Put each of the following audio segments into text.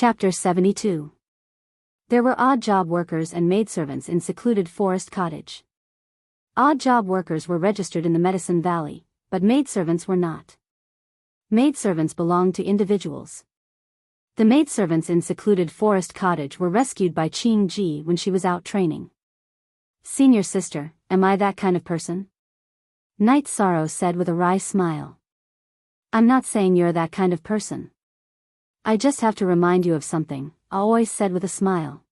Chapter 72. There were odd job workers and maidservants in secluded forest cottage. Odd job workers were registered in the Medicine Valley, but maidservants were not. Maidservants belonged to individuals. The maidservants in secluded forest cottage were rescued by Ching Ji when she was out training. "Senior sister, am I that kind of person?" Night Sorrow said with a wry smile. "I'm not saying you're that kind of person. I just have to remind you of something," Aoi said with a smile.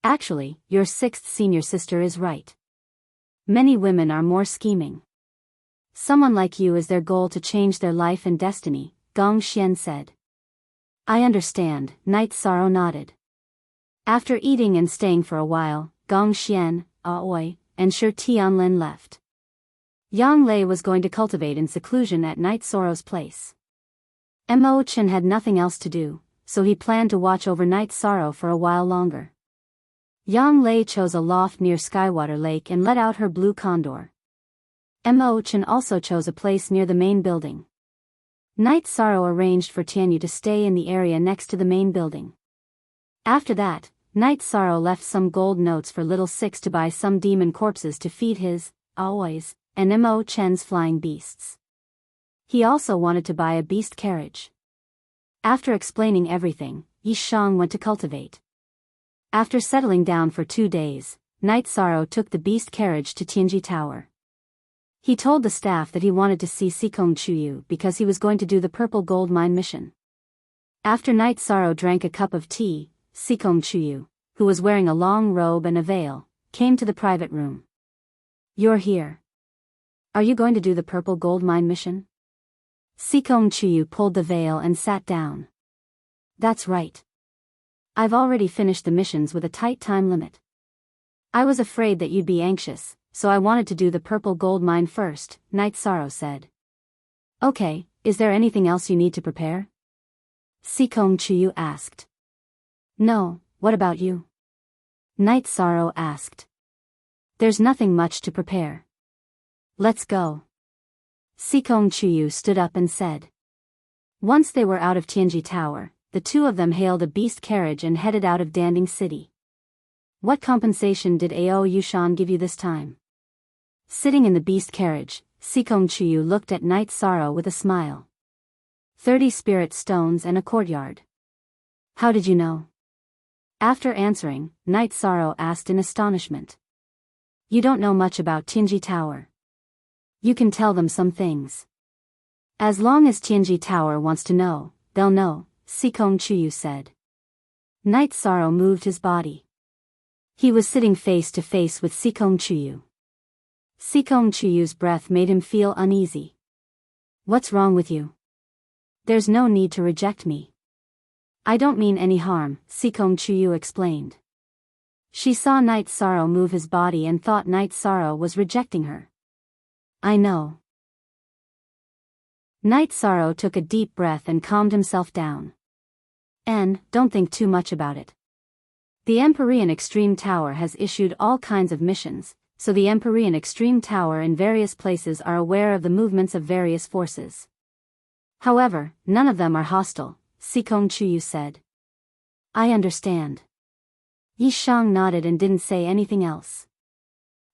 "Actually, your sixth senior sister is right. Many women are more scheming. Someone like you is their goal to change their life and destiny," Gong Xian said. "I understand," Night Sorrow nodded. After eating and staying for a while, Gong Xian, Aoi, and Shi Tianlin left. Yang Lei was going to cultivate in seclusion at Night Sorrow's place. Mo Chen had nothing else to do, so he planned to watch over Night Sorrow for a while longer. Yang Lei chose a loft near Skywater Lake and let out her blue condor. Mo Chen also chose a place near the main building. Night Sorrow arranged for Tianyu to stay in the area next to the main building. After that, Night Sorrow left some gold notes for Little Six to buy some demon corpses to feed his, Aoi's, and Mo Chen's flying beasts. He also wanted to buy a beast carriage. After explaining everything, Yi Shang went to cultivate. After settling down for 2 days, Night Sorrow took the beast carriage to Tianji Tower. He told the staff that he wanted to see Sikong Chuyu because he was going to do the Purple Gold Mine mission. After Night Sorrow drank a cup of tea, Sikong Chuyu, who was wearing a long robe and a veil, came to the private room. "You're here. Are you going to do the Purple Gold Mine mission?" Sikong Chuyu pulled the veil and sat down. "That's right. I've already finished the missions with a tight time limit. I was afraid that you'd be anxious, so I wanted to do the Purple Gold Mine first," Night Sorrow said. "Okay, is there anything else you need to prepare?" Sikong Chuyu asked. "No, what about you?" Night Sorrow asked. "There's nothing much to prepare. Let's go." Sikong Chuyu stood up and said. Once they were out of Tianji Tower, the two of them hailed a beast carriage and headed out of Danding City. "What compensation did Ao Yushan give you this time?" Sitting in the beast carriage, Sikong Chuyu looked at Night Sorrow with a smile. 30 spirit stones and a courtyard. "How did you know?" After answering, Night Sorrow asked in astonishment. "You don't know much about Tianji Tower. You can tell them some things." "As long as Tianji Tower wants to know, they'll know," Sikong Chuyu said. Night Sorrow moved his body. He was sitting face to face with Sikong Chuyu. Sikong Chuyu's breath made him feel uneasy. "What's wrong with you?" "There's no need to reject me. I don't mean any harm," Sikong Chuyu explained. She saw Night Sorrow move his body and thought Night Sorrow was rejecting her. "I know." Night Sorrow took a deep breath and calmed himself down. "And, don't think too much about it. The Empyrean Extreme Tower has issued all kinds of missions, so the Empyrean Extreme Tower in various places are aware of the movements of various forces. However, none of them are hostile," Sikong Chuyu said. "I understand." Yi Shang nodded and didn't say anything else.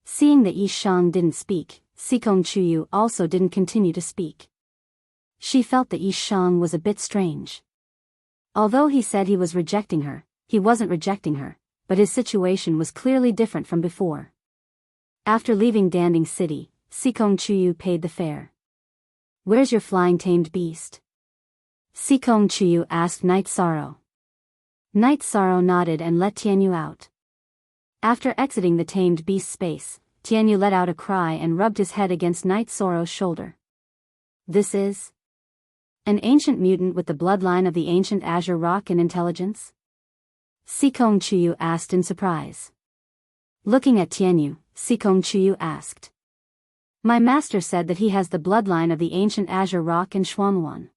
Seeing that Yi Shang didn't speak, Sikong Chuyu also didn't continue to speak. She felt that Yi Shang was a bit strange. Although he said he was rejecting her, he wasn't rejecting her, but his situation was clearly different from before. After leaving Danding City, Sikong Chuyu paid the fare. "Where's your flying tamed beast?" Sikong Chuyu asked Night Sorrow. Night Sorrow nodded and let Tianyu out. After exiting the tamed beast's space, Tianyu let out a cry and rubbed his head against Night Sorrow's shoulder. "This is an ancient mutant with the bloodline of the ancient Azure Rock and intelligence?" Sikong Chuyu asked in surprise. Looking at Tianyu, Sikong Chuyu asked. "My master said that he has the bloodline of the ancient Azure Rock and Xuanluan.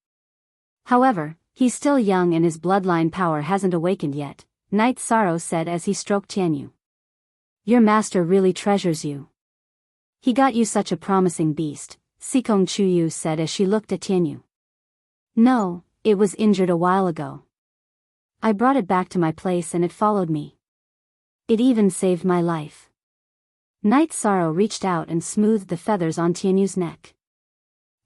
However, he's still young and his bloodline power hasn't awakened yet," Night Sorrow said as he stroked Tianyu. "Your master really treasures you. He got you such a promising beast," Sikong Chuyu said as she looked at Tianyu. "No, it was injured a while ago. I brought it back to my place and it followed me. It even saved my life. Night Sorrow reached out and smoothed the feathers on Tianyu's neck.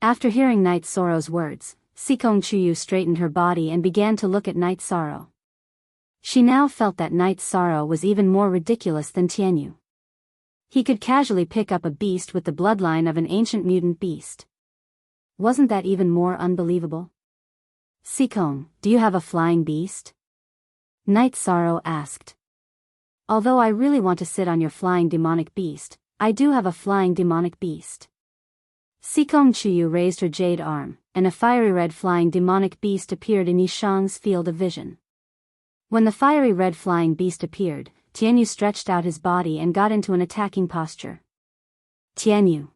After hearing Night Sorrow's words, Sikong Chuyu straightened her body and began to look at Night Sorrow. She now felt that Night Sorrow was even more ridiculous than Tianyu. He could casually pick up a beast with the bloodline of an ancient mutant beast. Wasn't that even more unbelievable? Sikong, do you have a flying beast? Night Sorrow asked. Although I really want to sit on your flying demonic beast, I do have a flying demonic beast. Sikong Chuyu raised her jade arm, and a fiery red flying demonic beast appeared in Yishang's field of vision. When the fiery red flying beast appeared, Tianyu stretched out his body and got into an attacking posture. Tianyu.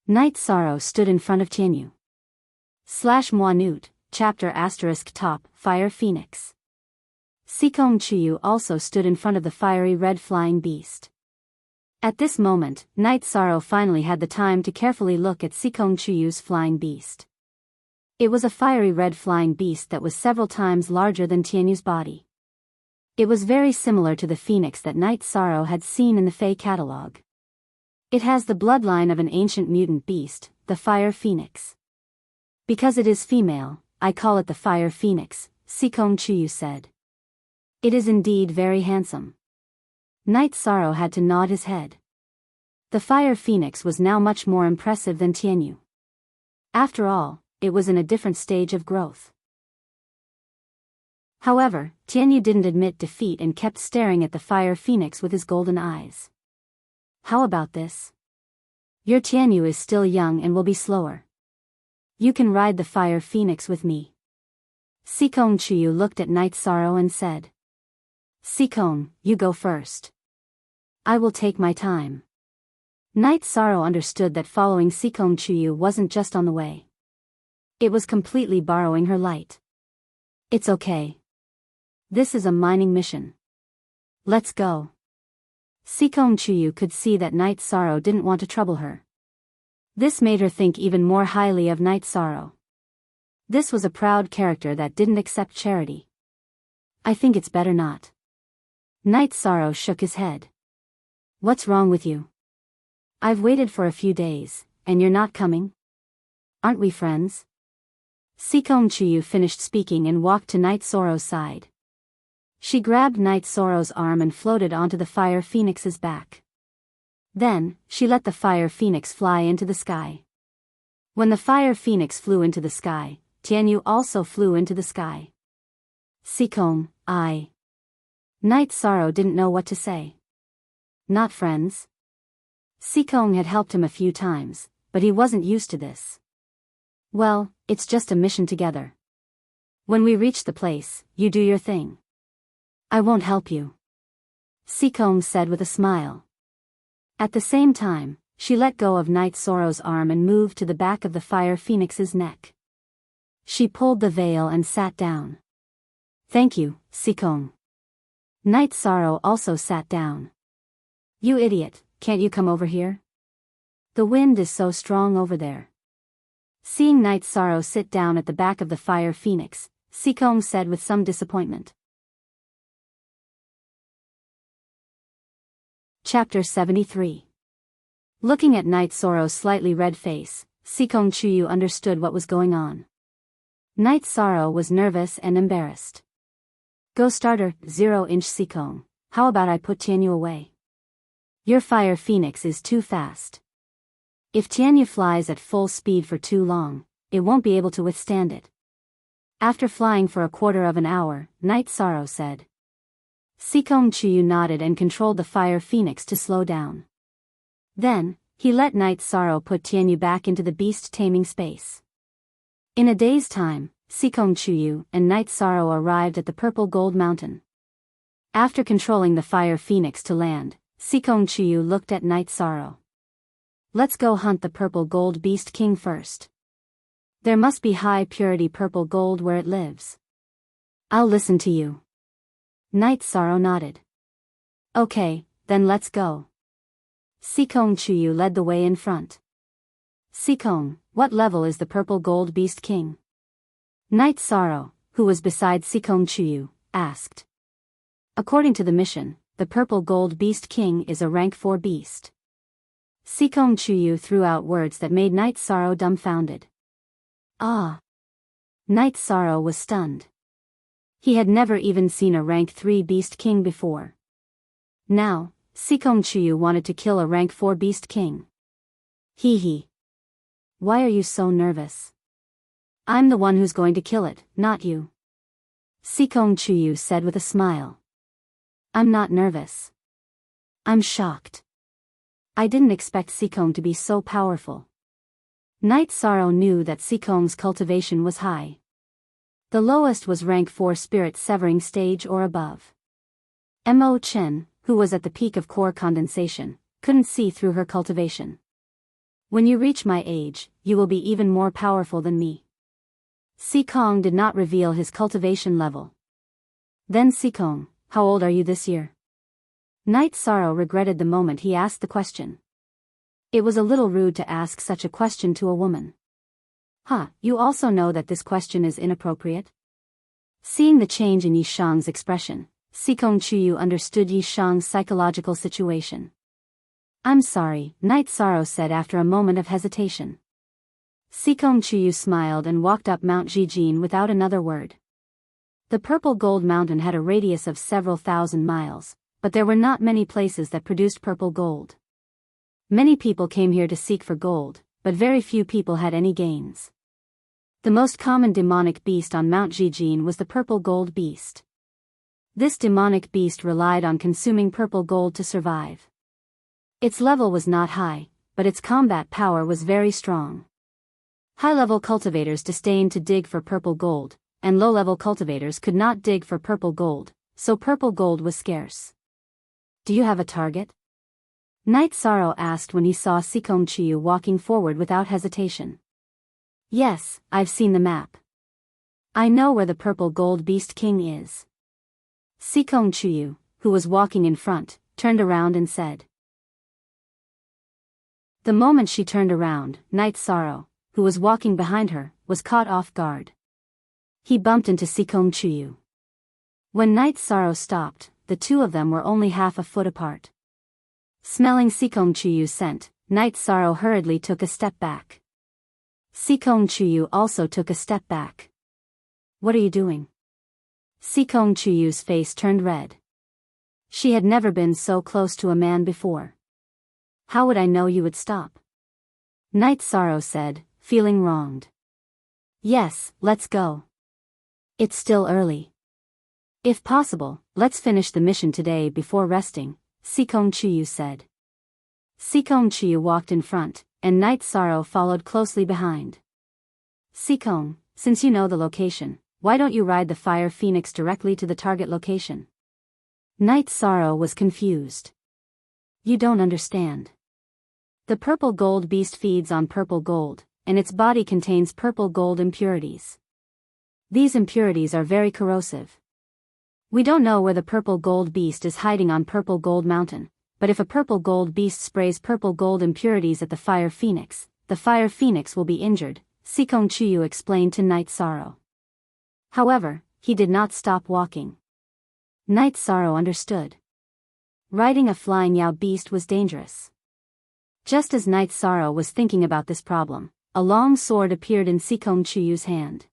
Night Sorrow stood in front of Tianyu. /Moinute, chapter * top, Fire Phoenix. Sikong Chuyu also stood in front of the fiery red flying beast. At this moment, Night Sorrow finally had the time to carefully look at Sikong Chuyu's flying beast. It was a fiery red flying beast that was several times larger than Tianyu's body. It was very similar to the phoenix that Night Sorrow had seen in the Fae catalog. It has the bloodline of an ancient mutant beast, the Fire Phoenix. Because it is female, I call it the Fire Phoenix, Sikong Chuyu said. It is indeed very handsome. Night Sorrow had to nod his head. The Fire Phoenix was now much more impressive than Tianyu. After all, it was in a different stage of growth. However, Tianyu didn't admit defeat and kept staring at the Fire Phoenix with his golden eyes. How about this? Your Tianyu is still young and will be slower. You can ride the Fire Phoenix with me. Sikong Chuyu looked at Night Sorrow and said. Sikong, you go first. I will take my time. Night Sorrow understood that following Sikong Chuyu wasn't just on the way. It was completely borrowing her light. It's okay. This is a mining mission. Let's go. Sikong Chuyu could see that Night Sorrow didn't want to trouble her. This made her think even more highly of Night Sorrow. This was a proud character that didn't accept charity. I think it's better not. Night Sorrow shook his head. What's wrong with you? I've waited for a few days, and you're not coming? Aren't we friends? Sikong Chuyu finished speaking and walked to Night Sorrow's side. She grabbed Night Sorrow's arm and floated onto the Fire Phoenix's back. Then, she let the Fire Phoenix fly into the sky. When the Fire Phoenix flew into the sky, Tianyu also flew into the sky. Sikong, Night Sorrow didn't know what to say. Not friends? Sikong had helped him a few times, but he wasn't used to this. Well, it's just a mission together. When we reach the place, you do your thing. I won't help you. Sikong said with a smile. At the same time, she let go of Night Sorrow's arm and moved to the back of the Fire Phoenix's neck. She pulled the veil and sat down. Thank you, Sikong. Night Sorrow also sat down. You idiot, can't you come over here? The wind is so strong over there. Seeing Night Sorrow sit down at the back of the Fire Phoenix, Sikong said with some disappointment. Chapter 73. Looking at Night Sorrow's slightly red face, Sikong Chuyu understood what was going on. Night Sorrow was nervous and embarrassed. Go starter, 0-inch Sikong, how about I put Tianyu away? Your Fire Phoenix is too fast. If Tianyu flies at full speed for too long, it won't be able to withstand it. After flying for a quarter of an hour, Night Sorrow said. Sikong Chuyu nodded and controlled the Fire Phoenix to slow down. Then, he let Night Sorrow put Tianyu back into the beast-taming space. In a day's time, Sikong Chuyu and Night Sorrow arrived at the Purple Gold Mountain. After controlling the Fire Phoenix to land, Sikong Chuyu looked at Night Sorrow. Let's go hunt the Purple Gold Beast King first. There must be high-purity purple gold where it lives. I'll listen to you. Night Sorrow nodded. Okay, then let's go. Sikong Chuyu led the way in front. Sikong, what level is the Purple Gold Beast King? Night Sorrow, who was beside Sikong Chuyu, asked. According to the mission, the Purple Gold Beast King is a rank 4 beast. Sikong Chuyu threw out words that made Night Sorrow dumbfounded. Ah! Night Sorrow was stunned. He had never even seen a rank 3 beast king before. Now, Sikong Chuyu wanted to kill a rank 4 beast king. Hee. Why are you so nervous? I'm the one who's going to kill it, not you. Sikong Chuyu said with a smile. I'm not nervous. I'm shocked. I didn't expect Sikong to be so powerful. Night Sorrow knew that Sikong's cultivation was high. The lowest was rank 4 spirit severing stage or above. Mo Chen, who was at the peak of core condensation, couldn't see through her cultivation. When you reach my age, you will be even more powerful than me. Sikong did not reveal his cultivation level. Then Sikong, how old are you this year? Night Sorrow regretted the moment he asked the question. It was a little rude to ask such a question to a woman. You also know that this question is inappropriate? Seeing the change in Yishang's expression, Sikong Chuyu understood Yishang's psychological situation. I'm sorry, Night Sorrow said after a moment of hesitation. Sikong Chuyu smiled and walked up Mount Jijin without another word. The Purple Gold Mountain had a radius of several thousand miles, but there were not many places that produced purple gold. Many people came here to seek for gold, but very few people had any gains. The most common demonic beast on Mount Jijin was the Purple Gold Beast. This demonic beast relied on consuming purple gold to survive. Its level was not high, but its combat power was very strong. High-level cultivators disdained to dig for purple gold, and low-level cultivators could not dig for purple gold, so purple gold was scarce. Do you have a target? Night Sorrow asked when he saw Sikong Chuyu walking forward without hesitation. Yes, I've seen the map. I know where the Purple Gold Beast King is. Sikong Chuyu, who was walking in front, turned around and said. The moment she turned around, Night Sorrow, who was walking behind her, was caught off guard. He bumped into Sikong Chuyu. When Night Sorrow stopped, the two of them were only half a foot apart. Smelling Sikong Chuyu's scent, Night Sorrow hurriedly took a step back. Sikong Chuyu also took a step back. What are you doing? Sikong Chuyu's face turned red. She had never been so close to a man before. How would I know you would stop? Night Sorrow said, feeling wronged. Yes, let's go. It's still early. If possible, let's finish the mission today before resting, Sikong Chuyu said. Sikong Chuyu walked in front, and Night Sorrow followed closely behind. Sikong, since you know the location, why don't you ride the Fire Phoenix directly to the target location? Night Sorrow was confused. You don't understand. The Purple Gold Beast feeds on purple gold, and its body contains purple gold impurities. These impurities are very corrosive. We don't know where the Purple Gold Beast is hiding on Purple Gold Mountain, but if a Purple Gold Beast sprays purple gold impurities at the Fire Phoenix, the Fire Phoenix will be injured, Sikong Chuyu explained to Night Sorrow. However, he did not stop walking. Night Sorrow understood. Riding a flying Yao beast was dangerous. Just as Night Sorrow was thinking about this problem, a long sword appeared in Sikong Chuyu's hand.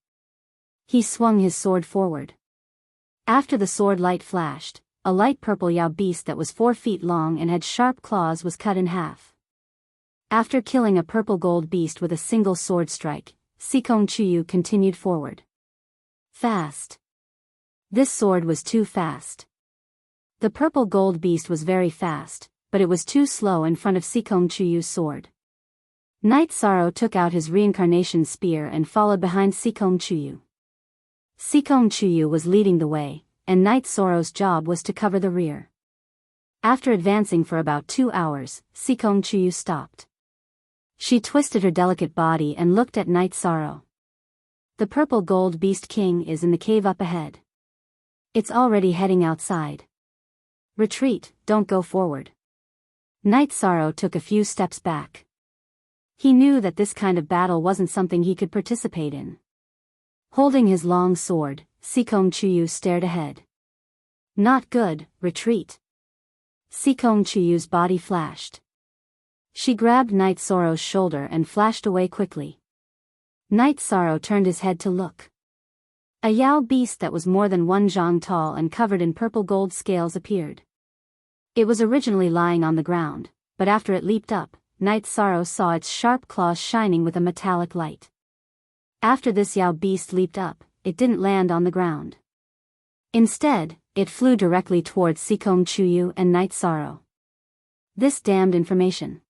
He swung his sword forward. After the sword light flashed, a light purple Yao beast that was 4 feet long and had sharp claws was cut in half. After killing a purple gold beast with a single sword strike, Sikong Chuyu continued forward. Fast. This sword was too fast. The purple gold beast was very fast, but it was too slow in front of Sikong Chuyu's sword. Night Sorrow took out his reincarnation spear and followed behind Sikong Chuyu. Sikong Chuyu was leading the way, and Night Sorrow's job was to cover the rear. After advancing for about 2 hours, Sikong Chuyu stopped. She twisted her delicate body and looked at Night Sorrow. The Purple Gold Beast King is in the cave up ahead. It's already heading outside. Retreat, don't go forward. Night Sorrow took a few steps back. He knew that this kind of battle wasn't something he could participate in. Holding his long sword, Sikong Chuyu stared ahead. Not good, retreat. Sikong Chuyu's body flashed. She grabbed Night Sorrow's shoulder and flashed away quickly. Night Sorrow turned his head to look. A Yao beast that was more than 1 zhang tall and covered in purple gold scales appeared. It was originally lying on the ground, but after it leaped up, Night Sorrow saw its sharp claws shining with a metallic light. After this Yao beast leaped up, it didn't land on the ground. Instead, it flew directly towards Sikong Chuyu and Night Sorrow. This damned information.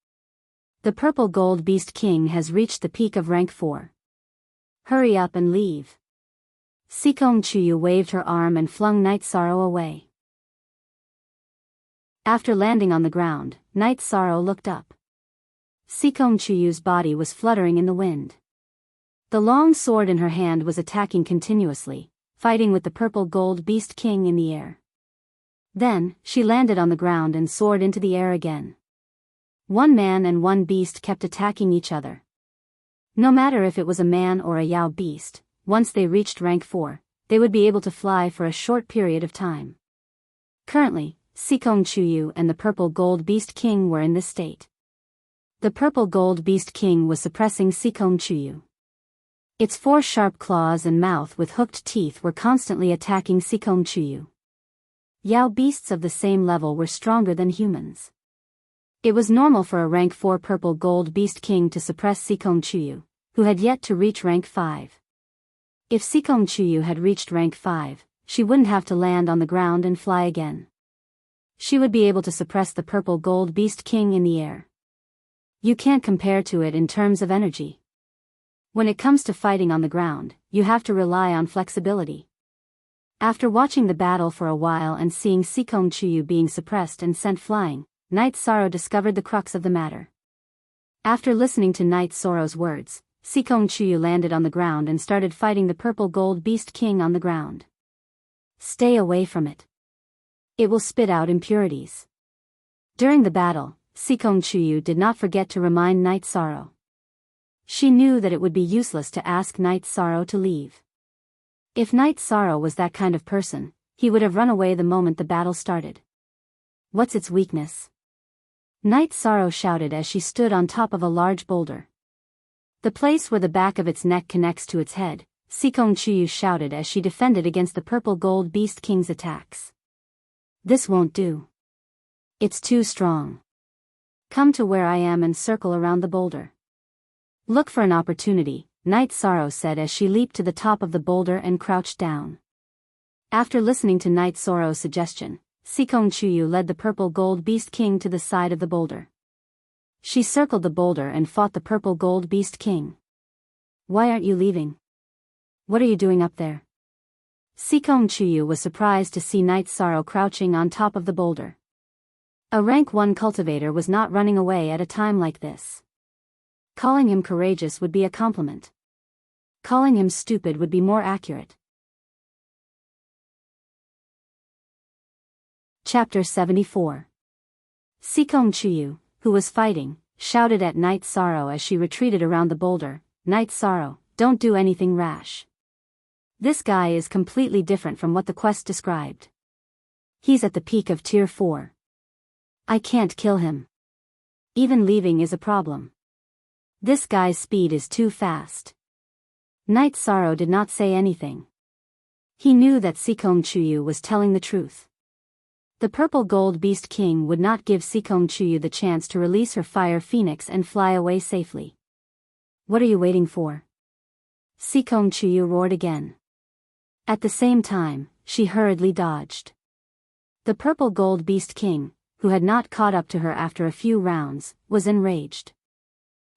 The purple gold beast king has reached the peak of rank 4. Hurry up and leave. Sikong Chuyu waved her arm and flung Night Sorrow away. After landing on the ground, Night Sorrow looked up. Sikong Chuyu's body was fluttering in the wind. The long sword in her hand was attacking continuously, fighting with the purple gold beast king in the air. Then, she landed on the ground and soared into the air again. One man and one beast kept attacking each other. No matter if it was a man or a Yao beast, once they reached rank 4, they would be able to fly for a short period of time. Currently, Sikong Chuyu and the purple gold beast king were in this state. The purple gold beast king was suppressing Sikong Chuyu. Its 4 sharp claws and mouth with hooked teeth were constantly attacking Sikong Chuyu. Yao beasts of the same level were stronger than humans. It was normal for a rank 4 purple gold beast king to suppress Sikong Chuyu, who had yet to reach rank 5. If Sikong Chuyu had reached rank 5, she wouldn't have to land on the ground and fly again. She would be able to suppress the purple gold beast king in the air. You can't compare to it in terms of energy. When it comes to fighting on the ground, you have to rely on flexibility. After watching the battle for a while and seeing Sikong Chuyu being suppressed and sent flying, Night Sorrow discovered the crux of the matter. After listening to Night Sorrow's words, Sikong Chuyu landed on the ground and started fighting the purple gold beast king on the ground. Stay away from it. It will spit out impurities. During the battle, Sikong Chuyu did not forget to remind Night Sorrow. She knew that it would be useless to ask Night Sorrow to leave. If Night Sorrow was that kind of person, he would have run away the moment the battle started. What's its weakness? Night Sorrow shouted as she stood on top of a large boulder. The place where the back of its neck connects to its head, Sikong Chuyu shouted as she defended against the purple gold beast king's attacks. This won't do. It's too strong. Come to where I am and circle around the boulder. Look for an opportunity, Night Sorrow said as she leaped to the top of the boulder and crouched down. After listening to Night Sorrow's suggestion, Sikong Chuyu led the purple gold beast king to the side of the boulder. She circled the boulder and fought the purple gold beast king. Why aren't you leaving? What are you doing up there? Sikong Chuyu was surprised to see Night Sorrow crouching on top of the boulder. A rank 1 cultivator was not running away at a time like this. Calling him courageous would be a compliment. Calling him stupid would be more accurate. Chapter 74. Sikong Chuyu, who was fighting, shouted at Night Sorrow as she retreated around the boulder, Night Sorrow, don't do anything rash. This guy is completely different from what the quest described. He's at the peak of tier 4. I can't kill him. Even leaving is a problem. This guy's speed is too fast. Night Sorrow did not say anything. He knew that Sikong Chuyu was telling the truth. The purple gold beast king would not give Sikong Chuyu the chance to release her fire phoenix and fly away safely. What are you waiting for? Sikong Chuyu roared again. At the same time, she hurriedly dodged. The purple gold beast king, who had not caught up to her after a few rounds, was enraged.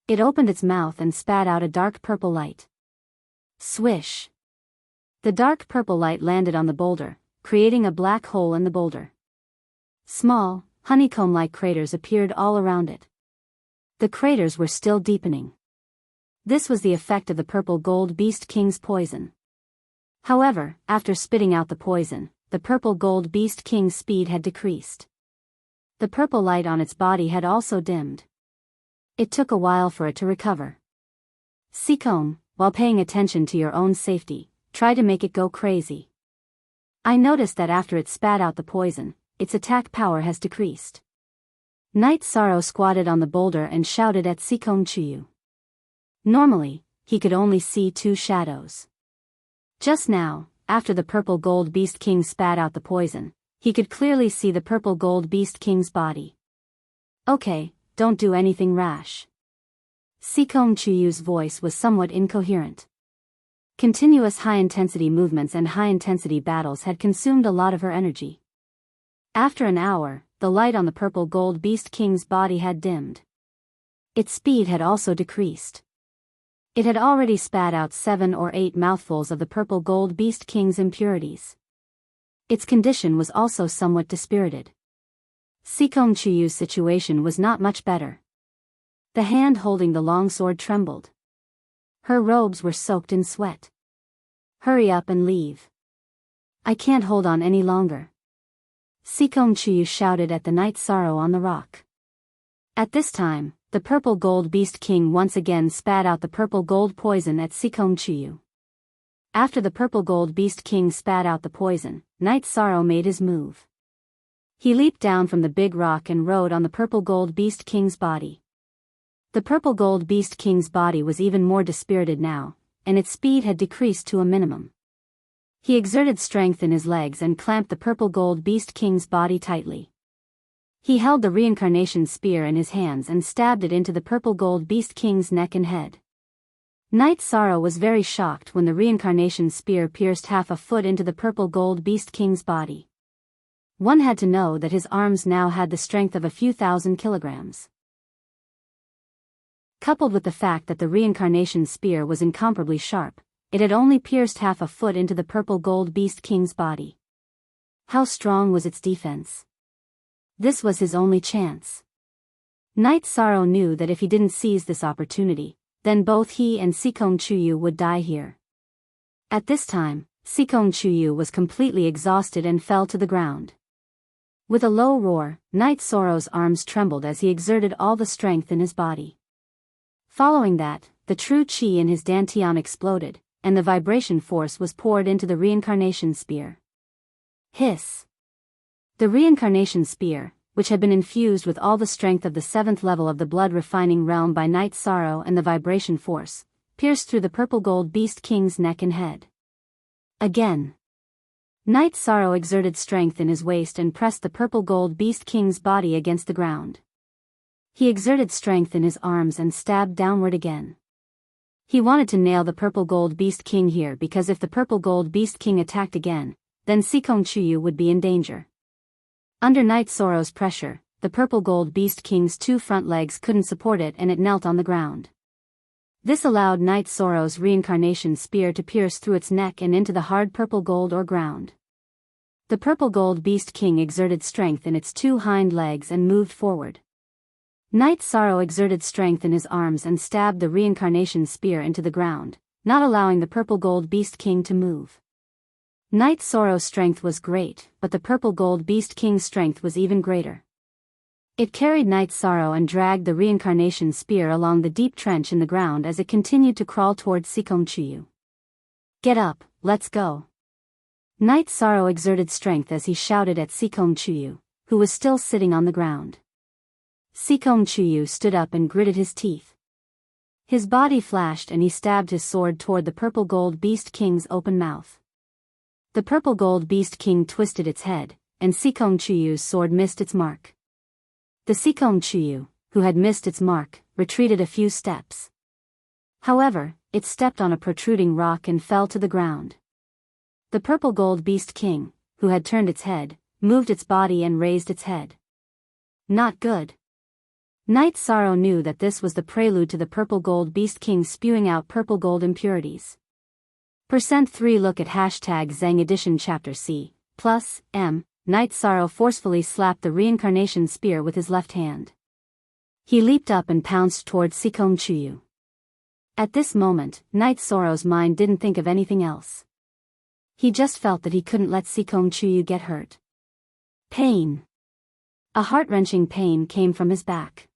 It opened its mouth and spat out a dark purple light. Swish! The dark purple light landed on the boulder, creating a black hole in the boulder. Small, honeycomb-like craters appeared all around it. The craters were still deepening. This was the effect of the purple gold beast king's poison. However, after spitting out the poison, the purple gold beast king's speed had decreased. The purple light on its body had also dimmed. It took a while for it to recover. Sikong, while paying attention to your own safety, try to make it go crazy. I noticed that after it spat out the poison, its attack power has decreased. Night Sorrow squatted on the boulder and shouted at Sikong Chuyu. Normally, he could only see two shadows. Just now, after the purple gold beast king spat out the poison, he could clearly see the purple gold beast king's body. Okay, don't do anything rash. Sikong Chuyu's voice was somewhat incoherent. Continuous high-intensity movements and high-intensity battles had consumed a lot of her energy. After an hour, the light on the purple gold beast king's body had dimmed. Its speed had also decreased. It had already spat out 7 or 8 mouthfuls of the purple gold beast king's impurities. Its condition was also somewhat dispirited. Sikong Chuyu's situation was not much better. The hand holding the long sword trembled. Her robes were soaked in sweat. Hurry up and leave. I can't hold on any longer. Sikong Chuyu shouted at the Night Sorrow on the rock. At this time, the purple gold beast king once again spat out the purple gold poison at Sikong Chuyu. After the purple gold beast king spat out the poison, Night Sorrow made his move. He leaped down from the big rock and rode on the purple gold beast king's body. The purple gold beast king's body was even more dispirited now, and its speed had decreased to a minimum. He exerted strength in his legs and clamped the purple gold beast king's body tightly. He held the reincarnation spear in his hands and stabbed it into the purple gold beast king's neck and head. Night Sorrow was very shocked when the reincarnation spear pierced half a foot into the purple gold beast king's body. One had to know that his arms now had the strength of a few thousand kilograms. Coupled with the fact that the reincarnation spear was incomparably sharp, it had only pierced half a foot into the purple gold beast king's body. How strong was its defense? This was his only chance. Night Sorrow knew that if he didn't seize this opportunity, then both he and Sikong Chuyu would die here. At this time, Sikong Chuyu was completely exhausted and fell to the ground. With a low roar, Night Sorrow's arms trembled as he exerted all the strength in his body. Following that, the true chi in his dantian exploded, and the vibration force was poured into the reincarnation spear. Hiss! The reincarnation spear, which had been infused with all the strength of the 7th level of the blood-refining realm by Night Sorrow and the vibration force, pierced through the purple gold beast king's neck and head. Again. Night Sorrow exerted strength in his waist and pressed the purple gold beast king's body against the ground. He exerted strength in his arms and stabbed downward again. He wanted to nail the purple gold beast king here because if the purple gold beast king attacked again, then Sikong Chuyu would be in danger. Under Night Sorrow's pressure, the purple gold beast king's 2 front legs couldn't support it and it knelt on the ground. This allowed Night Sorrow's reincarnation spear to pierce through its neck and into the hard purple gold or ground. The purple gold beast king exerted strength in its 2 hind legs and moved forward. Night Sorrow exerted strength in his arms and stabbed the reincarnation spear into the ground, not allowing the purple gold beast king to move. Night Sorrow's strength was great, but the purple gold beast king's strength was even greater. It carried Night Sorrow and dragged the reincarnation spear along the deep trench in the ground as it continued to crawl towards Sikong Chuyu. Get up, let's go. Night Sorrow exerted strength as he shouted at Sikong Chuyu, who was still sitting on the ground. Sikong Chuyu stood up and gritted his teeth. His body flashed and he stabbed his sword toward the purple gold beast king's open mouth. The purple gold beast king twisted its head, and Sikong Chuyu's sword missed its mark. The Sikong Chuyu, who had missed its mark, retreated a few steps. However, it stepped on a protruding rock and fell to the ground. The purple gold beast king, who had turned its head, moved its body and raised its head. Not good. Night Sorrow knew that this was the prelude to the purple gold beast king spewing out purple gold impurities. %3 Look at hashtag Zhang Edition Chapter C, plus, M. Night Sorrow forcefully slapped the reincarnation spear with his left hand. He leaped up and pounced towards Sikong Chuyu. At this moment, Night Sorrow's mind didn't think of anything else. He just felt that he couldn't let Sikong Chuyu get hurt. Pain. A heart-wrenching pain came from his back.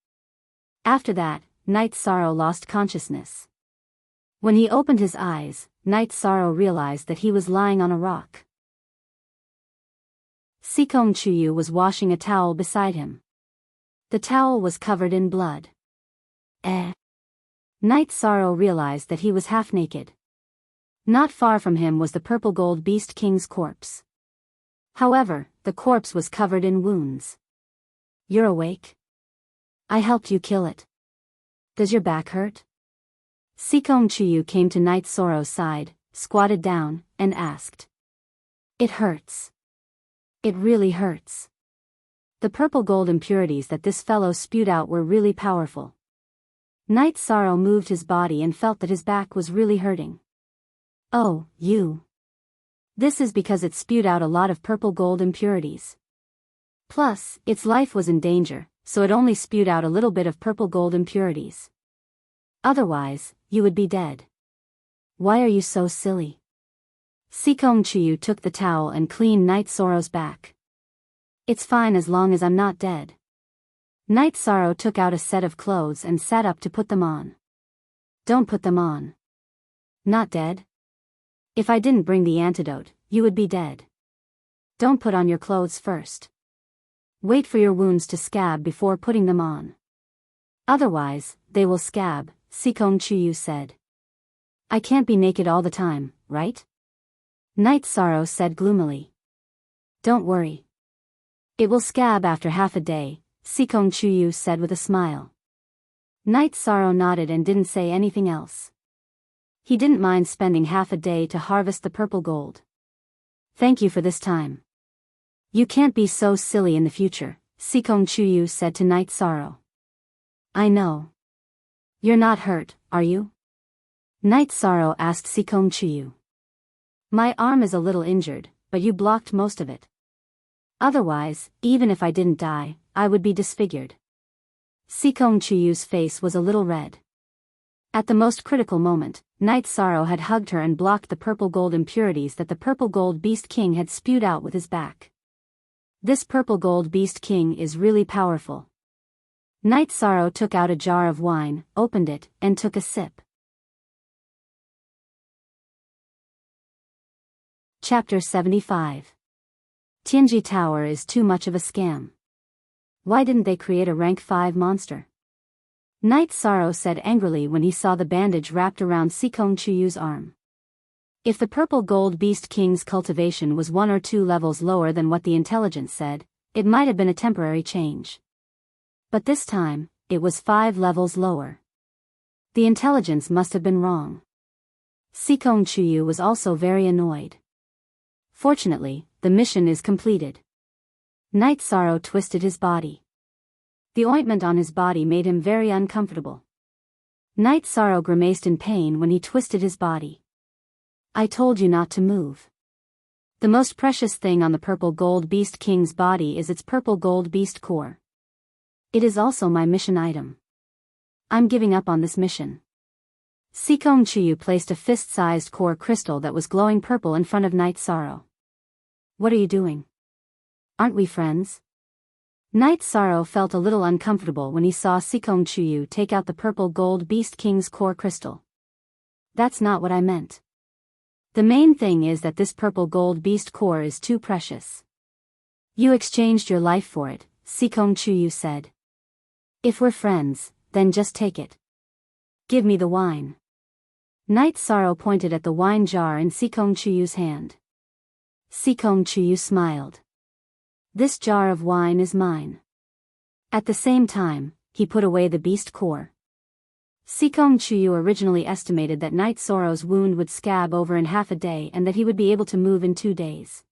After that, Night Sorrow lost consciousness. When he opened his eyes, Night Sorrow realized that he was lying on a rock. Sikong Chuyu was washing a towel beside him. The towel was covered in blood. Night Sorrow realized that he was half naked. Not far from him was the purple gold beast king's corpse. However, the corpse was covered in wounds. You're awake? I helped you kill it. Does your back hurt? Sikong Chuyu came to Night Sorrow's side, squatted down, and asked. It hurts. It really hurts. The purple gold impurities that this fellow spewed out were really powerful. Night Sorrow moved his body and felt that his back was really hurting. Oh, you. This is because it spewed out a lot of purple gold impurities. Plus, its life was in danger, so it only spewed out a little bit of purple gold impurities. Otherwise, you would be dead. Why are you so silly? Sikong Chuyu took the towel and cleaned Night Sorrow's back. It's fine as long as I'm not dead. Night Sorrow took out a set of clothes and sat up to put them on. Don't put them on. Not dead? If I didn't bring the antidote, you would be dead. Don't put on your clothes first. Wait for your wounds to scab before putting them on. Otherwise, they will scab, Sikong Chuyu said. I can't be naked all the time, right? Night Sorrow said gloomily. Don't worry. It will scab after half a day, Sikong Chuyu said with a smile. Night Sorrow nodded and didn't say anything else. He didn't mind spending half a day to harvest the purple gold. Thank you for this time. You can't be so silly in the future, Sikong Chuyu said to Night Sorrow. I know. You're not hurt, are you? Night Sorrow asked Sikong Chuyu. My arm is a little injured, but you blocked most of it. Otherwise, even if I didn't die, I would be disfigured. Sikong Chuyu's face was a little red. At the most critical moment, Night Sorrow had hugged her and blocked the purple gold impurities that the purple gold beast king had spewed out with his back. This purple gold beast king is really powerful. Night Sorrow took out a jar of wine, opened it, and took a sip. Chapter 75. Tianji Tower is too much of a scam. Why didn't they create a rank 5 monster? Night Sorrow said angrily when he saw the bandage wrapped around Sikong Chuyu's arm. If the purple gold beast king's cultivation was 1 or 2 levels lower than what the intelligence said, it might have been a temporary change. But this time, it was 5 levels lower. The intelligence must have been wrong. Sikong Chuyu was also very annoyed. Fortunately, the mission is completed. Night Sorrow twisted his body. The ointment on his body made him very uncomfortable. Night Sorrow grimaced in pain when he twisted his body. I told you not to move. The most precious thing on the purple gold beast king's body is its purple gold beast core. It is also my mission item. I'm giving up on this mission. Sikong Chuyu placed a fist-sized core crystal that was glowing purple in front of Night Sorrow. What are you doing? Aren't we friends? Night Sorrow felt a little uncomfortable when he saw Sikong Chuyu take out the purple gold beast king's core crystal. That's not what I meant. The main thing is that this purple gold beast core is too precious. You exchanged your life for it, Sikong Chuyu said. If we're friends, then just take it. Give me the wine. Night Sorrow pointed at the wine jar in Sikong Chuyu's hand. Sikong Chuyu smiled. This jar of wine is mine. At the same time, he put away the beast core. Sikong Chuyu originally estimated that Night Sorrow's wound would scab over in half a day and that he would be able to move in 2 days.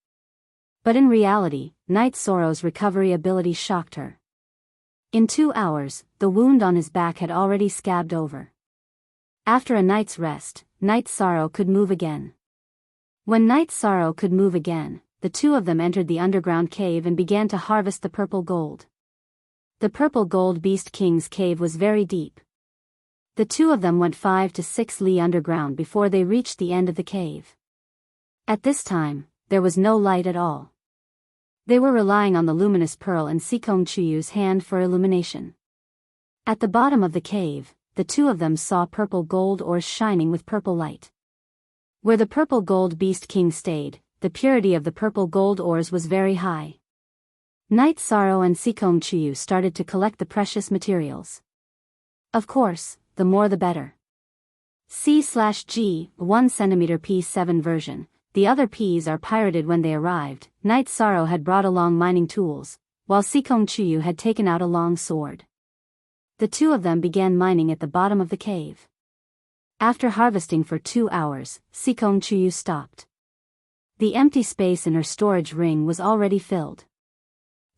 But in reality, Night Sorrow's recovery ability shocked her. In 2 hours, the wound on his back had already scabbed over. After a night's rest, Night Sorrow could move again. When Night Sorrow could move again, the two of them entered the underground cave and began to harvest the purple gold. The purple gold beast king's cave was very deep. The two of them went 5 to 6 li underground before they reached the end of the cave. At this time, there was no light at all. They were relying on the luminous pearl in Sikong Chuyu's hand for illumination. At the bottom of the cave, the two of them saw purple gold ores shining with purple light. Where the purple gold beast king stayed, the purity of the purple gold ores was very high. Night Sorrow and Sikong Chuyu started to collect the precious materials. Of course, the more the better. C/G, 1 cm P7 version. The other Ps are pirated when they arrived. Night Sorrow had brought along mining tools, while Sikong Chuyu had taken out a long sword. The two of them began mining at the bottom of the cave. After harvesting for 2 hours, Sikong Chuyu stopped. The empty space in her storage ring was already filled.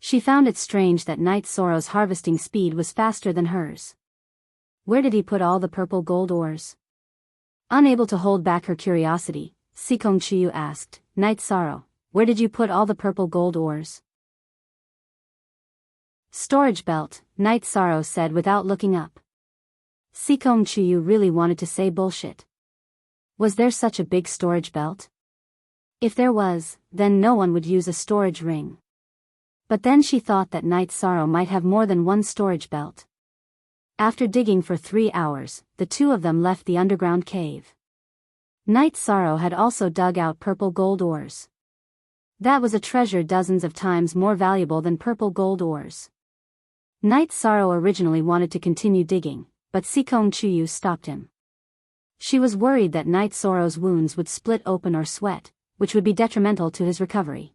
She found it strange that Night Sorrow's harvesting speed was faster than hers. Where did he put all the purple gold ores? Unable to hold back her curiosity, Sikong Chuyu asked, Night Sorrow, where did you put all the purple gold ores? Storage belt, Night Sorrow said without looking up. Sikong Chuyu really wanted to say bullshit. Was there such a big storage belt? If there was, then no one would use a storage ring. But then she thought that Night Sorrow might have more than one storage belt. After digging for 3 hours, the two of them left the underground cave. Night Sorrow had also dug out purple gold ores. That was a treasure dozens of times more valuable than purple gold ores. Night Sorrow originally wanted to continue digging, but Sikong Chuyu stopped him. She was worried that Night Sorrow's wounds would split open or sweat, which would be detrimental to his recovery.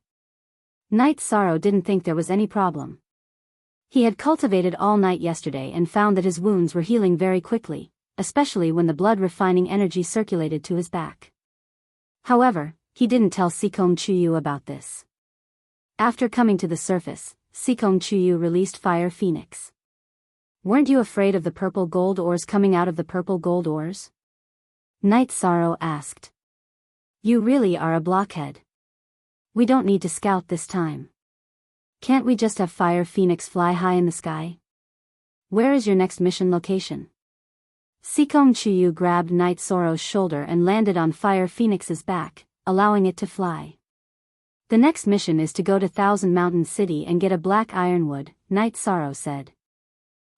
Night Sorrow didn't think there was any problem. He had cultivated all night yesterday and found that his wounds were healing very quickly, especially when the blood-refining energy circulated to his back. However, he didn't tell Sikong Chuyu about this. After coming to the surface, Sikong Chuyu released Fire Phoenix. Weren't you afraid of the purple gold ores coming out of the purple gold ores? Night Sorrow asked. You really are a blockhead. We don't need to scout this time. Can't we just have Fire Phoenix fly high in the sky? Where is your next mission location? Sikong Chuyu grabbed Night Sorrow's shoulder and landed on Fire Phoenix's back, allowing it to fly. The next mission is to go to Thousand Mountain City and get a black ironwood, Night Sorrow said.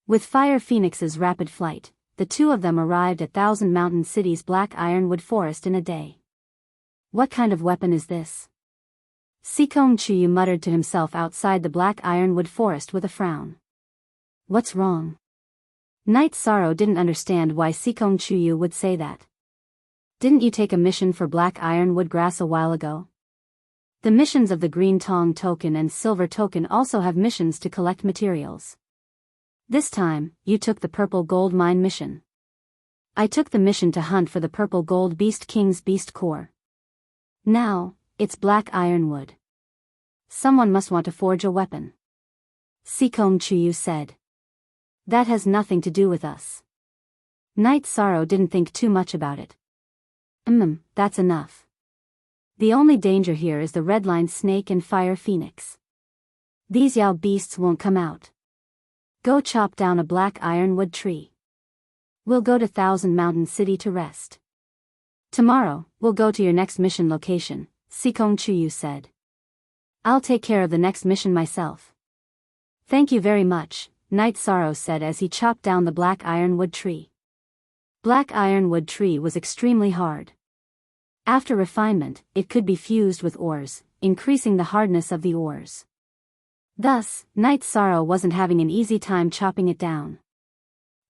With Fire Phoenix's rapid flight, the two of them arrived at Thousand Mountain City's black ironwood forest in a day. What kind of weapon is this? Sikong Chuyu muttered to himself outside the black ironwood forest with a frown. What's wrong? Night Sorrow didn't understand why Sikong Chuyu would say that. Didn't you take a mission for black ironwood grass a while ago? The missions of the Green Tong Token and Silver Token also have missions to collect materials. This time, you took the Purple Gold Mine mission. I took the mission to hunt for the Purple Gold Beast King's Beast Core. Now, it's black ironwood. Someone must want to forge a weapon. Sikong Chuyu said. That has nothing to do with us. Night Sorrow didn't think too much about it. That's enough. The only danger here is the Redline Snake and Fire Phoenix. These Yao beasts won't come out. Go chop down a black ironwood tree. We'll go to Thousand Mountain City to rest. Tomorrow, we'll go to your next mission location, Sikong Chuyu said. I'll take care of the next mission myself. Thank you very much, Night Sorrow said as he chopped down the black ironwood tree. Black ironwood tree was extremely hard. After refinement, it could be fused with ores, increasing the hardness of the ores. Thus, Night Sorrow wasn't having an easy time chopping it down.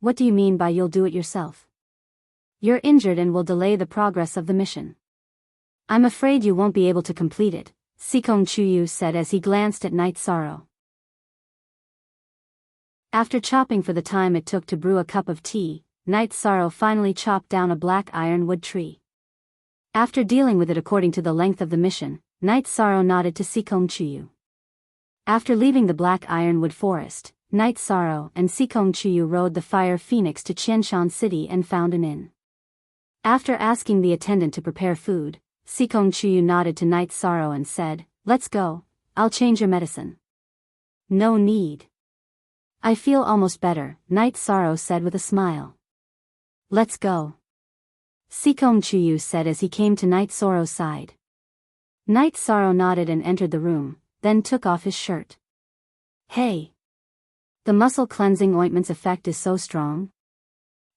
What do you mean by you'll do it yourself? You're injured and will delay the progress of the mission. I'm afraid you won't be able to complete it, Sikong Chuyu said as he glanced at Night Sorrow. After chopping for the time it took to brew a cup of tea, Night Sorrow finally chopped down a black ironwood tree. After dealing with it according to the length of the mission, Night Sorrow nodded to Sikong Chuyu. After leaving the black ironwood forest, Night Sorrow and Sikong Chuyu rode the Fire Phoenix to Qianshan City and found an inn. After asking the attendant to prepare food, Sikong Chuyu nodded to Night Sorrow and said, Let's go, I'll change your medicine. No need. I feel almost better, Night Sorrow said with a smile. Let's go. Sikong Chuyu said as he came to Night Sorrow's side. Night Sorrow nodded and entered the room, then took off his shirt. Hey! The muscle cleansing ointment's effect is so strong.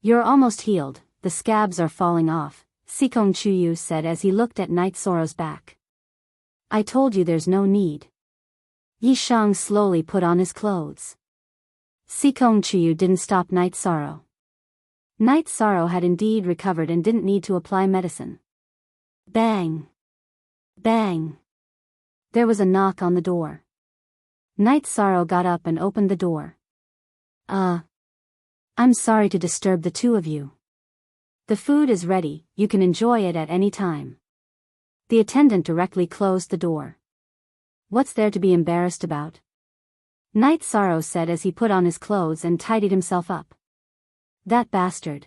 You're almost healed, the scabs are falling off, Sikong Chuyu said as he looked at Night Sorrow's back. I told you there's no need. Yi Shang slowly put on his clothes. Sikong Chuyu didn't stop Night Sorrow. Night Sorrow had indeed recovered and didn't need to apply medicine. Bang! Bang! There was a knock on the door. Night Sorrow got up and opened the door. I'm sorry to disturb the two of you. The food is ready, you can enjoy it at any time. The attendant directly closed the door. What's there to be embarrassed about? Night Sorrow said as he put on his clothes and tidied himself up. That bastard.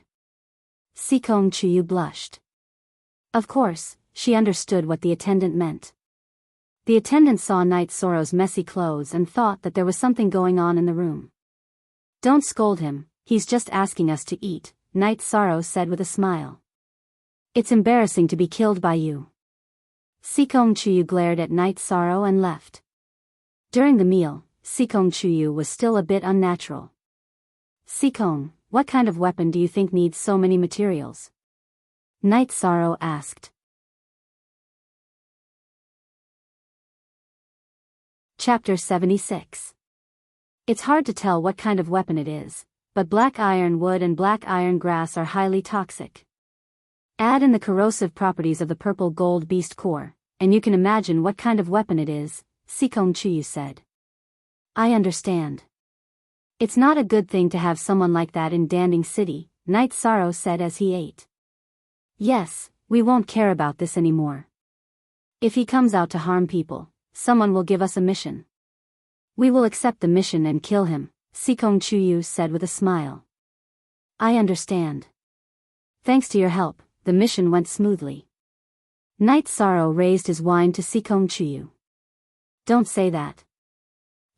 Sikong Chuyu blushed. Of course, she understood what the attendant meant. The attendant saw Night Sorrow's messy clothes and thought that there was something going on in the room. Don't scold him, he's just asking us to eat, Night Sorrow said with a smile. It's embarrassing to be killed by you. Sikong Chuyu glared at Night Sorrow and left. During the meal, Sikong Chuyu was still a bit unnatural. Sikong, what kind of weapon do you think needs so many materials? Night Sorrow asked. Chapter 76. It's hard to tell what kind of weapon it is, but black iron wood and black iron grass are highly toxic. Add in the corrosive properties of the purple gold beast core, and you can imagine what kind of weapon it is, Sikong Chuyu said. I understand. It's not a good thing to have someone like that in Danding City, Night Sorrow said as he ate. Yes, we won't care about this anymore. If he comes out to harm people, someone will give us a mission. We will accept the mission and kill him, Sikong Chuyu said with a smile. I understand. Thanks to your help, the mission went smoothly. Night Sorrow raised his wine to Sikong Chuyu. Don't say that.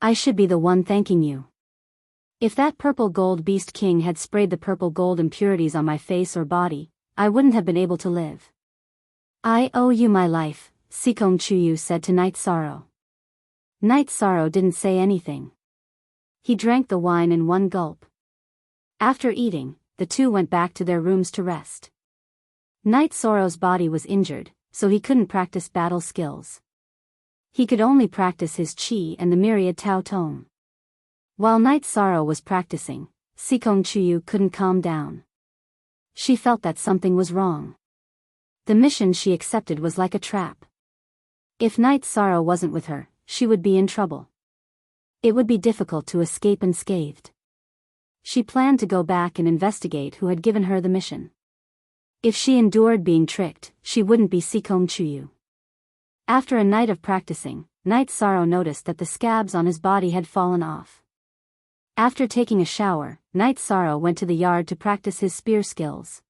I should be the one thanking you. If that purple gold beast king had sprayed the purple gold impurities on my face or body, I wouldn't have been able to live. I owe you my life, Sikong Chuyu said to Night Sorrow. Night Sorrow didn't say anything. He drank the wine in one gulp. After eating, the two went back to their rooms to rest. Night Sorrow's body was injured, so he couldn't practice battle skills. He could only practice his chi and the myriad Tao Tong. While Night Sorrow was practicing, Sikong Chuyu couldn't calm down. She felt that something was wrong. The mission she accepted was like a trap. If Night Sorrow wasn't with her, she would be in trouble. It would be difficult to escape unscathed. She planned to go back and investigate who had given her the mission. If she endured being tricked, she wouldn't be Sikong Chuyu. After a night of practicing, Night Sorrow noticed that the scabs on his body had fallen off. After taking a shower, Night Sorrow went to the yard to practice his spear skills.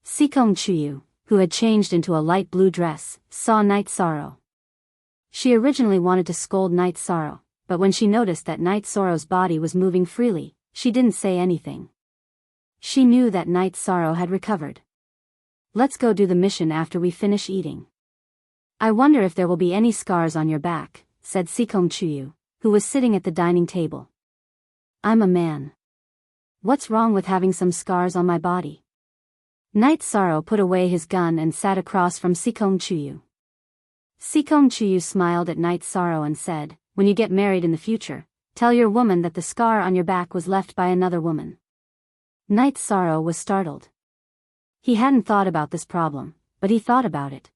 Sikong Chuyu, who had changed into a light blue dress, saw Night Sorrow. She originally wanted to scold Night Sorrow, but when she noticed that Night Sorrow's body was moving freely, she didn't say anything. She knew that Night Sorrow had recovered. Let's go do the mission after we finish eating. I wonder if there will be any scars on your back, said Sikong Chuyu, who was sitting at the dining table. I'm a man. What's wrong with having some scars on my body? Night Sorrow put away his gun and sat across from Sikong Chuyu. Sikong Chuyu smiled at Night Sorrow and said, when you get married in the future, tell your woman that the scar on your back was left by another woman. Night Sorrow was startled. He hadn't thought about this problem, but he thought about it.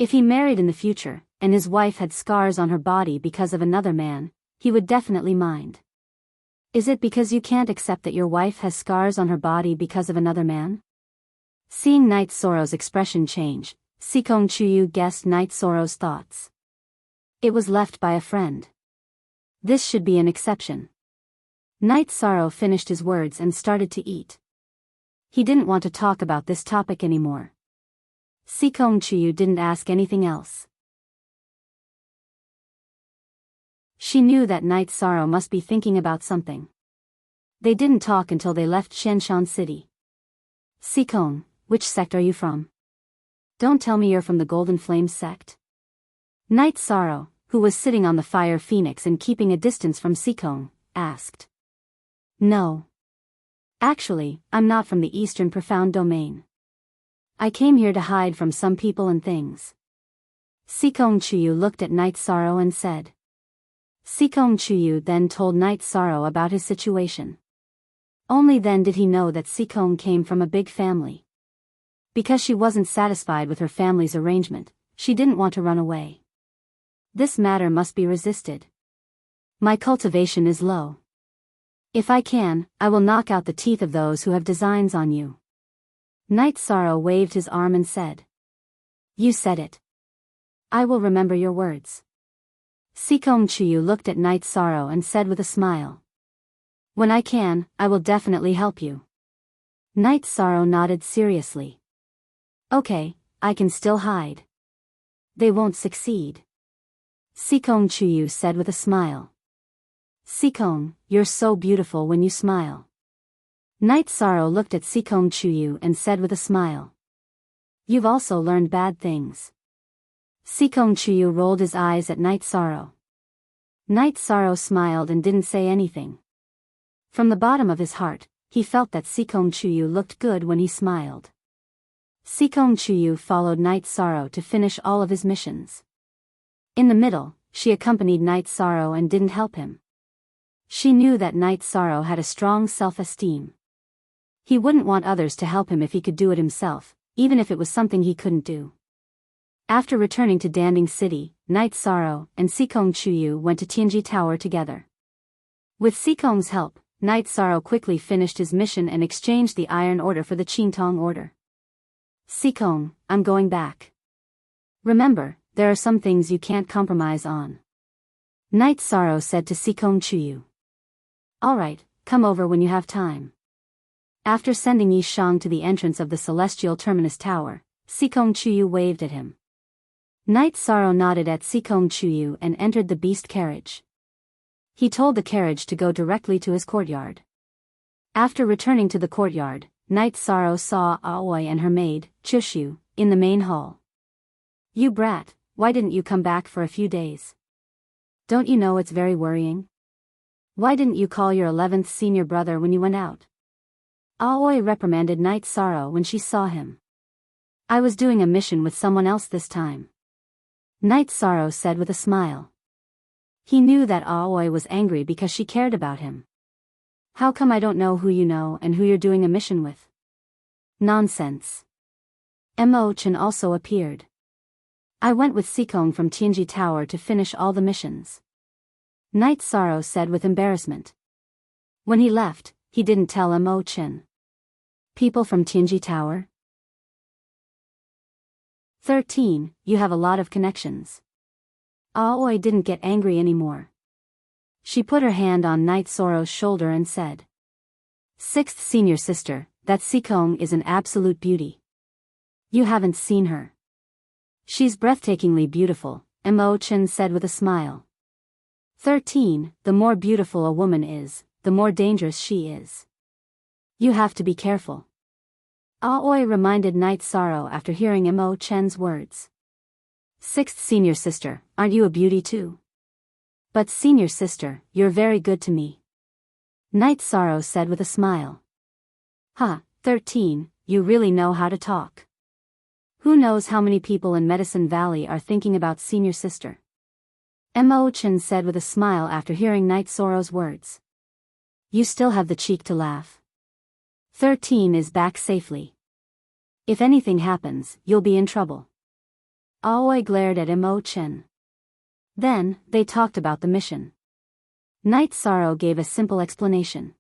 If he married in the future, and his wife had scars on her body because of another man, he would definitely mind. Is it because you can't accept that your wife has scars on her body because of another man? Seeing Night Sorrow's expression change, Sikong Chuyu guessed Night Sorrow's thoughts. It was left by a friend. This should be an exception. Night Sorrow finished his words and started to eat. He didn't want to talk about this topic anymore. Sikong Chuyu didn't ask anything else. She knew that Night Sorrow must be thinking about something. They didn't talk until they left Shenshan City. Sikong, which sect are you from? Don't tell me you're from the Golden Flame sect. Night Sorrow, who was sitting on the fire phoenix and keeping a distance from Sikong, asked. No. Actually, I'm not from the Eastern Profound Domain. I came here to hide from some people and things. Sikong Chuyu looked at Night Sorrow and said. Sikong Chuyu then told Night Sorrow about his situation. Only then did he know that Sikong came from a big family. Because she wasn't satisfied with her family's arrangement, she didn't want to run away. This matter must be resisted. My cultivation is low. If I can, I will knock out the teeth of those who have designs on you. Night Sorrow waved his arm and said. You said it. I will remember your words. Sikong Chuyu looked at Night Sorrow and said with a smile. When I can, I will definitely help you. Night Sorrow nodded seriously. Okay, I can still hide. They won't succeed. Sikong Chuyu said with a smile. Sikong, you're so beautiful when you smile. Night Sorrow looked at Sikong Chuyu and said with a smile. You've also learned bad things. Sikong Chuyu rolled his eyes at Night Sorrow. Night Sorrow smiled and didn't say anything. From the bottom of his heart, he felt that Sikong Chuyu looked good when he smiled. Sikong Chuyu followed Night Sorrow to finish all of his missions. In the middle, she accompanied Night Sorrow and didn't help him. She knew that Night Sorrow had a strong self-esteem. He wouldn't want others to help him if he could do it himself, even if it was something he couldn't do. After returning to Danding City, Night Sorrow and Sikong Chuyu went to Tianji Tower together. With Sikong's help, Night Sorrow quickly finished his mission and exchanged the Iron Order for the Qingtong Order. Sikong, I'm going back. Remember, there are some things you can't compromise on. Night Sorrow said to Sikong Chuyu. Alright, come over when you have time. After sending Yi Shang to the entrance of the Celestial Terminus Tower, Sikong Chuyu waved at him. Night Sorrow nodded at Sikong Chuyu and entered the beast carriage. He told the carriage to go directly to his courtyard. After returning to the courtyard, Night Sorrow saw Aoi and her maid, Chushu, in the main hall. You brat, why didn't you come back for a few days? Don't you know it's very worrying? Why didn't you call your 11th senior brother when you went out? Aoi reprimanded Night Sorrow when she saw him. I was doing a mission with someone else this time. Night Sorrow said with a smile. He knew that Aoi was angry because she cared about him. How come I don't know who you know and who you're doing a mission with? Nonsense. Mo Chen also appeared. I went with Sikong from Tianji Tower to finish all the missions. Night Sorrow said with embarrassment. When he left, he didn't tell Mo Chen. People from Tianji Tower? 13. You have a lot of connections. Aoi didn't get angry anymore. She put her hand on Night Sorrow's shoulder and said. 6th senior sister, that Sikong is an absolute beauty. You haven't seen her. She's breathtakingly beautiful, Mo Chen said with a smile. 13. The more beautiful a woman is, the more dangerous she is. You have to be careful. Aoi reminded Night Sorrow after hearing Mo Chen's words. 6th senior sister, aren't you a beauty too? But senior sister, you're very good to me. Night Sorrow said with a smile. 13, you really know how to talk. Who knows how many people in Medicine Valley are thinking about senior sister? Mo Chen said with a smile after hearing Night Sorrow's words. You still have the cheek to laugh. 13 is back safely. If anything happens, you'll be in trouble. Aoi glared at Mo Chen. Then, they talked about the mission. Night Sorrow gave a simple explanation.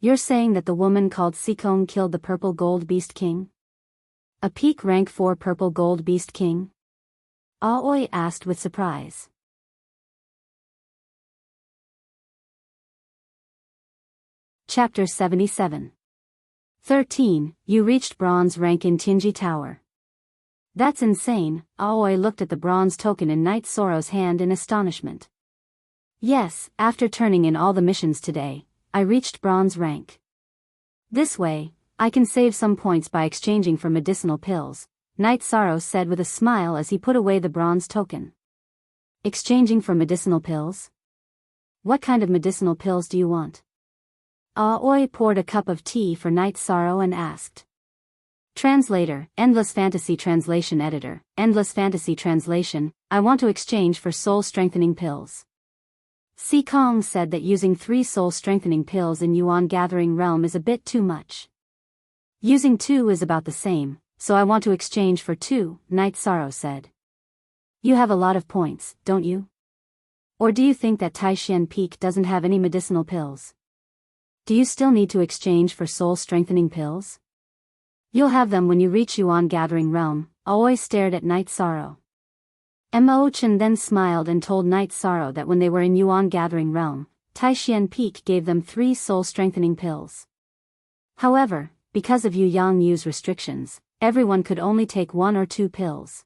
You're saying that the woman called Sikong killed the Purple Gold Beast King? A peak rank 4 Purple Gold Beast King? Aoi asked with surprise. Chapter 77. 13. You reached bronze rank in Tianji Tower. That's insane. Aoi looked at the bronze token in Night Sorrow's hand in astonishment. Yes, after turning in all the missions today, I reached bronze rank. This way, I can save some points by exchanging for medicinal pills, Night Sorrow said with a smile as he put away the bronze token. Exchanging for medicinal pills? What kind of medicinal pills do you want? Aoi poured a cup of tea for Night Sorrow and asked. Translator, Endless Fantasy Translation Editor, Endless Fantasy Translation, I want to exchange for soul-strengthening pills. Si Kong said that using 3 soul-strengthening pills in Yuan Gathering Realm is a bit too much. Using 2 is about the same, so I want to exchange for 2, Night Sorrow said. You have a lot of points, don't you? Or do you think that Taishan Peak doesn't have any medicinal pills? Do you still need to exchange for soul-strengthening pills? You'll have them when you reach Yuan Gathering Realm. Always stared at Night Sorrow. Mo Chen then smiled and told Night Sorrow that when they were in Yuan Gathering Realm, Taishan Peak gave them 3 soul-strengthening pills. However, because of Yu Yang Yu's restrictions, everyone could only take 1 or 2 pills.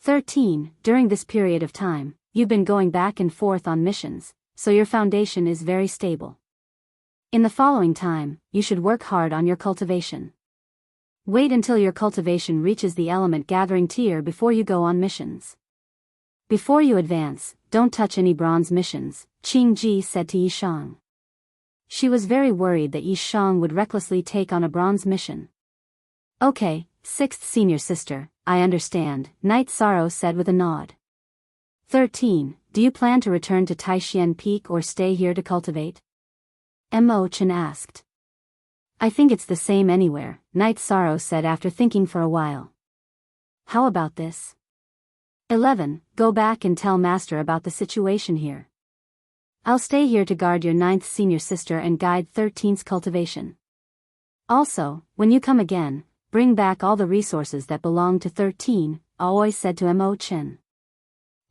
13. During this period of time, you've been going back and forth on missions, so your foundation is very stable. In the following time, you should work hard on your cultivation. Wait until your cultivation reaches the element gathering tier before you go on missions. Before you advance, don't touch any bronze missions, Qing Ji said to Yishang. She was very worried that Yishang would recklessly take on a bronze mission. Okay, 6th senior sister, I understand, Night Sorrow said with a nod. 13. Do you plan to return to Taishan Peak or stay here to cultivate? Mo Chen asked. I think it's the same anywhere, Night Sorrow said after thinking for a while. How about this? 11. Go back and tell Master about the situation here. I'll stay here to guard your 9th senior sister and guide 13th's cultivation. Also, when you come again, bring back all the resources that belong to 13, Aoi said to Mo Chen.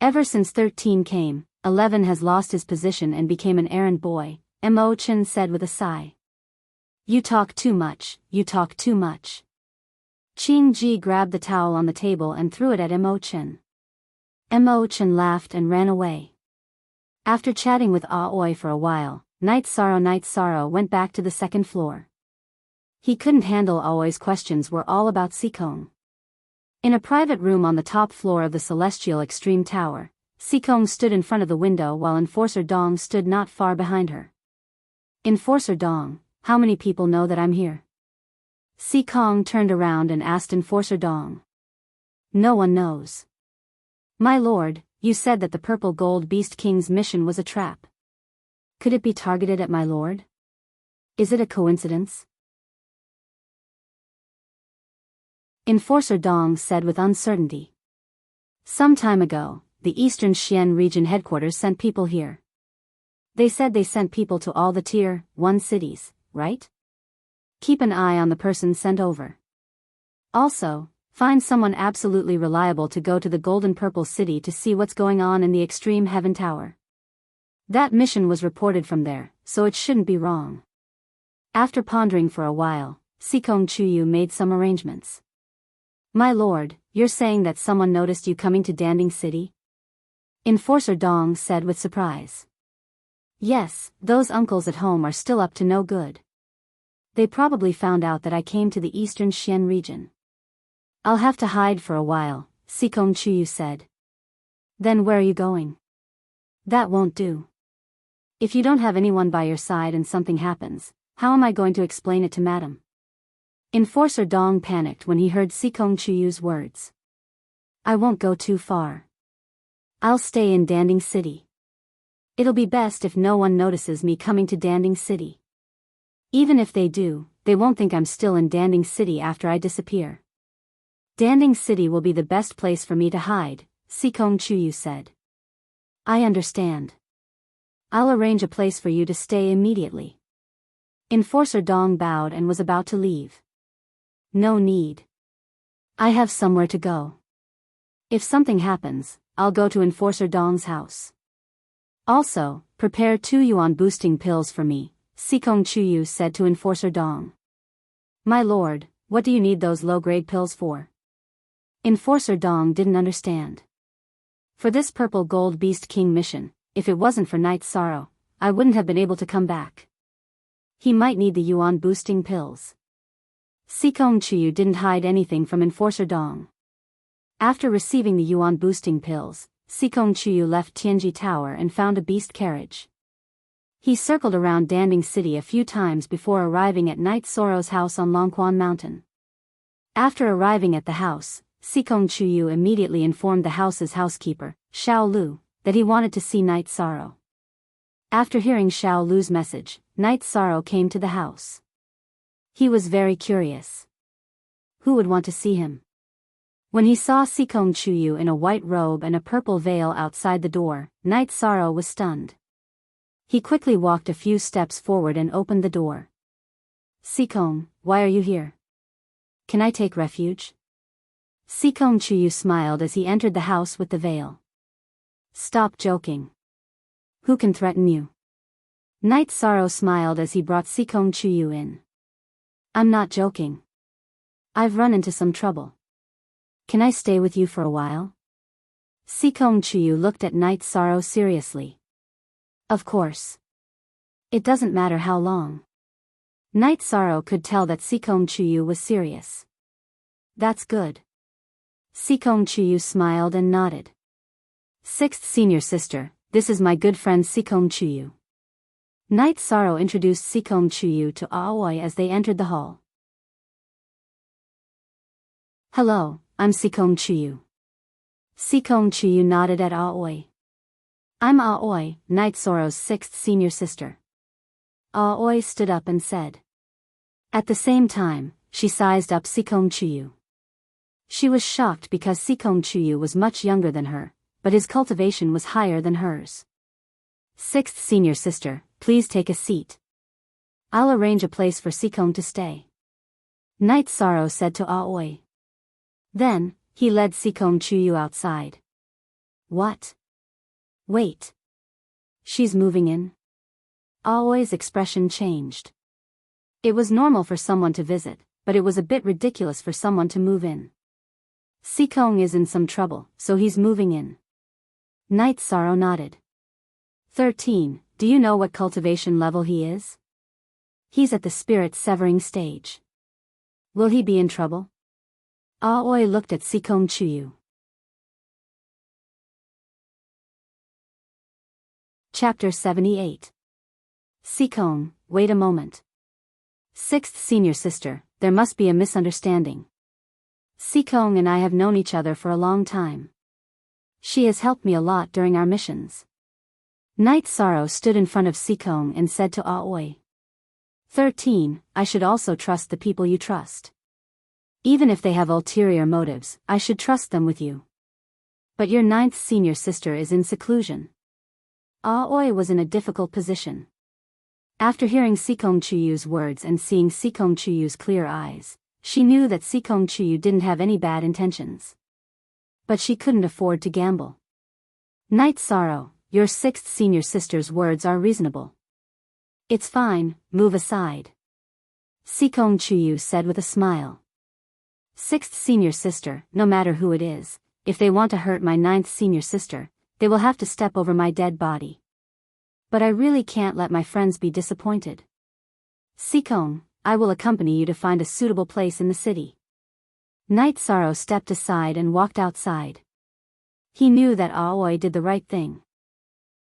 Ever since 13 came, 11 has lost his position and became an errand boy, Mo Chen said with a sigh. You talk too much, you talk too much. Qing Ji grabbed the towel on the table and threw it at Mo Chen. Mo Chen laughed and ran away. After chatting with Aoi for a while, Night Sorrow went back to the 2nd floor. He couldn't handle Aoi's questions were all about Sikong. In a private room on the top floor of the Celestial Extreme Tower, Sikong stood in front of the window while Enforcer Dong stood not far behind her. Enforcer Dong, how many people know that I'm here? Sikong turned around and asked Enforcer Dong. No one knows. My lord, you said that the Purple Gold Beast King's mission was a trap. Could it be targeted at my lord? Is it a coincidence? Enforcer Dong said with uncertainty. Some time ago, the Eastern Xian region headquarters sent people here. They said they sent people to all the Tier 1 cities, right? Keep an eye on the person sent over. Also, find someone absolutely reliable to go to the Golden Purple City to see what's going on in the Extreme Heaven Tower. That mission was reported from there, so it shouldn't be wrong. After pondering for a while, Sikong Chuyu made some arrangements. My lord, you're saying that someone noticed you coming to Danding City? Enforcer Dong said with surprise. Yes, those uncles at home are still up to no good. They probably found out that I came to the Eastern Xian region. I'll have to hide for a while, Sikong Chuyu said. Then where are you going? That won't do. If you don't have anyone by your side and something happens, how am I going to explain it to Madam? Enforcer Dong panicked when he heard Sikong Chuyu's words. I won't go too far. I'll stay in Danding City. It'll be best if no one notices me coming to Danding City. Even if they do, they won't think I'm still in Danding City after I disappear. Danding City will be the best place for me to hide, Sikong Chuyu said. I understand. I'll arrange a place for you to stay immediately. Enforcer Dong bowed and was about to leave. No need. I have somewhere to go. If something happens, I'll go to Enforcer Dong's house. Also, prepare 2 yuan boosting pills for me, Sikong Chuyu said to Enforcer Dong. My lord, what do you need those low-grade pills for? Enforcer Dong didn't understand. For this Purple Gold Beast King mission, if it wasn't for Night Sorrow, I wouldn't have been able to come back. He might need the yuan boosting pills. Sikong Chuyu didn't hide anything from Enforcer Dong. After receiving the yuan boosting pills, Sikong Chuyu left Tianji Tower and found a beast carriage. He circled around Danding City a few times before arriving at Night Sorrow's house on Longquan Mountain. After arriving at the house, Sikong Chuyu immediately informed the house's housekeeper, Xiao Lu, that he wanted to see Night Sorrow. After hearing Xiao Lu's message, Night Sorrow came to the house. He was very curious. Who would want to see him? When he saw Sikong Chuyu in a white robe and a purple veil outside the door, Night Sorrow was stunned. He quickly walked a few steps forward and opened the door. Sikong, why are you here? Can I take refuge? Sikong Chuyu smiled as he entered the house with the veil. Stop joking. Who can threaten you? Night Sorrow smiled as he brought Sikong Chuyu in. I'm not joking. I've run into some trouble. Can I stay with you for a while? Sikong Chuyu looked at Night Sorrow seriously. Of course. It doesn't matter how long. Night Sorrow could tell that Sikong Chuyu was serious. That's good. Sikong Chuyu smiled and nodded. Sixth senior sister, this is my good friend Sikong Chuyu. Night Sorrow introduced Sikong Chuyu to Aoi as they entered the hall. Hello, I'm Sikong Chuyu. Sikong Chuyu nodded at Aoi. I'm Aoi, Night Sorrow's sixth senior sister. Aoi stood up and said. At the same time, she sized up Sikong Chuyu. She was shocked because Sikong Chuyu was much younger than her, but his cultivation was higher than hers. Sixth senior sister, please take a seat. I'll arrange a place for Sikong to stay. Night Sorrow said to Aoi. Then, he led Sikong Chuyu outside. What? Wait. She's moving in? Aoi's expression changed. It was normal for someone to visit, but it was a bit ridiculous for someone to move in. Sikong is in some trouble, so he's moving in. Night Sorrow nodded. 13, do you know what cultivation level he is? He's at the spirit severing stage. Will he be in trouble? Aoi looked at Sikong Chuyu. Chapter 78. Sikong, wait a moment. Sixth senior sister, there must be a misunderstanding. Sikong and I have known each other for a long time. She has helped me a lot during our missions. Night Sorrow stood in front of Sikong and said to Aoi. 13, I should also trust the people you trust. Even if they have ulterior motives, I should trust them with you. But your ninth senior sister is in seclusion. Aoi was in a difficult position. After hearing Sikong Chuyu's words and seeing Sikong Chuyu's clear eyes, she knew that Sikong Chuyu didn't have any bad intentions. But she couldn't afford to gamble. Night Sorrow, your sixth senior sister's words are reasonable. It's fine, move aside. Sikong Chuyu said with a smile. Sixth senior sister, no matter who it is, if they want to hurt my ninth senior sister, they will have to step over my dead body. But I really can't let my friends be disappointed. Sikong, I will accompany you to find a suitable place in the city. Night Sorrow stepped aside and walked outside. He knew that Aoi did the right thing.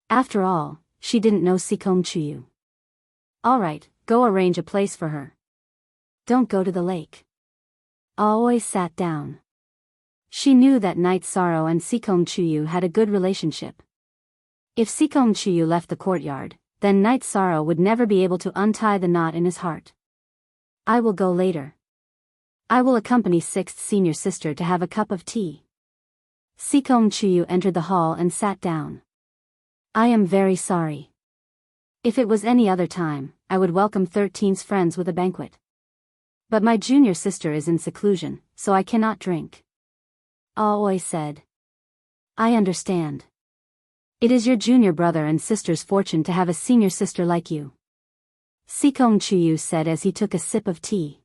After all, she didn't know Sikong Chuyu. Alright, go arrange a place for her. Don't go to the lake. Aoi sat down. She knew that Night Sorrow and Sikong Chuyu had a good relationship. If Sikong Chuyu left the courtyard, then Night Sorrow would never be able to untie the knot in his heart. I will go later. I will accompany sixth senior sister to have a cup of tea. Sikong Chuyu entered the hall and sat down. I am very sorry. If it was any other time, I would welcome 13's friends with a banquet. But my junior sister is in seclusion, so I cannot drink. Aoi said. I understand. It is your junior brother and sister's fortune to have a senior sister like you. Sikong Chuyu said as he took a sip of tea.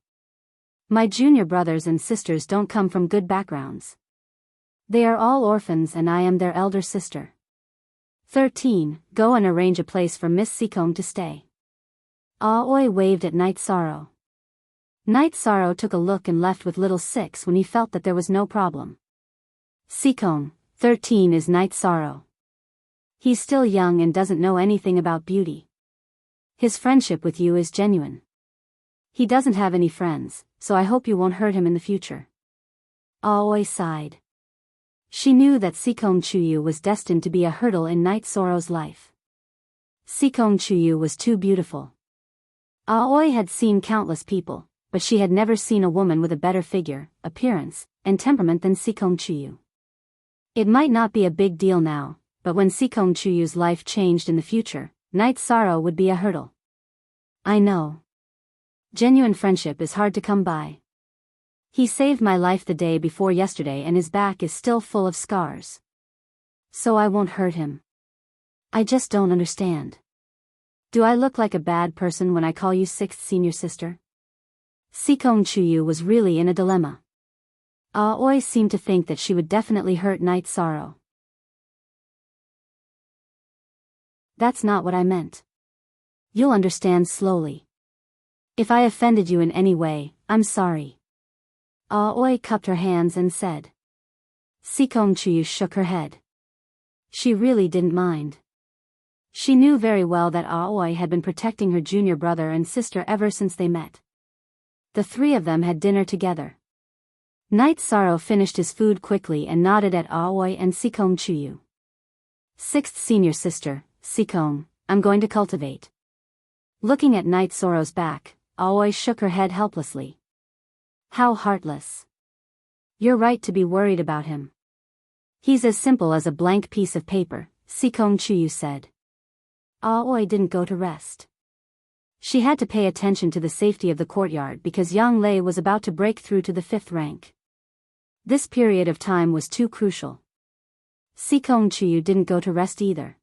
My junior brothers and sisters don't come from good backgrounds. They are all orphans and I am their elder sister. 13, go and arrange a place for Miss Sikong to stay. Aoi waved at Night Sorrow. Night Sorrow took a look and left with little 6 when he felt that there was no problem. Sikong, 13 is Night Sorrow. He's still young and doesn't know anything about beauty. His friendship with you is genuine. He doesn't have any friends, so I hope you won't hurt him in the future. Aoi sighed. She knew that Sikong Chuyu was destined to be a hurdle in Night Sorrow's life. Sikong Chuyu was too beautiful. Aoi had seen countless people, but she had never seen a woman with a better figure, appearance, and temperament than Sikong Chuyu. It might not be a big deal now, but when Sikong Chuyu's life changed in the future, Night Sorrow would be a hurdle. I know. Genuine friendship is hard to come by. He saved my life the day before yesterday and his back is still full of scars. So I won't hurt him. I just don't understand. Do I look like a bad person when I call you sixth senior sister? Sikong Chuyu was really in a dilemma. Aoi seemed to think that she would definitely hurt Night Sorrow. That's not what I meant. You'll understand slowly. If I offended you in any way, I'm sorry. Aoi cupped her hands and said. Sikong Chuyu shook her head. She really didn't mind. She knew very well that Aoi had been protecting her junior brother and sister ever since they met. The three of them had dinner together. Night Sorrow finished his food quickly and nodded at Aoi and Sikong Chuyu. Sixth senior sister, Sikong, I'm going to cultivate. Looking at Night Sorrow's back, Aoi shook her head helplessly. How heartless. You're right to be worried about him. He's as simple as a blank piece of paper, Sikong Chuyu said. Aoi didn't go to rest. She had to pay attention to the safety of the courtyard because Yang Lei was about to break through to the 5th rank. This period of time was too crucial. Sikong Chuyu didn't go to rest either.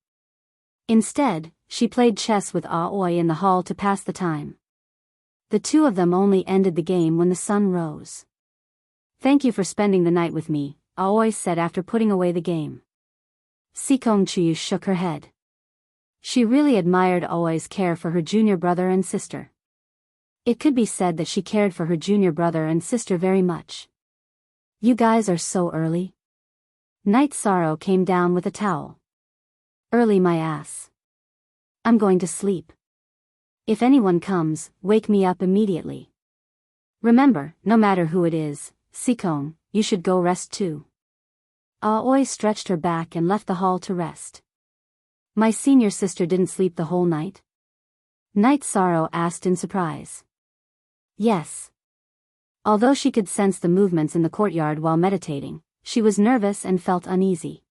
Instead, she played chess with Aoi in the hall to pass the time. The two of them only ended the game when the sun rose. Thank you for spending the night with me, Aoi said after putting away the game. Sikong Chuyu shook her head. She really admired Aoi's care for her junior brother and sister. It could be said that she cared for her junior brother and sister very much. You guys are so early. Night Sorrow came down with a towel. Early my ass. I'm going to sleep. If anyone comes, wake me up immediately. Remember, no matter who it is, Sikong, you should go rest too. Aoi stretched her back and left the hall to rest. My senior sister didn't sleep the whole night? Night Sorrow asked in surprise. Yes. Although she could sense the movements in the courtyard while meditating, she was nervous and felt uneasy.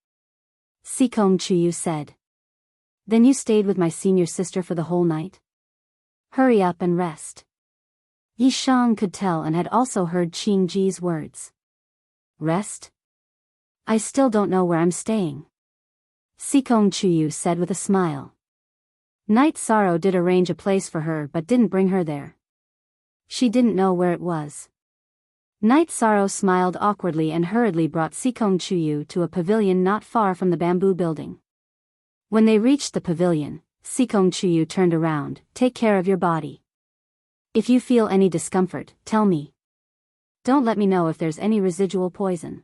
Sikong Chuyu said. Then you stayed with my senior sister for the whole night? Hurry up and rest. Yi Shang could tell and had also heard Qing Ji's words. Rest? I still don't know where I'm staying. Sikong Chuyu said with a smile. Night Sorrow did arrange a place for her but didn't bring her there. She didn't know where it was. Night Sorrow smiled awkwardly and hurriedly brought Sikong Chuyu to a pavilion not far from the bamboo building. When they reached the pavilion, Sikong Chuyu turned around. Take care of your body. If you feel any discomfort, tell me. Don't let me know if there's any residual poison.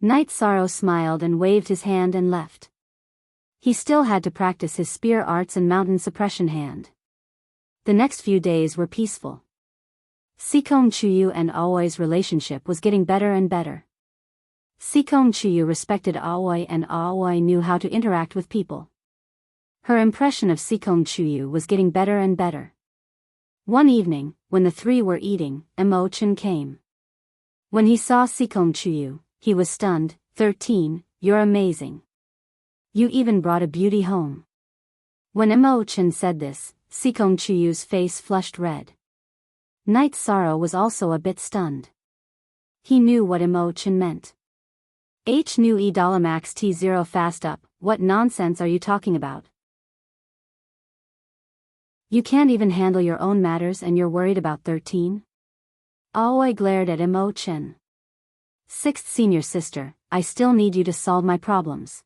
Night Sorrow smiled and waved his hand and left. He still had to practice his spear arts and mountain suppression hand. The next few days were peaceful. Sikong Chuyu and Aoi's relationship was getting better and better. Sikong Chuyu respected Aoi and Aoi knew how to interact with people. Her impression of Sikong Chuyu was getting better and better. One evening, when the three were eating, Emo-chan came. When he saw Sikong Chuyu, he was stunned. 13, you're amazing. You even brought a beauty home. When Emo-chan said this, Sikong Chuyu's face flushed red. Night Sorrow was also a bit stunned. He knew what Emo-chan meant. H nu e dolamax T0 fast up, what nonsense are you talking about? You can't even handle your own matters and you're worried about 13? Aoi glared at Emo-chan. Sixth senior sister, I still need you to solve my problems.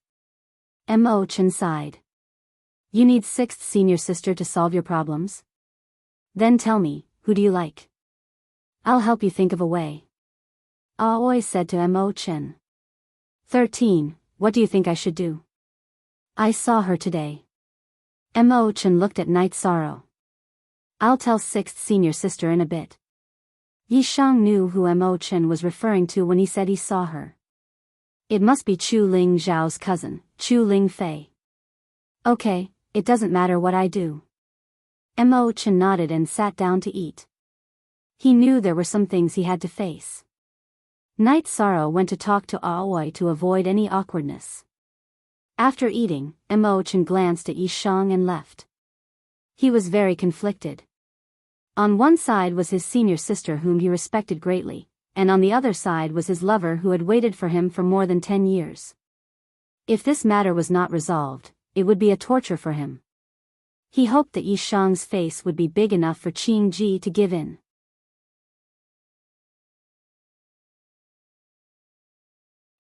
Emo-chan sighed. You need sixth senior sister to solve your problems? Then tell me, who do you like? I'll help you think of a way. Aoi said to Emo-chan. 13, what do you think I should do? I saw her today. Emo-chan looked at Night Sorrow. I'll tell sixth senior sister in a bit. Yi Shang knew who Emo-chan was referring to when he said he saw her. It must be Chu Ling Zhao's cousin, Chu Ling Fei. Okay, it doesn't matter what I do. Imo-chan nodded and sat down to eat. He knew there were some things he had to face. Night Sorrow went to talk to Aoi to avoid any awkwardness. After eating, Imo-chan glanced at Yishang and left. He was very conflicted. On one side was his senior sister whom he respected greatly, and on the other side was his lover who had waited for him for more than 10 years. If this matter was not resolved, it would be a torture for him. He hoped that Yishang's face would be big enough for Qing-ji to give in.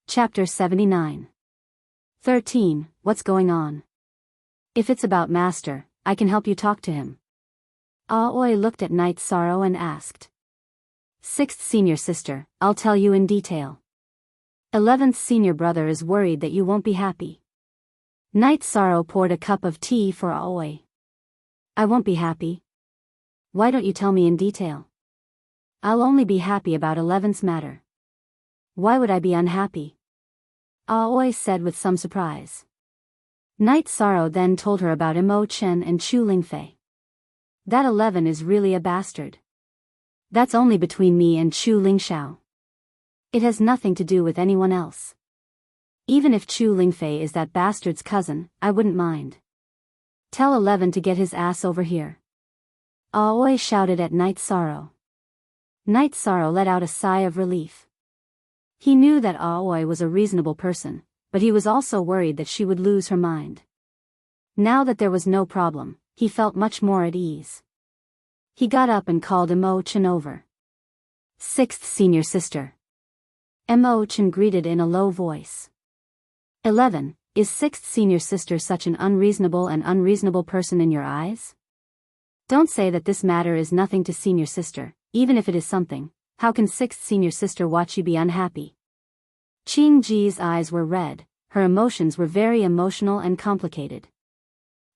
Chapter 79. 13. What's going on? If it's about Master, I can help you talk to him. Aoi looked at Night Sorrow and asked. 6th senior sister, I'll tell you in detail. 11th senior brother is worried that you won't be happy. Night Sorrow poured a cup of tea for Aoi. I won't be happy. Why don't you tell me in detail? I'll only be happy about 11th's matter. Why would I be unhappy? Aoi said with some surprise. Night Sorrow then told her about Imo-chen and Chu Lingfei. That 11 is really a bastard. That's only between me and Chu Lingxiao. It has nothing to do with anyone else. Even if Chu Lingfei is that bastard's cousin, I wouldn't mind. Tell 11 to get his ass over here. Aoi shouted at Night Sorrow. Night Sorrow let out a sigh of relief. He knew that Aoi was a reasonable person, but he was also worried that she would lose her mind. Now that there was no problem, he felt much more at ease. He got up and called Imo-chan over. 6th senior sister. Imo-chan greeted in a low voice. 11, is 6th senior sister such an unreasonable person in your eyes? Don't say that this matter is nothing to senior sister, even if it is something. How can 6th senior sister watch you be unhappy? Qing-ji's eyes were red, her emotions were very emotional and complicated.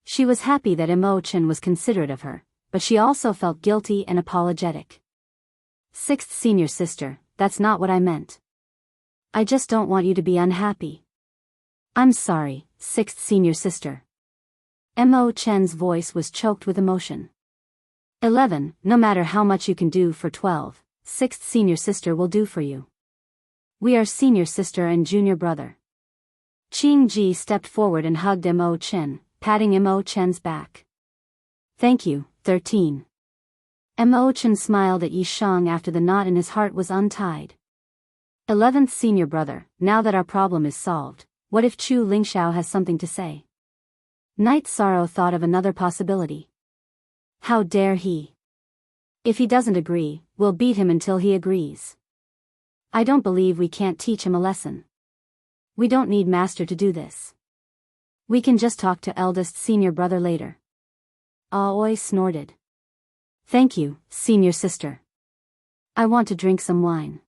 She was happy that Imo-chan was considerate of her, but she also felt guilty and apologetic. 6th senior sister, that's not what I meant. I just don't want you to be unhappy. I'm sorry, 6th senior sister. Imo-chan's voice was choked with emotion. 11, no matter how much you can do for 12, 6th senior sister will do for you. We are senior sister and junior brother. Qing-ji stepped forward and hugged Imo-chan, patting Imo-chan's back. Thank you, 13. Imo-chan smiled at Yishang after the knot in his heart was untied. 11th senior brother, now that our problem is solved, what if Chu Lingxiao has something to say? Night Sorrow thought of another possibility. How dare he? If he doesn't agree, we'll beat him until he agrees. I don't believe we can't teach him a lesson. We don't need Master to do this. We can just talk to eldest senior brother later. Aoi snorted. Thank you, senior sister. I want to drink some wine.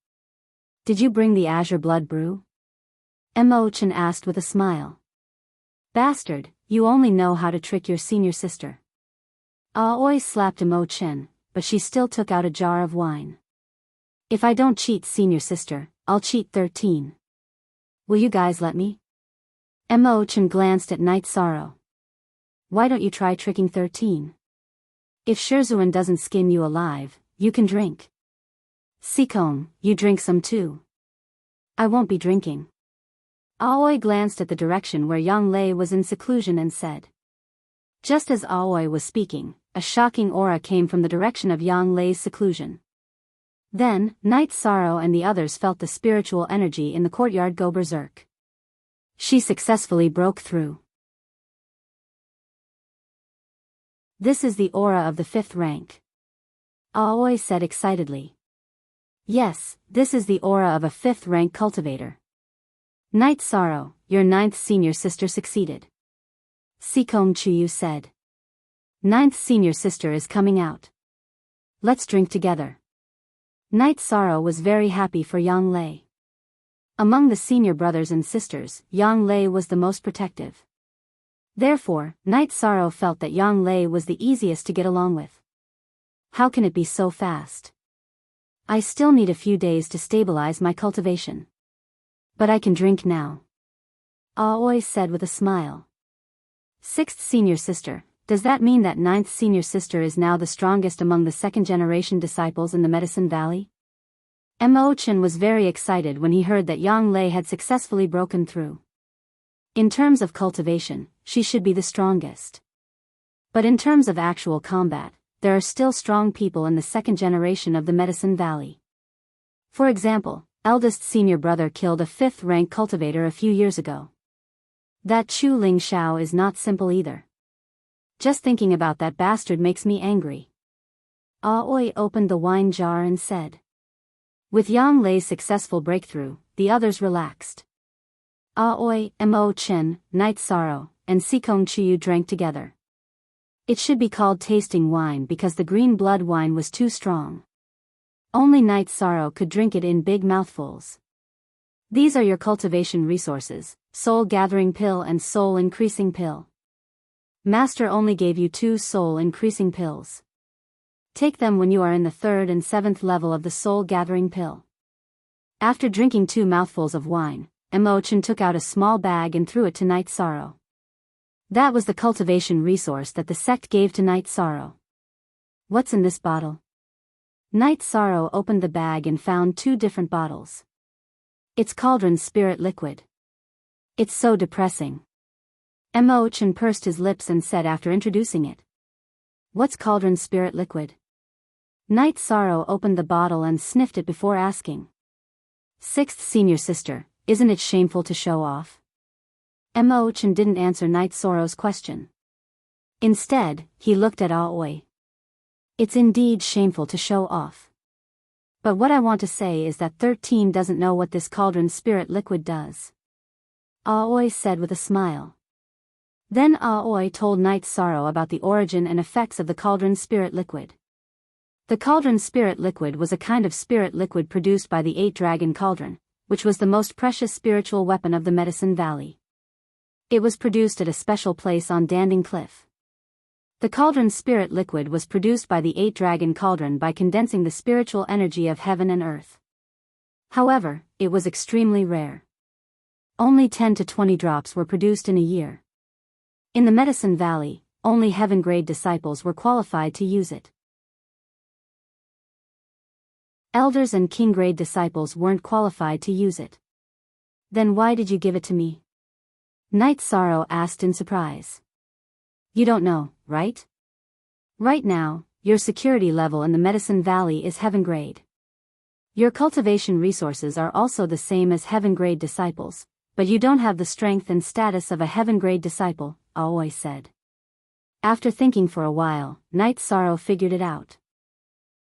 Did you bring the azure blood brew? Imo-chan asked with a smile. Bastard, you only know how to trick your senior sister. Aoi slapped Imo-chan, but she still took out a jar of wine. If I don't cheat senior sister, I'll cheat 13. Will you guys let me? Imo-chan glanced at Night Sorrow. Why don't you try tricking 13? If Shirzuan doesn't skin you alive, you can drink. Sikong, you drink some too. I won't be drinking. Aoi glanced at the direction where Yang Lei was in seclusion and said. Just as Aoi was speaking, a shocking aura came from the direction of Yang Lei's seclusion. Then, Night Sorrow and the others felt the spiritual energy in the courtyard go berserk. She successfully broke through. This is the aura of the 5th rank. Aoi said excitedly. Yes, this is the aura of a 5th rank cultivator. Night Sorrow, your 9th senior sister succeeded. Sikong Chuyu said. 9th senior sister is coming out. Let's drink together. Night Sorrow was very happy for Yang Lei. Among the senior brothers and sisters, Yang Lei was the most protective. Therefore, Night Sorrow felt that Yang Lei was the easiest to get along with. How can it be so fast? I still need a few days to stabilize my cultivation. But I can drink now. Aoi said with a smile. Sixth senior sister, does that mean that ninth senior sister is now the strongest among the second-generation disciples in the Medicine Valley? Mo Chen was very excited when he heard that Yang Lei had successfully broken through. In terms of cultivation, she should be the strongest. But in terms of actual combat, there are still strong people in the second generation of the Medicine Valley. For example, eldest senior brother killed a 5th-rank cultivator a few years ago. That Chu Ling Xiao is not simple either. Just thinking about that bastard makes me angry. Aoi opened the wine jar and said. With Yang Lei's successful breakthrough, the others relaxed. Aoi, Mo Chen, Night Sorrow, and Sikong Chiyu drank together. It should be called tasting wine because the green blood wine was too strong. Only Night Sorrow could drink it in big mouthfuls. These are your cultivation resources, Soul Gathering Pill and Soul Increasing Pill. Master only gave you 2 Soul Increasing Pills. Take them when you are in the 3rd and 7th level of the Soul Gathering Pill. After drinking 2 mouthfuls of wine, Mo Chen took out a small bag and threw it to Night Sorrow. That was the cultivation resource that the sect gave to Night Sorrow. What's in this bottle? Night Sorrow opened the bag and found 2 different bottles. It's Cauldron Spirit Liquid. It's so depressing. Mo Chen pursed his lips and said after introducing it. What's Cauldron Spirit Liquid? Night Sorrow opened the bottle and sniffed it before asking. Sixth senior sister, isn't it shameful to show off? Mo Chen didn't answer Night Sorrow's question. Instead, he looked at Aoi. It's indeed shameful to show off. But what I want to say is that 13 doesn't know what this Cauldron Spirit Liquid does. Aoi said with a smile. Then Aoi told Night Sorrow about the origin and effects of the Cauldron Spirit Liquid. The Cauldron Spirit Liquid was a kind of spirit liquid produced by the 8-Dragon Cauldron, which was the most precious spiritual weapon of the Medicine Valley. It was produced at a special place on Danding Cliff. The Cauldron Spirit Liquid was produced by the 8-Dragon Cauldron by condensing the spiritual energy of heaven and earth. However, it was extremely rare. Only 10 to 20 drops were produced in a year. In the Medicine Valley, only heaven-grade disciples were qualified to use it. Elders and king-grade disciples weren't qualified to use it. Then why did you give it to me? Night Sorrow asked in surprise. You don't know, right? Right now, your security level in the Medicine Valley is heaven-grade. Your cultivation resources are also the same as heaven-grade disciples, but you don't have the strength and status of a heaven-grade disciple, Aoi said. After thinking for a while, Night Sorrow figured it out.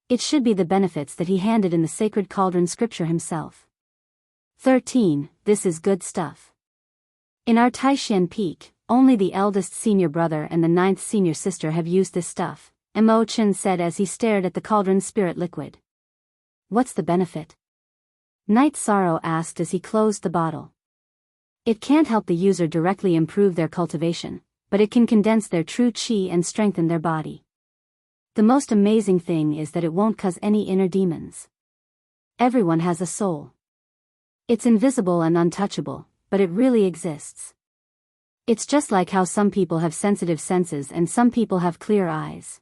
It should be the benefits that he handed in the Sacred Cauldron scripture himself. 13. This is good stuff. In our Taishan Peak, only the eldest senior brother and the 9th senior sister have used this stuff, Mo Chen said as he stared at the Cauldron Spirit Liquid. What's the benefit? Night Sorrow asked as he closed the bottle. It can't help the user directly improve their cultivation, but it can condense their true qi and strengthen their body. The most amazing thing is that it won't cause any inner demons. Everyone has a soul. It's invisible and untouchable, but it really exists. It's just like how some people have sensitive senses and some people have clear eyes.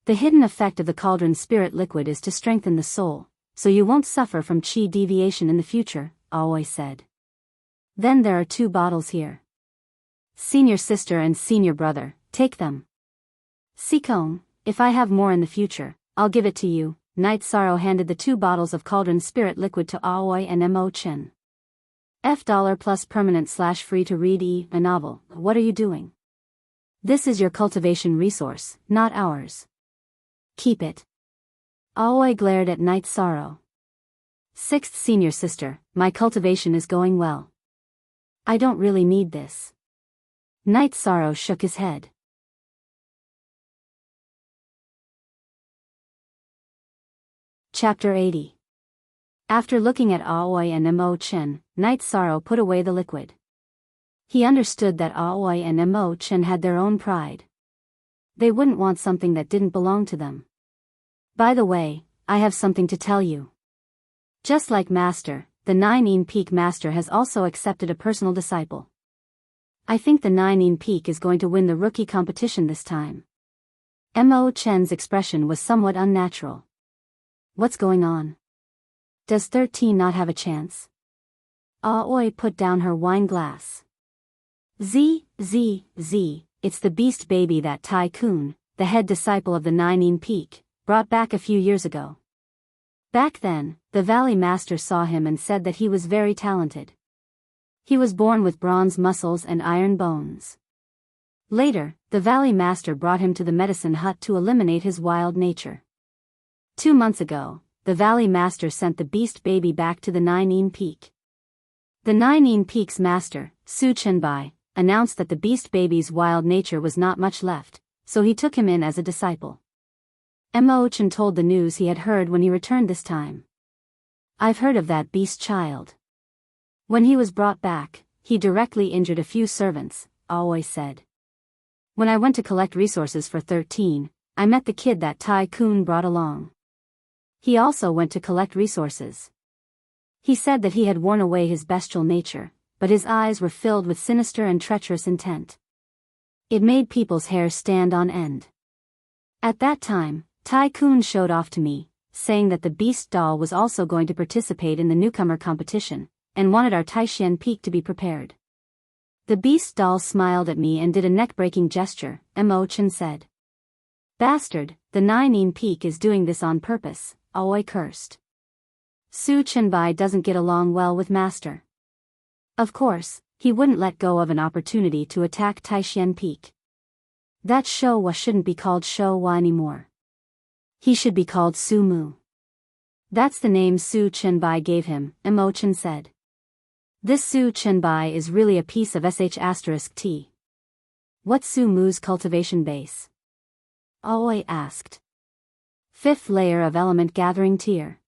The hidden effect of the Cauldron Spirit Liquid is to strengthen the soul, so you won't suffer from qi deviation in the future, Aoi said. Then there are 2 bottles here. Senior sister and senior brother, take them. Sikong, if I have more in the future, I'll give it to you. Night Sorrow handed the 2 bottles of Cauldron Spirit Liquid to Aoi and Mo Chen. $$ plus permanent/free to read a novel. What are you doing? This is your cultivation resource, not ours. Keep it. Aoi glared at Night Sorrow. Sixth senior sister, my cultivation is going well. I don't really need this. Night Sorrow shook his head. Chapter 80. After looking at Aoi and Mo Chen, Night Sorrow put away the liquid. He understood that Aoi and Mo Chen had their own pride. They wouldn't want something that didn't belong to them. By the way, I have something to tell you. Just like Master, the 9 Peak Master has also accepted a personal disciple. I think the Nine Peak is going to win the rookie competition this time. Mo Chen's expression was somewhat unnatural. What's going on? Does 13 not have a chance? Aoi put down her wine glass. Z, it's the beast baby that Tai Kun, the head disciple of the Nine Peak, brought back a few years ago. Back then, the Valley Master saw him and said that he was very talented. He was born with bronze muscles and iron bones. Later, the Valley Master brought him to the medicine hut to eliminate his wild nature. 2 months ago, the Valley Master sent the beast baby back to the Nine Peak. The Nine Peak's master, Su Chenbai, announced that the beast baby's wild nature was not much left, so he took him in as a disciple. Mo Chen told the news he had heard when he returned this time. I've heard of that beast child. When he was brought back, he directly injured a few servants, Aoi said. When I went to collect resources for 13, I met the kid that Tai Kun brought along. He also went to collect resources. He said that he had worn away his bestial nature, but his eyes were filled with sinister and treacherous intent. It made people's hair stand on end. At that time, Tai Kun showed off to me, saying that the beast doll was also going to participate in the newcomer competition, and wanted our Taishan Peak to be prepared. The beast doll smiled at me and did a neck-breaking gesture, Mo Chen said. Bastard, the Nine Peak is doing this on purpose, Aoi cursed. Su Chenbai doesn't get along well with Master. Of course, he wouldn't let go of an opportunity to attack Taishan Peak. That Shouwa shouldn't be called Shouwa anymore. He should be called Su Mu. That's the name Su Chenbai gave him, Mo Chen said. This Su Chenbai is really a piece of sh*t. What's Su Mu's cultivation base? Aoi asked. 5th layer of element gathering tier.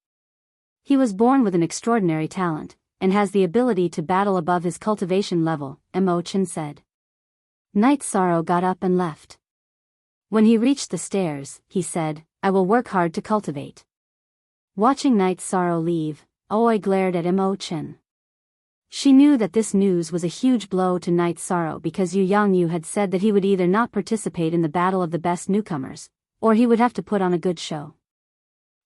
He was born with an extraordinary talent, and has the ability to battle above his cultivation level, Mo Chen said. Night Sorrow got up and left. When he reached the stairs, he said, I will work hard to cultivate. Watching Night Sorrow leave, Aoi glared at Mo Chen. She knew that this news was a huge blow to Night Sorrow because Yu Yangyu had said that he would either not participate in the battle of the best newcomers, or he would have to put on a good show.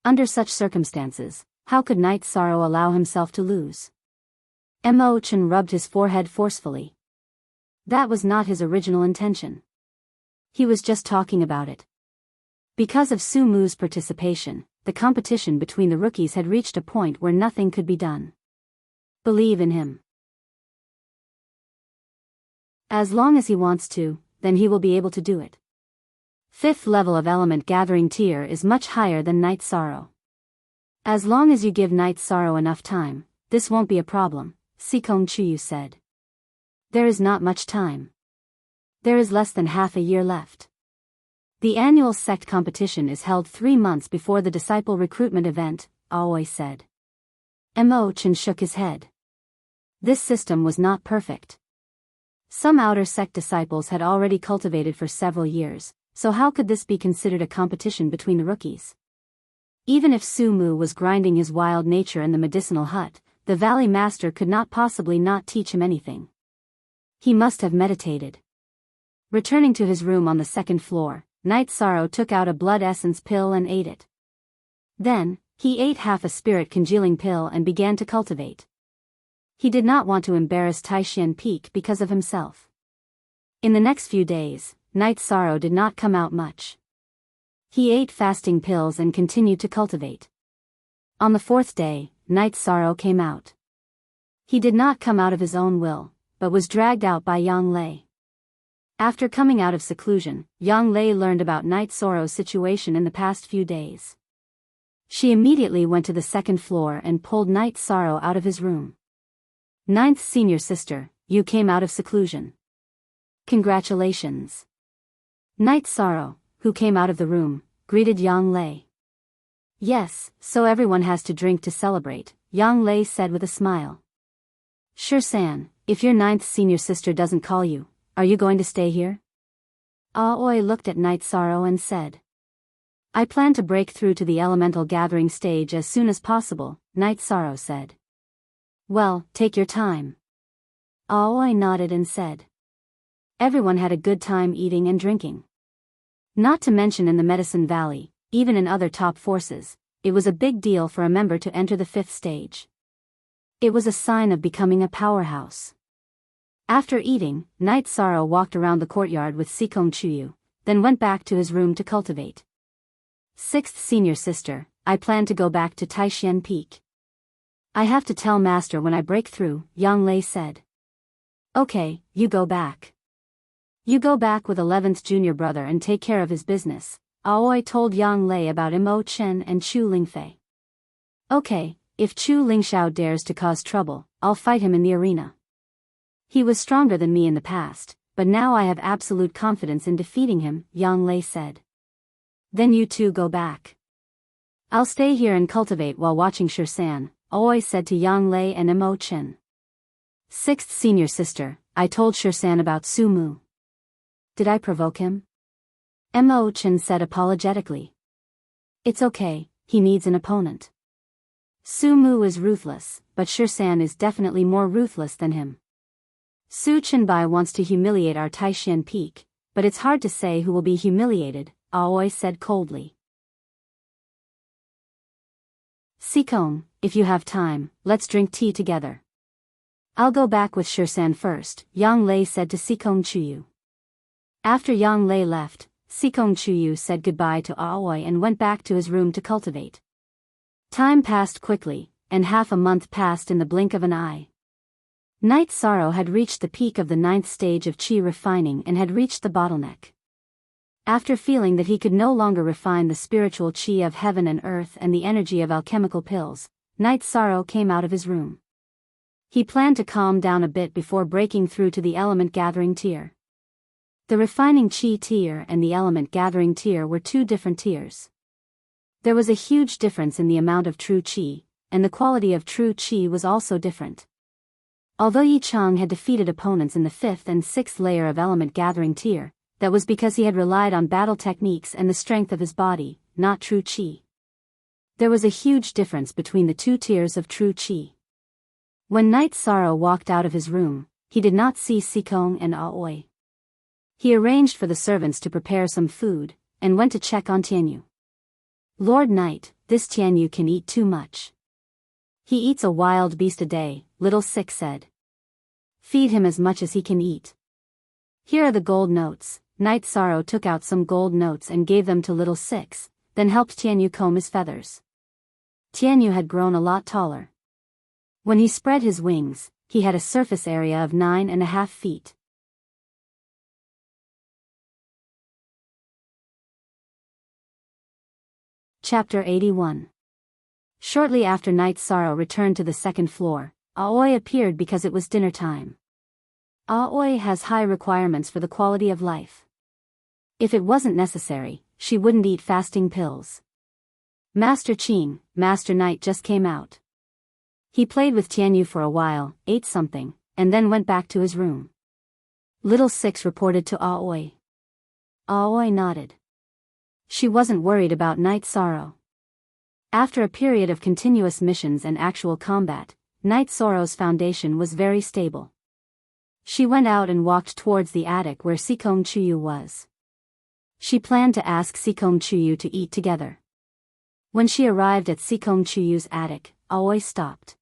Under such circumstances, how could Night Sorrow allow himself to lose? Mo Chen rubbed his forehead forcefully. That was not his original intention. He was just talking about it. Because of Su Mu's participation, the competition between the rookies had reached a point where nothing could be done. Believe in him. As long as he wants to, then he will be able to do it. 5th level of element gathering tier is much higher than Night Sorrow. As long as you give Night Sorrow enough time, this won't be a problem, Sikong Chuyu said. There is not much time. There is less than half a year left. The annual sect competition is held 3 months before the disciple recruitment event, Aoi said. Mo Chen shook his head. This system was not perfect. Some outer sect disciples had already cultivated for several years, so how could this be considered a competition between the rookies? Even if Su Mu was grinding his wild nature in the medicinal hut, the Valley Master could not possibly not teach him anything. He must have meditated. Returning to his room on the 2nd floor, Night Sorrow took out a blood essence pill and ate it. Then, he ate half a spirit congealing pill and began to cultivate. He did not want to embarrass Taishan Peak because of himself. In the next few days, Night Sorrow did not come out much. He ate fasting pills and continued to cultivate. On the 4th day, Night Sorrow came out. He did not come out of his own will, but was dragged out by Yang Lei. After coming out of seclusion, Yang Lei learned about Night Sorrow's situation in the past few days. She immediately went to the 2nd floor and pulled Night Sorrow out of his room. 9th senior sister, you came out of seclusion. Congratulations. Night Sorrow, who came out of the room, greeted Yang Lei. Yes, so everyone has to drink to celebrate, Yang Lei said with a smile. Sure San, if your 9th senior sister doesn't call you, are you going to stay here? Aoi looked at Night Sorrow and said. I plan to break through to the elemental gathering stage as soon as possible, Night Sorrow said. Well, take your time. Aoi nodded and said. Everyone had a good time eating and drinking. Not to mention in the Medicine Valley, even in other top forces, it was a big deal for a member to enter the 5th stage. It was a sign of becoming a powerhouse. After eating, Night Sorrow walked around the courtyard with Sikong Chuyu, then went back to his room to cultivate. 6th Senior Sister, I plan to go back to Taishan Peak. I have to tell Master when I break through, Yang Lei said. Okay, you go back. You go back with 11th junior brother and take care of his business, Aoi told Yang Lei about Imo Chen and Chu Lingfei. Okay, if Chu Lingxiao dares to cause trouble, I'll fight him in the arena. He was stronger than me in the past, but now I have absolute confidence in defeating him, Yang Lei said. Then you two go back. I'll stay here and cultivate while watching Shirsan, Aoi said to Yang Lei and Imo Chen. 6th Senior Sister, I told Shirsan about Su Mu. Did I provoke him? Imo Chen said apologetically. It's okay, he needs an opponent. Su Mu is ruthless, but Shirsan is definitely more ruthless than him. Su Chenbai wants to humiliate our Taishan Peak, but it's hard to say who will be humiliated, Aoi said coldly. Sikong, if you have time, let's drink tea together. I'll go back with Shirsan first, Yang Lei said to Sikong Chuyu. After Yang Lei left, Sikong Chuyu said goodbye to Aoi and went back to his room to cultivate. Time passed quickly, and half a month passed in the blink of an eye. Night Sorrow had reached the peak of the 9th stage of chi refining and had reached the bottleneck. After feeling that he could no longer refine the spiritual chi of heaven and earth and the energy of alchemical pills, Night Sorrow came out of his room. He planned to calm down a bit before breaking through to the element gathering tier. The refining chi tier and the element gathering tier were two different tiers. There was a huge difference in the amount of true chi, and the quality of true chi was also different. Although Yi Chang had defeated opponents in the 5th and 6th layer of element gathering tier, that was because he had relied on battle techniques and the strength of his body, not true chi. There was a huge difference between the two tiers of true chi. When Night Sorrow walked out of his room, he did not see Sikong and Aoi. He arranged for the servants to prepare some food, and went to check on Tianyu. Lord Knight, this Tianyu can eat too much. He eats a wild beast a day, Little Six said. Feed him as much as he can eat. Here are the gold notes. Night Sorrow took out some gold notes and gave them to Little Six, then helped Tianyu comb his feathers. Tianyu had grown a lot taller. When he spread his wings, he had a surface area of 9.5 feet. Chapter 81. Shortly after Night Sorrow returned to the 2nd floor, Aoi appeared because it was dinner time. Aoi has high requirements for the quality of life. If it wasn't necessary, she wouldn't eat fasting pills. Master Qing, Master Knight just came out. He played with Tianyu for a while, ate something, and then went back to his room. Little Six reported to Aoi. Aoi nodded. She wasn't worried about Night Sorrow. After a period of continuous missions and actual combat, Night Sorrow's foundation was very stable. She went out and walked towards the attic where Sikong Chuyu was. She planned to ask Sikong Chuyu to eat together. When she arrived at Sikong Chuyu's attic, Aoi stopped.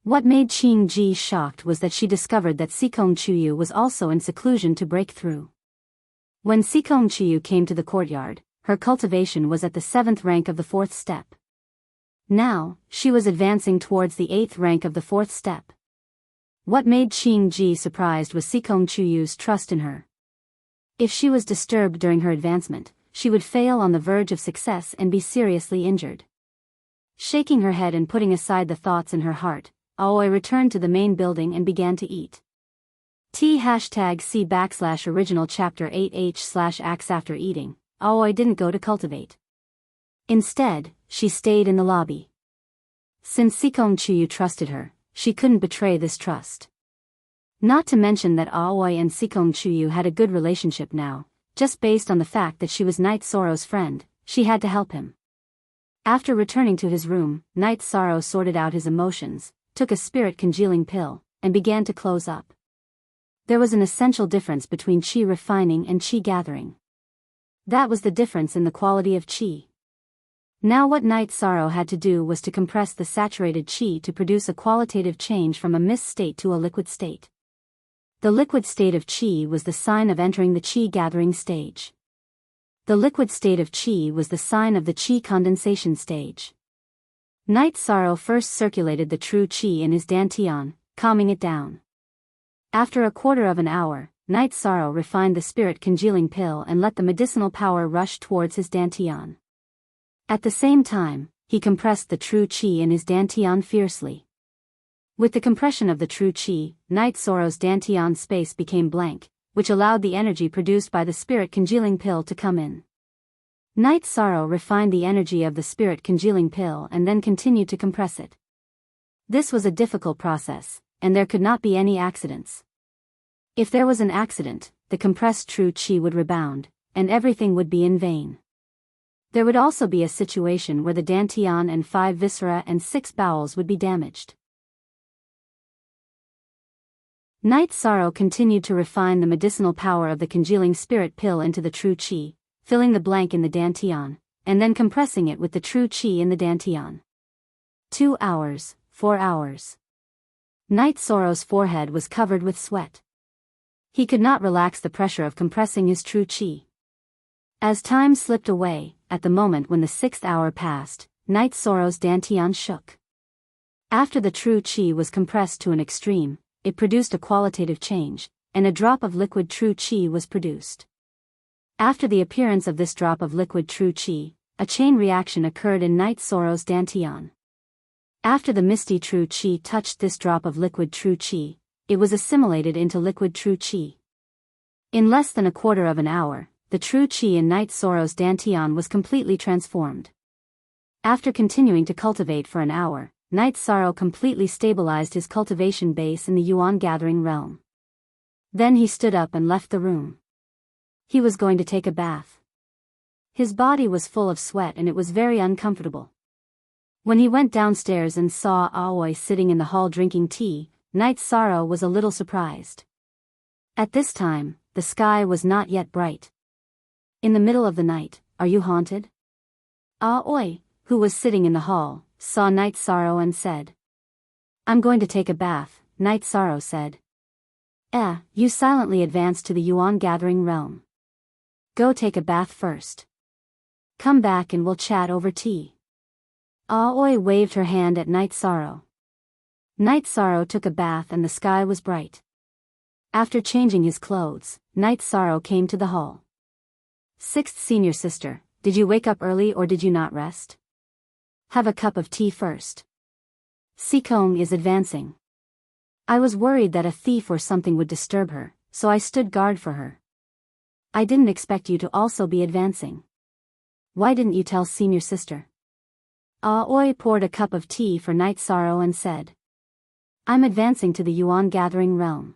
What made Qing Ji shocked was that she discovered that Sikong Chuyu was also in seclusion to break through. When Sikong Chuyu came to the courtyard, her cultivation was at the 7th rank of the 4th step. Now, she was advancing towards the 8th rank of the 4th step. What made Qing Ji surprised was Sikong Chuyu's trust in her. If she was disturbed during her advancement, she would fail on the verge of success and be seriously injured. Shaking her head and putting aside the thoughts in her heart, Aoi returned to the main building and began to eat. #C/original chapter 8h/acts. After eating, Aoi didn't go to cultivate. Instead, she stayed in the lobby. Since Sikong Chuyu trusted her, she couldn't betray this trust. Not to mention that Aoi and Sikong Chuyu had a good relationship now, just based on the fact that she was Night Sorrow's friend, she had to help him. After returning to his room, Night Sorrow sorted out his emotions, took a spirit congealing pill, and began to close up. There was an essential difference between qi refining and qi gathering. That was the difference in the quality of qi. Now what Night Sorrow had to do was to compress the saturated qi to produce a qualitative change from a mist state to a liquid state. The liquid state of qi was the sign of entering the qi gathering stage. The liquid state of qi was the sign of the qi condensation stage. Night Sorrow first circulated the true qi in his dantian, calming it down. After a quarter of an hour, Night Sorrow refined the spirit congealing pill and let the medicinal power rush towards his dantian. At the same time, he compressed the true qi in his dantian fiercely. With the compression of the true qi, Night Sorrow's dantian space became blank, which allowed the energy produced by the spirit congealing pill to come in. Night Sorrow refined the energy of the spirit congealing pill and then continued to compress it. This was a difficult process, and there could not be any accidents. If there was an accident, the compressed true qi would rebound, and everything would be in vain. There would also be a situation where the dantian and 5 viscera and 6 bowels would be damaged. Night Sorrow continued to refine the medicinal power of the congealing spirit pill into the true qi, filling the blank in the dantian, and then compressing it with the true qi in the dantian. 2 hours, 4 hours. Night Sorrow's forehead was covered with sweat. He could not relax the pressure of compressing his true qi. As time slipped away, at the moment when the 6th hour passed, Night Sorrow's dantian shook. After the true qi was compressed to an extreme, it produced a qualitative change, and a drop of liquid true qi was produced. After the appearance of this drop of liquid true qi, a chain reaction occurred in Night Sorrow's dantian. After the misty true qi touched this drop of liquid true qi, it was assimilated into liquid true qi. In less than a quarter of an hour, the true qi in Night Sorrow's dantian was completely transformed. After continuing to cultivate for an hour, Night Sorrow completely stabilized his cultivation base in the yuan gathering realm. Then he stood up and left the room. He was going to take a bath. His body was full of sweat and it was very uncomfortable. When he went downstairs and saw Aoi sitting in the hall drinking tea, Night Sorrow was a little surprised. At this time, the sky was not yet bright. In the middle of the night, are you haunted? Aoi, who was sitting in the hall, saw Night Sorrow and said. I'm going to take a bath, Night Sorrow said. You silently advanced to the yuan gathering realm. Go take a bath first. Come back and we'll chat over tea. Aoi waved her hand at Night Sorrow. Night Sorrow took a bath and the sky was bright. After changing his clothes, Night Sorrow came to the hall. 6th Senior Sister, did you wake up early or did you not rest? Have a cup of tea first. Sikong is advancing. I was worried that a thief or something would disturb her, so I stood guard for her. I didn't expect you to also be advancing. Why didn't you tell Senior Sister? Aoi poured a cup of tea for Night Sorrow and said. I'm advancing to the yuan gathering realm.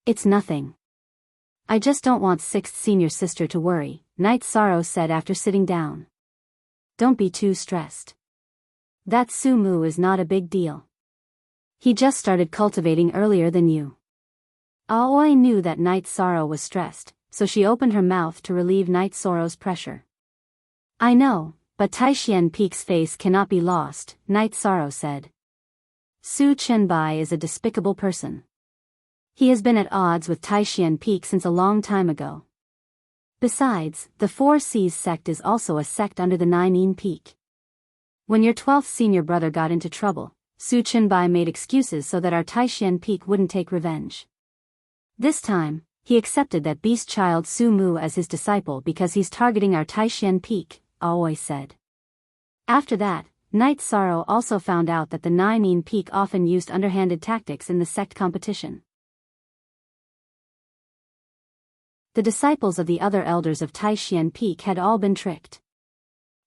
It's nothing. I just don't want 6th Senior Sister to worry, Night Sorrow said after sitting down. Don't be too stressed. That Sumu is not a big deal. He just started cultivating earlier than you. Aoi knew that Night Sorrow was stressed, so she opened her mouth to relieve Night Sorrow's pressure. I know, but Taishian Peak's face cannot be lost, Night Sorrow said. Su Chenbai is a despicable person. He has been at odds with Taishian Peak since a long time ago. Besides, the 4 Seas sect is also a sect under the 9 Peak. When your 12th senior brother got into trouble, Su Chenbai made excuses so that our Taishian Peak wouldn't take revenge. This time, he accepted that beast child Su Mu as his disciple because he's targeting our Taishian Peak, Aoi said. After that, Night Sorrow also found out that the 9 Peak often used underhanded tactics in the sect competition. The disciples of the other elders of Taishian Peak had all been tricked.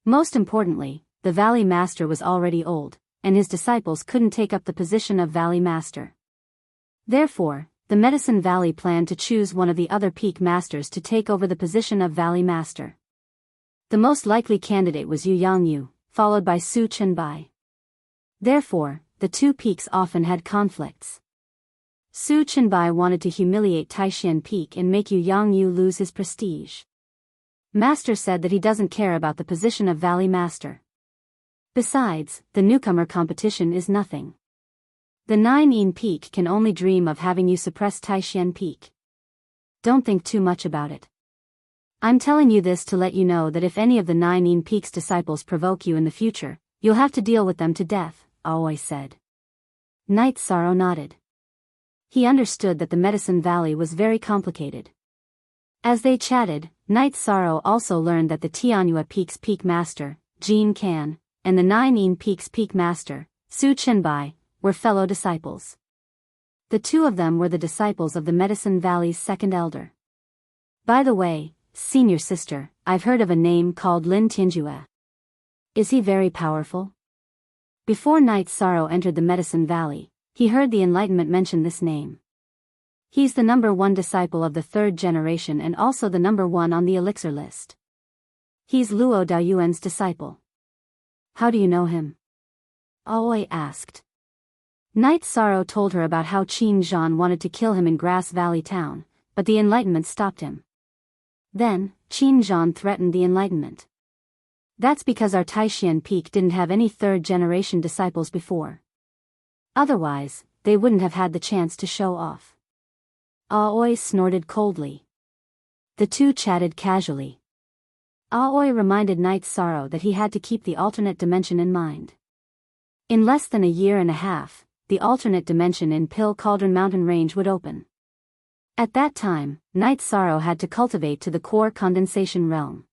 Most importantly, the Valley Master was already old, and his disciples couldn't take up the position of Valley Master. Therefore, the Medicine Valley planned to choose one of the other Peak Masters to take over the position of Valley Master. The most likely candidate was Yu Yangyu, followed by Su Chenbai. Therefore, the 2 peaks often had conflicts. Su Chenbai wanted to humiliate Taishan Peak and make Yu Yang Yu lose his prestige. Master said that he doesn't care about the position of Valley Master. Besides, the newcomer competition is nothing. The 9-in Peak can only dream of having you suppress Taishan Peak. Don't think too much about it. I'm telling you this to let you know that if any of the 9-in Peak's disciples provoke you in the future, you'll have to deal with them to death, Aoi said. Knight Sorrow nodded. He understood that the Medicine Valley was very complicated. As they chatted, Knight Sorrow also learned that the Tianyua Peak's Peak Master, Jean Can, and the 9-in Peak's Peak Master, Su Chenbai, were fellow disciples. The two of them were the disciples of the Medicine Valley's second elder. By the way, senior sister, I've heard of a name called Lin Tianjue. Is he very powerful? Before Knight Sorrow entered the Medicine Valley, he heard the Enlightenment mention this name. He's the number 1 disciple of the 3rd generation and also the number 1 on the elixir list. He's Luo Daoyuan's disciple. How do you know him? Aoi asked. Knight Sorrow told her about how Qin Zhan wanted to kill him in Grass Valley Town, but the Enlightenment stopped him. Then, Qin Zhan threatened the Enlightenment. That's because our Taishan Peak didn't have any 3rd generation disciples before. Otherwise, they wouldn't have had the chance to show off. Aoi snorted coldly. The two chatted casually. Aoi reminded Knight Sorrow that he had to keep the alternate dimension in mind. In less than a year and a half, the alternate dimension in Pill Cauldron Mountain Range would open. At that time, Knight Sorrow had to cultivate to the core condensation realm.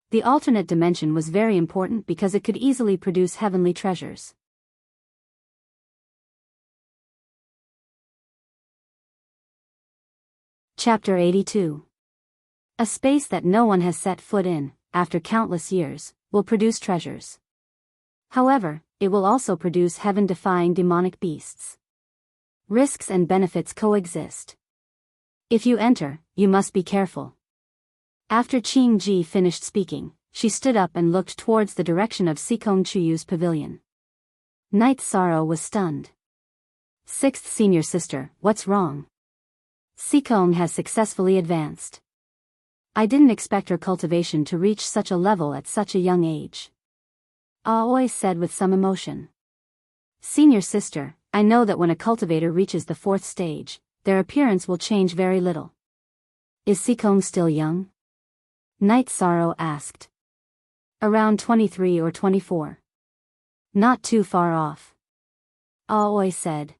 The alternate dimension was very important because it could easily produce heavenly treasures. Chapter 82. A space that no one has set foot in, after countless years, will produce treasures. However, it will also produce heaven-defying demonic beasts. Risks and benefits coexist. If you enter, you must be careful. After Qing Ji finished speaking, she stood up and looked towards the direction of Sikong Chuyu's pavilion. Knight Sorrow was stunned. 6th senior sister, what's wrong? Sikong has successfully advanced. I didn't expect her cultivation to reach such a level at such a young age. Aoi said with some emotion. Senior sister, I know that when a cultivator reaches the 4th stage, their appearance will change very little. Is Sikong still young? Knight Sorrow asked. Around 23 or 24. Not too far off. Aoi said.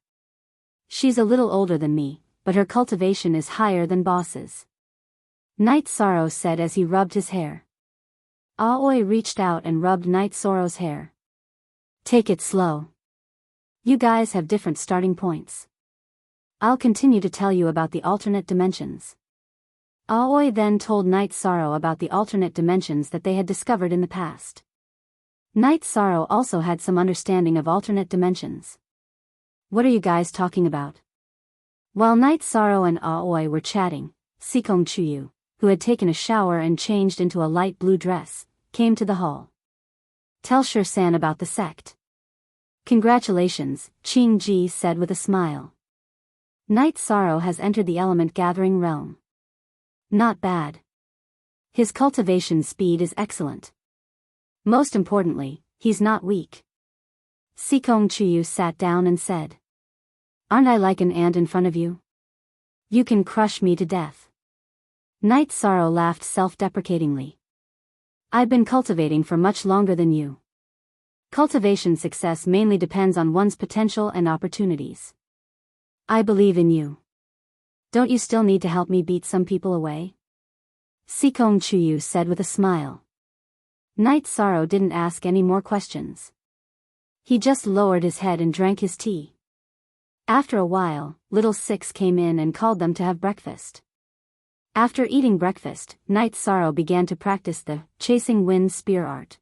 She's a little older than me, but her cultivation is higher than Boss's. Knight Sorrow said as he rubbed his hair. Aoi reached out and rubbed Knight Sorrow's hair. Take it slow. You guys have different starting points. I'll continue to tell you about the alternate dimensions. Aoi then told Knight Sorrow about the alternate dimensions that they had discovered in the past. Knight Sorrow also had some understanding of alternate dimensions. What are you guys talking about? While Knight Sorrow and Aoi were chatting, Sikong Chuyu, who had taken a shower and changed into a light blue dress, came to the hall. Tell Shur-san about the sect. Congratulations, Qing Ji said with a smile. Knight Sorrow has entered the element gathering realm. Not bad. His cultivation speed is excellent. Most importantly, he's not weak. Sikong Chuyu sat down and said. Aren't I like an ant in front of you? You can crush me to death. Knight Sorrow laughed self-deprecatingly. I've been cultivating for much longer than you. Cultivation success mainly depends on one's potential and opportunities. I believe in you. Don't you still need to help me beat some people away? Sikong Chuyu said with a smile. Knight Sorrow didn't ask any more questions. He just lowered his head and drank his tea. After a while, Little Six came in and called them to have breakfast. After eating breakfast, Knight Sorrow began to practice the chasing wind spear art.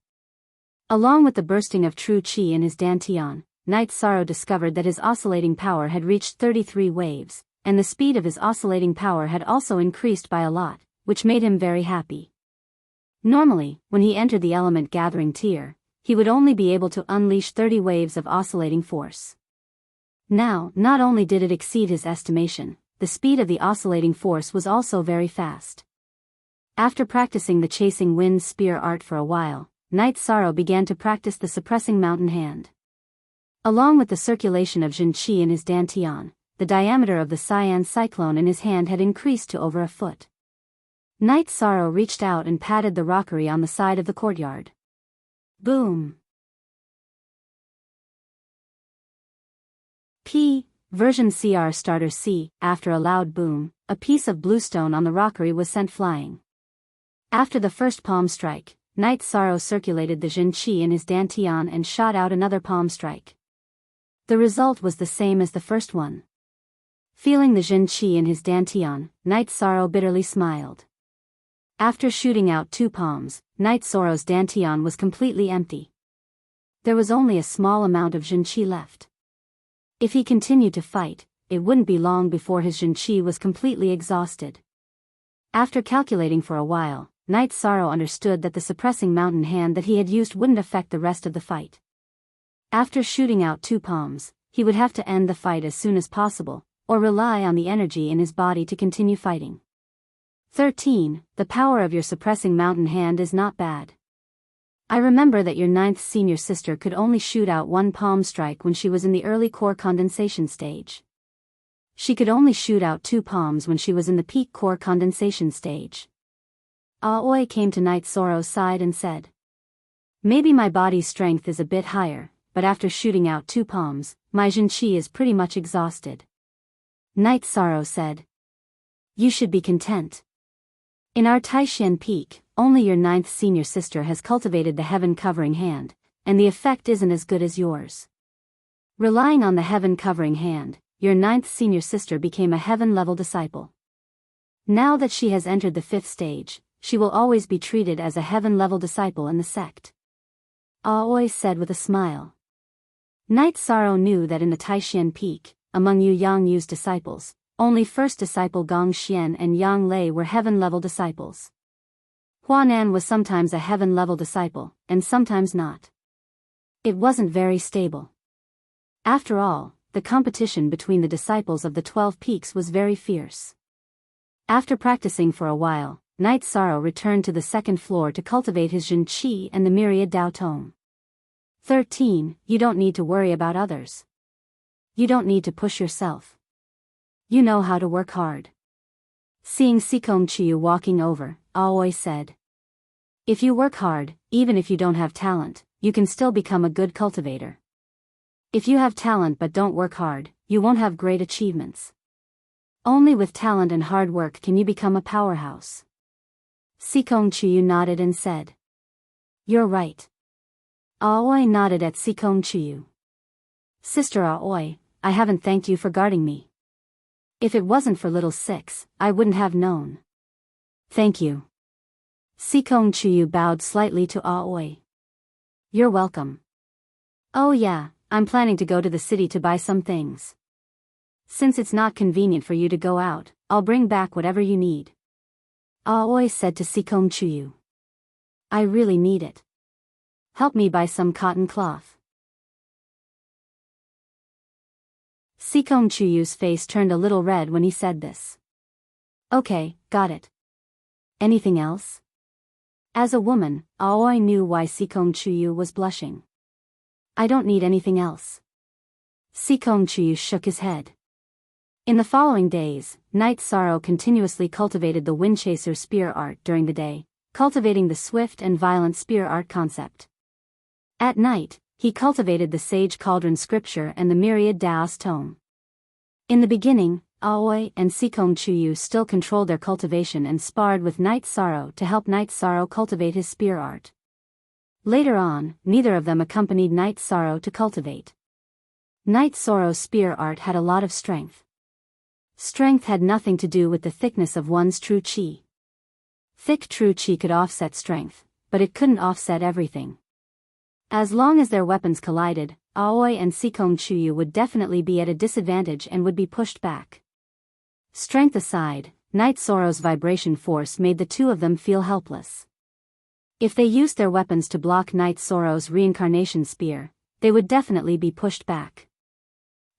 Along with the bursting of true qi in his dantian, Knight Sorrow discovered that his oscillating power had reached 33 waves, and the speed of his oscillating power had also increased by a lot, which made him very happy. Normally, when he entered the element gathering tier, he would only be able to unleash 30 waves of oscillating force. Now, not only did it exceed his estimation, the speed of the oscillating force was also very fast. After practicing the chasing wind spear art for a while, Night Sorrow began to practice the suppressing mountain hand. Along with the circulation of Jin Qi in his dantian, the diameter of the cyan cyclone in his hand had increased to over a foot. Night Sorrow reached out and patted the rockery on the side of the courtyard. Boom! Version CR Starter C. After a loud boom, a piece of bluestone on the rockery was sent flying. After the first palm strike, Night Sorrow circulated the Jin Qi in his dantian and shot out another palm strike. The result was the same as the first one. Feeling the Jin Qi in his dantian, Night Sorrow bitterly smiled. After shooting out 2 palms, Night Sorrow's dantian was completely empty. There was only a small amount of Jin Qi left. If he continued to fight, it wouldn't be long before his Jin Qi was completely exhausted. After calculating for a while, Night Sorrow understood that the suppressing mountain hand that he had used wouldn't affect the rest of the fight. After shooting out 2 palms, he would have to end the fight as soon as possible, or rely on the energy in his body to continue fighting. 13. The power of your suppressing mountain hand is not bad. I remember that your 9th senior sister could only shoot out 1 palm strike when she was in the early core condensation stage. She could only shoot out 2 palms when she was in the peak core condensation stage. Aoi came to Night Sorrow's side and said, "Maybe my body's strength is a bit higher, but after shooting out 2 palms, my Jin Qi is pretty much exhausted." Night Sorrow said, "You should be content. In our Taishan Peak, only your 9th senior sister has cultivated the heaven-covering hand, and the effect isn't as good as yours. Relying on the heaven-covering hand, your 9th senior sister became a heaven-level disciple. Now that she has entered the 5th stage, she will always be treated as a heaven-level disciple in the sect." Aoi said with a smile. Night Sorrow knew that in the Taishan Peak, among Yu Yangyu's disciples, only first disciple Gong Xian and Yang Lei were heaven-level disciples. Huanan was sometimes a heaven-level disciple, and sometimes not. It wasn't very stable. After all, the competition between the disciples of the 12 peaks was very fierce. After practicing for a while, Night Sorrow returned to the 2nd floor to cultivate his Jin Qi and the myriad Dao Tong. 13. You don't need to worry about others. You don't need to push yourself. You know how to work hard. Seeing Sikong Chiyu walking over, Aoi said, "If you work hard, even if you don't have talent, you can still become a good cultivator. If you have talent but don't work hard, you won't have great achievements. Only with talent and hard work can you become a powerhouse." Sikong Chiyu nodded and said, "You're right." Aoi nodded at Sikong Chiyu. "Sister Aoi, I haven't thanked you for guarding me. If it wasn't for little 6, I wouldn't have known." "Thank you." Sikong Chiyu bowed slightly to Aoi. "You're welcome. Oh yeah, I'm planning to go to the city to buy some things. Since it's not convenient for you to go out, I'll bring back whatever you need." Aoi said to Sikong Chiyu, "I really need it. Help me buy some cotton cloth." Sikong Chuyu's face turned a little red when he said this. "Okay, got it. Anything else?" As a woman, Aoi knew why Sikong Chuyu was blushing. "I don't need anything else." Sikong Chuyu shook his head. In the following days, Night Sorrow continuously cultivated the Windchaser spear art during the day, cultivating the swift and violent spear art concept. At night, he cultivated the Sage Cauldron scripture and the myriad Daos tome. In the beginning, Aoi and Sikong Chuyu still controlled their cultivation and sparred with Night Sorrow to help Night Sorrow cultivate his spear art. Later on, neither of them accompanied Night Sorrow to cultivate. Night Sorrow's spear art had a lot of strength. Strength had nothing to do with the thickness of one's true chi. Thick true chi could offset strength, but it couldn't offset everything. As long as their weapons collided, Aoi and Sikong Chuyu would definitely be at a disadvantage and would be pushed back. Strength aside, Night Sorrow's vibration force made the two of them feel helpless. If they used their weapons to block Night Sorrow's reincarnation spear, they would definitely be pushed back.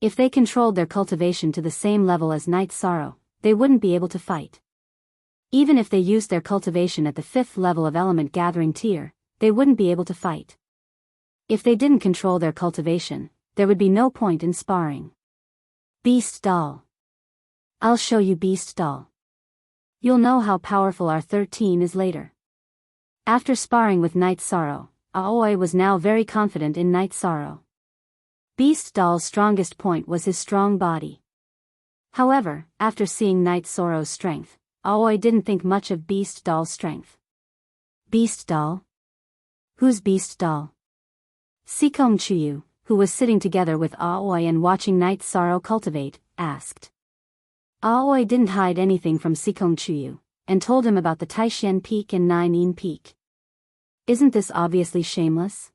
If they controlled their cultivation to the same level as Night Sorrow, they wouldn't be able to fight. Even if they used their cultivation at the 5th level of element gathering tier, they wouldn't be able to fight. If they didn't control their cultivation, there would be no point in sparring. Beast Doll. I'll show you Beast Doll. You'll know how powerful R13 is later. After sparring with Night Sorrow, Aoi was now very confident in Night Sorrow. Beast Doll's strongest point was his strong body. However, after seeing Night Sorrow's strength, Aoi didn't think much of Beast Doll's strength. Beast Doll? Who's Beast Doll? Sikong Chuyu, who was sitting together with Aoi and watching Night Sorrow cultivate, asked. Aoi didn't hide anything from Sikong Chuyu, and told him about the Taishen Peak and Nine Peak. Isn't this obviously shameless?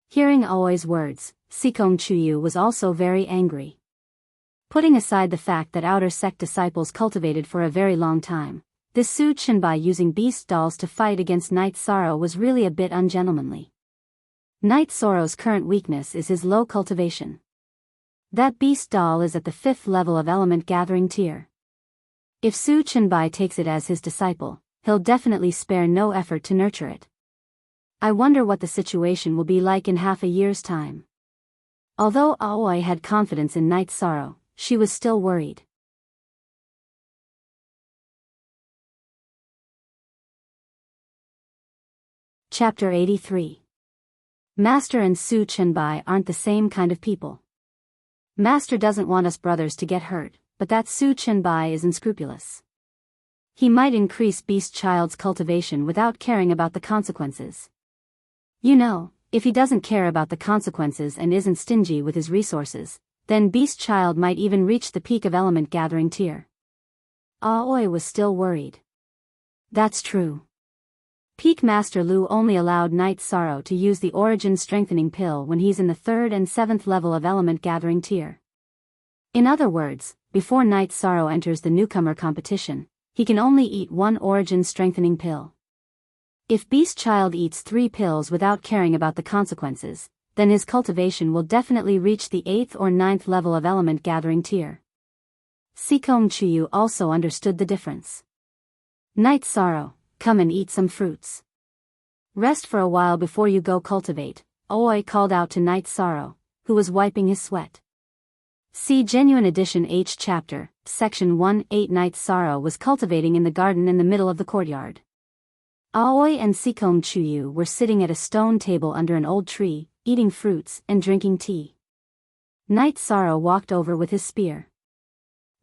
Hearing Aoi's words, Sikong Chuyu was also very angry. Putting aside the fact that outer sect disciples cultivated for a very long time, this Su Chenbai using beast dolls to fight against Night Sorrow was really a bit ungentlemanly. Night Sorrow's current weakness is his low cultivation. That beast doll is at the 5th level of element gathering tier. If Su Chenbai takes it as his disciple, he'll definitely spare no effort to nurture it. I wonder what the situation will be like in half a year's time. Although Aoi had confidence in Night Sorrow, she was still worried. Chapter 83. Master and Su Chenbai aren't the same kind of people. Master doesn't want us brothers to get hurt, but that Su Chenbai is unscrupulous. He might increase Beast Child's cultivation without caring about the consequences. You know, if he doesn't care about the consequences and isn't stingy with his resources, then Beast Child might even reach the peak of element gathering tier. Aoi was still worried. That's true. Peak Master Lu only allowed Night Sorrow to use the Origin Strengthening Pill when he's in the 3rd and 7th level of element gathering tier. In other words, before Night Sorrow enters the newcomer competition, he can only eat 1 Origin Strengthening Pill. If Beast Child eats 3 pills without caring about the consequences, then his cultivation will definitely reach the 8th or 9th level of element gathering tier. Sikong Chuyu also understood the difference. Night Sorrow, come and eat some fruits. Rest for a while before you go cultivate, Aoi called out to Night Sorrow, who was wiping his sweat. See Genuine Edition H Chapter, Section 1-8. Night Sorrow was cultivating in the garden in the middle of the courtyard. Aoi and Sikong Chuyu were sitting at a stone table under an old tree, eating fruits and drinking tea. Night Sorrow walked over with his spear.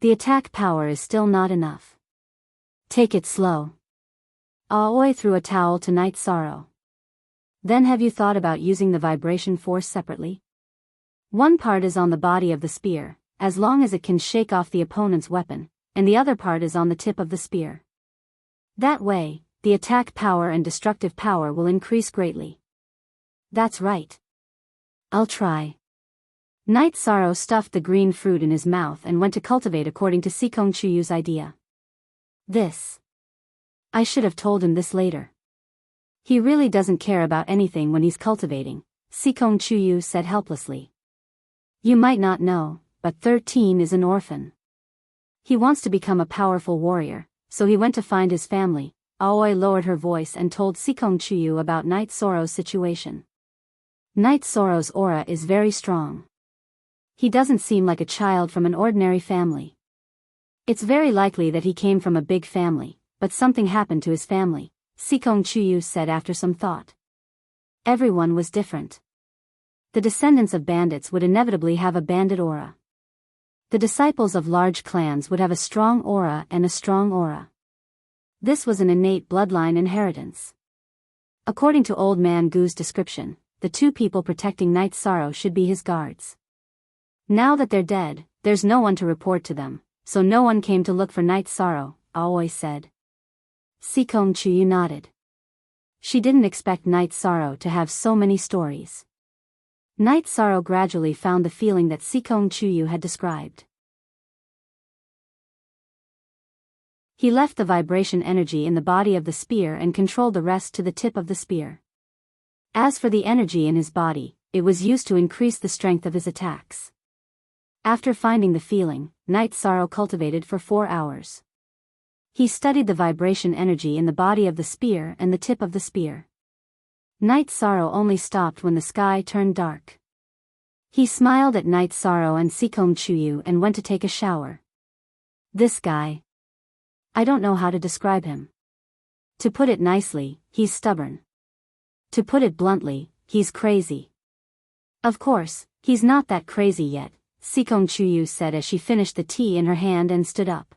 The attack power is still not enough. Take it slow. Aoi threw a towel to Night Sorrow. Then have you thought about using the vibration force separately? One part is on the body of the spear, as long as it can shake off the opponent's weapon, and the other part is on the tip of the spear. That way, the attack power and destructive power will increase greatly. That's right. I'll try. Night Sorrow stuffed the green fruit in his mouth and went to cultivate according to Sikong Chuyu's idea. I should have told him this later. He really doesn't care about anything when he's cultivating, Sikong Chuyu said helplessly. You might not know, but 13 is an orphan. He wants to become a powerful warrior, so he went to find his family. Aoi lowered her voice and told Sikong Chuyu about Night Sorrow's situation. Night Sorrow's aura is very strong. He doesn't seem like a child from an ordinary family. It's very likely that he came from a big family, but something happened to his family, Sikong Chuyu said after some thought. Everyone was different. The descendants of bandits would inevitably have a bandit aura. The disciples of large clans would have a strong aura and a strong aura. This was an innate bloodline inheritance. According to Old Man Gu's description, the 2 people protecting Night Sorrow should be his guards. Now that they're dead, there's no one to report to them, so no one came to look for Night Sorrow, Aoi said. Sikong Chuyu nodded. She didn't expect Night Sorrow to have so many stories. Night Sorrow gradually found the feeling that Sikong Chuyu had described. He left the vibration energy in the body of the spear and controlled the rest to the tip of the spear. As for the energy in his body, it was used to increase the strength of his attacks. After finding the feeling, Night Sorrow cultivated for 4 hours. He studied the vibration energy in the body of the spear and the tip of the spear. Night Sorrow only stopped when the sky turned dark. He smiled at Night Sorrow and Sikong Chuyu and went to take a shower. This guy. I don't know how to describe him. To put it nicely, he's stubborn. To put it bluntly, he's crazy. Of course, he's not that crazy yet, Sikong Chuyu said as she finished the tea in her hand and stood up.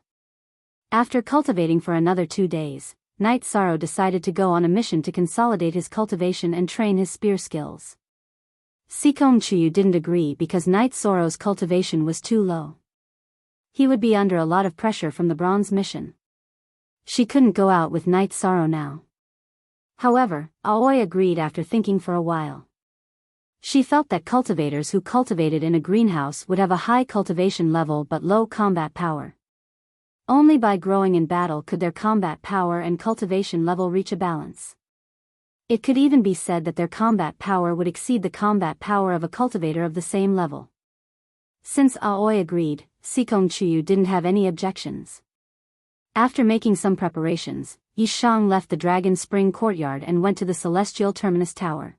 After cultivating for another 2 days, Night Sorrow decided to go on a mission to consolidate his cultivation and train his spear skills. Sikong Chuyu didn't agree because Night Sorrow's cultivation was too low. He would be under a lot of pressure from the bronze mission. She couldn't go out with Night Sorrow now. However, Aoi agreed after thinking for a while. She felt that cultivators who cultivated in a greenhouse would have a high cultivation level but low combat power. Only by growing in battle could their combat power and cultivation level reach a balance. It could even be said that their combat power would exceed the combat power of a cultivator of the same level. Since Aoi agreed, Sikong Chuyu didn't have any objections. After making some preparations, Yishang left the Dragon Spring courtyard and went to the Celestial Terminus Tower.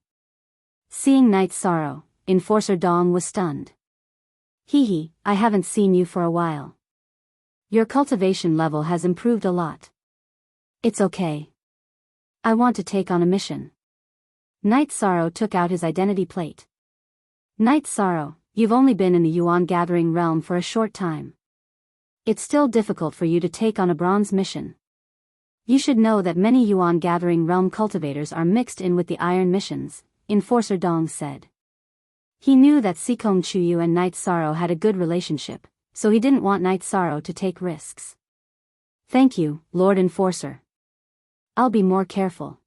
Seeing Night Sorrow, Enforcer Dong was stunned. Hee, I haven't seen you for a while. Your cultivation level has improved a lot. It's okay. I want to take on a mission. Night Sorrow took out his identity plate. Night Sorrow, you've only been in the Yuan Gathering realm for a short time. It's still difficult for you to take on a bronze mission. You should know that many Yuan Gathering realm cultivators are mixed in with the iron missions, Enforcer Dong said. He knew that Sikong Chuyu and Night Sorrow had a good relationship, so he didn't want Night Sorrow to take risks. Thank you, Lord Enforcer. I'll be more careful.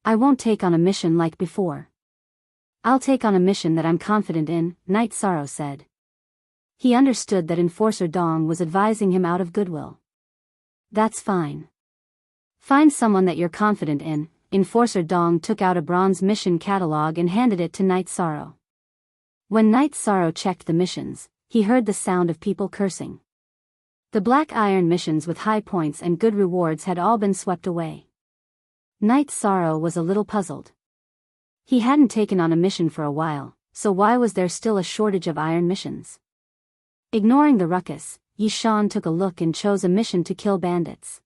I won't take on a mission like before. I'll take on a mission that I'm confident in, Night Sorrow said. He understood that Enforcer Dong was advising him out of goodwill. That's fine. Find someone that you're confident in. Enforcer Dong took out a bronze mission catalog and handed it to Night Sorrow. When Night Sorrow checked the missions, he heard the sound of people cursing. The black iron missions with high points and good rewards had all been swept away. Night Sorrow was a little puzzled. He hadn't taken on a mission for a while, so why was there still a shortage of iron missions? Ignoring the ruckus, Yishan took a look and chose a mission to kill bandits.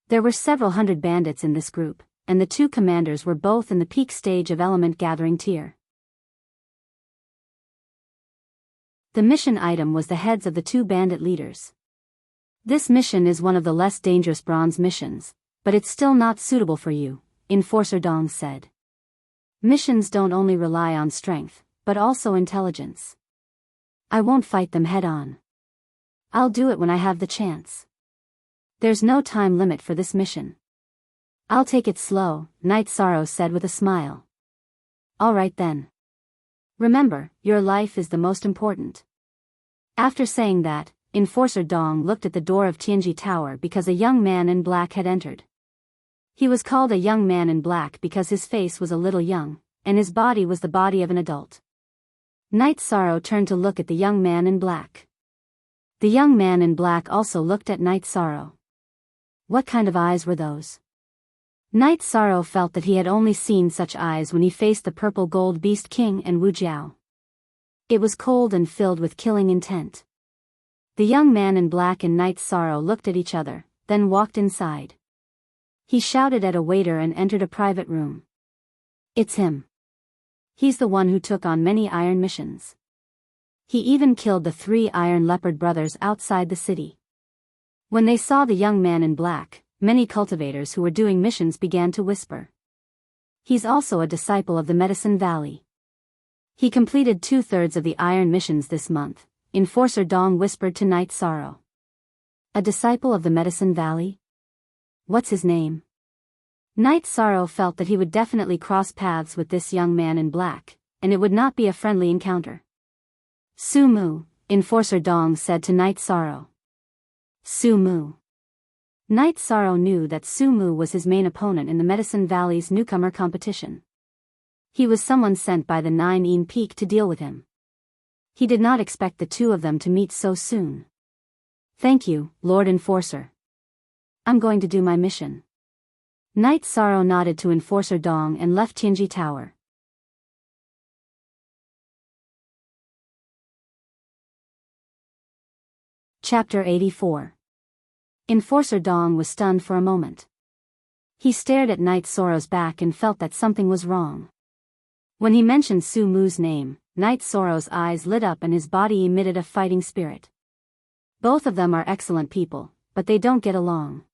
There were several hundred bandits in this group, and the 2 commanders were both in the peak stage of element gathering tier. The mission item was the heads of the 2 bandit leaders. This mission is one of the less dangerous bronze missions, but it's still not suitable for you, Enforcer Dong said. Missions don't only rely on strength, but also intelligence. I won't fight them head-on. I'll do it when I have the chance. There's no time limit for this mission. I'll take it slow, Night Sorrow said with a smile. All right then. Remember, your life is the most important. After saying that, Enforcer Dong looked at the door of Tianji Tower because a young man in black had entered. He was called a young man in black because his face was a little young, and his body was the body of an adult. Night Sorrow turned to look at the young man in black. The young man in black also looked at Night Sorrow. What kind of eyes were those? Night Sorrow felt that he had only seen such eyes when he faced the purple gold beast king and Wu Jiao. It was cold and filled with killing intent. The young man in black and Night Sorrow looked at each other, then walked inside. He shouted at a waiter and entered a private room. It's him. He's the one who took on many iron missions. He even killed the 3 Iron Leopard brothers outside the city. When they saw the young man in black, many cultivators who were doing missions began to whisper. He's also a disciple of the Medicine Valley. He completed 2/3 of the iron missions this month, Enforcer Dong whispered to Night Sorrow. A disciple of the Medicine Valley? What's his name? Night Sorrow felt that he would definitely cross paths with this young man in black, and it would not be a friendly encounter. Su Mu, Enforcer Dong said to Night Sorrow. Su Mu. Night Sorrow knew that Su Mu was his main opponent in the Medicine Valley's newcomer competition. He was someone sent by the 9 Peak to deal with him. He did not expect the two of them to meet so soon. "Thank you, Lord Enforcer. I'm going to do my mission." Knight Sorrow nodded to Enforcer Dong and left Tianji Tower. Chapter 84. Enforcer Dong was stunned for a moment. He stared at Knight Sorrow's back and felt that something was wrong. When he mentioned Su Mu's name, Knight Sorrow's eyes lit up and his body emitted a fighting spirit. "Both of them are excellent people, but they don't get along,"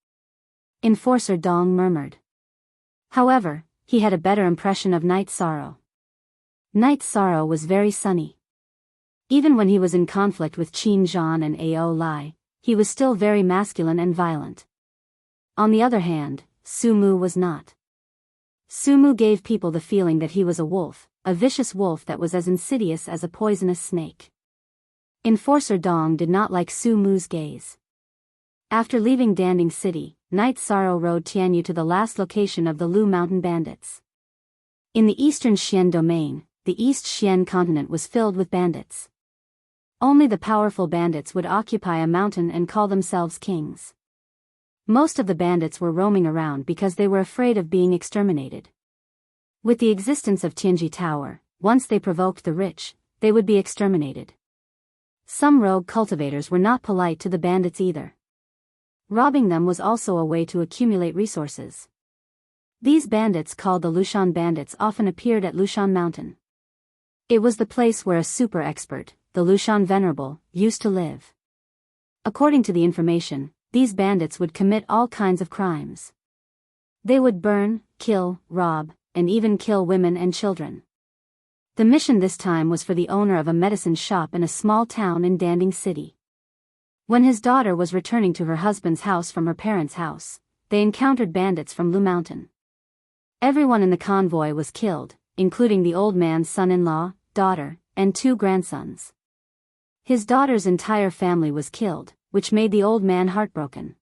Enforcer Dong murmured. However, he had a better impression of Knight Sorrow. Knight Sorrow was very sunny. Even when he was in conflict with Qin Zhan and Ao Lai, he was still very masculine and violent. On the other hand, Su Mu was not. Su Mu gave people the feeling that he was a wolf, a vicious wolf that was as insidious as a poisonous snake. Enforcer Dong did not like Su Mu's gaze. After leaving Danding City, Knight Sorrow rode Tianyu to the last location of the Lu Mountain bandits. In the eastern Xian domain, the East Xian continent was filled with bandits. Only the powerful bandits would occupy a mountain and call themselves kings. Most of the bandits were roaming around because they were afraid of being exterminated. With the existence of Tianji Tower, once they provoked the rich, they would be exterminated. Some rogue cultivators were not polite to the bandits either. Robbing them was also a way to accumulate resources. These bandits, called the Lushan bandits, often appeared at Lushan Mountain. It was the place where a super expert, the Lushan Venerable, used to live. According to the information, these bandits would commit all kinds of crimes. They would burn, kill, rob, and even kill women and children. The mission this time was for the owner of a medicine shop in a small town in Danding City. When his daughter was returning to her husband's house from her parents' house, they encountered bandits from Lu Mountain. Everyone in the convoy was killed, including the old man's son-in-law, daughter, and 2 grandsons. His daughter's entire family was killed, which made the old man heartbroken.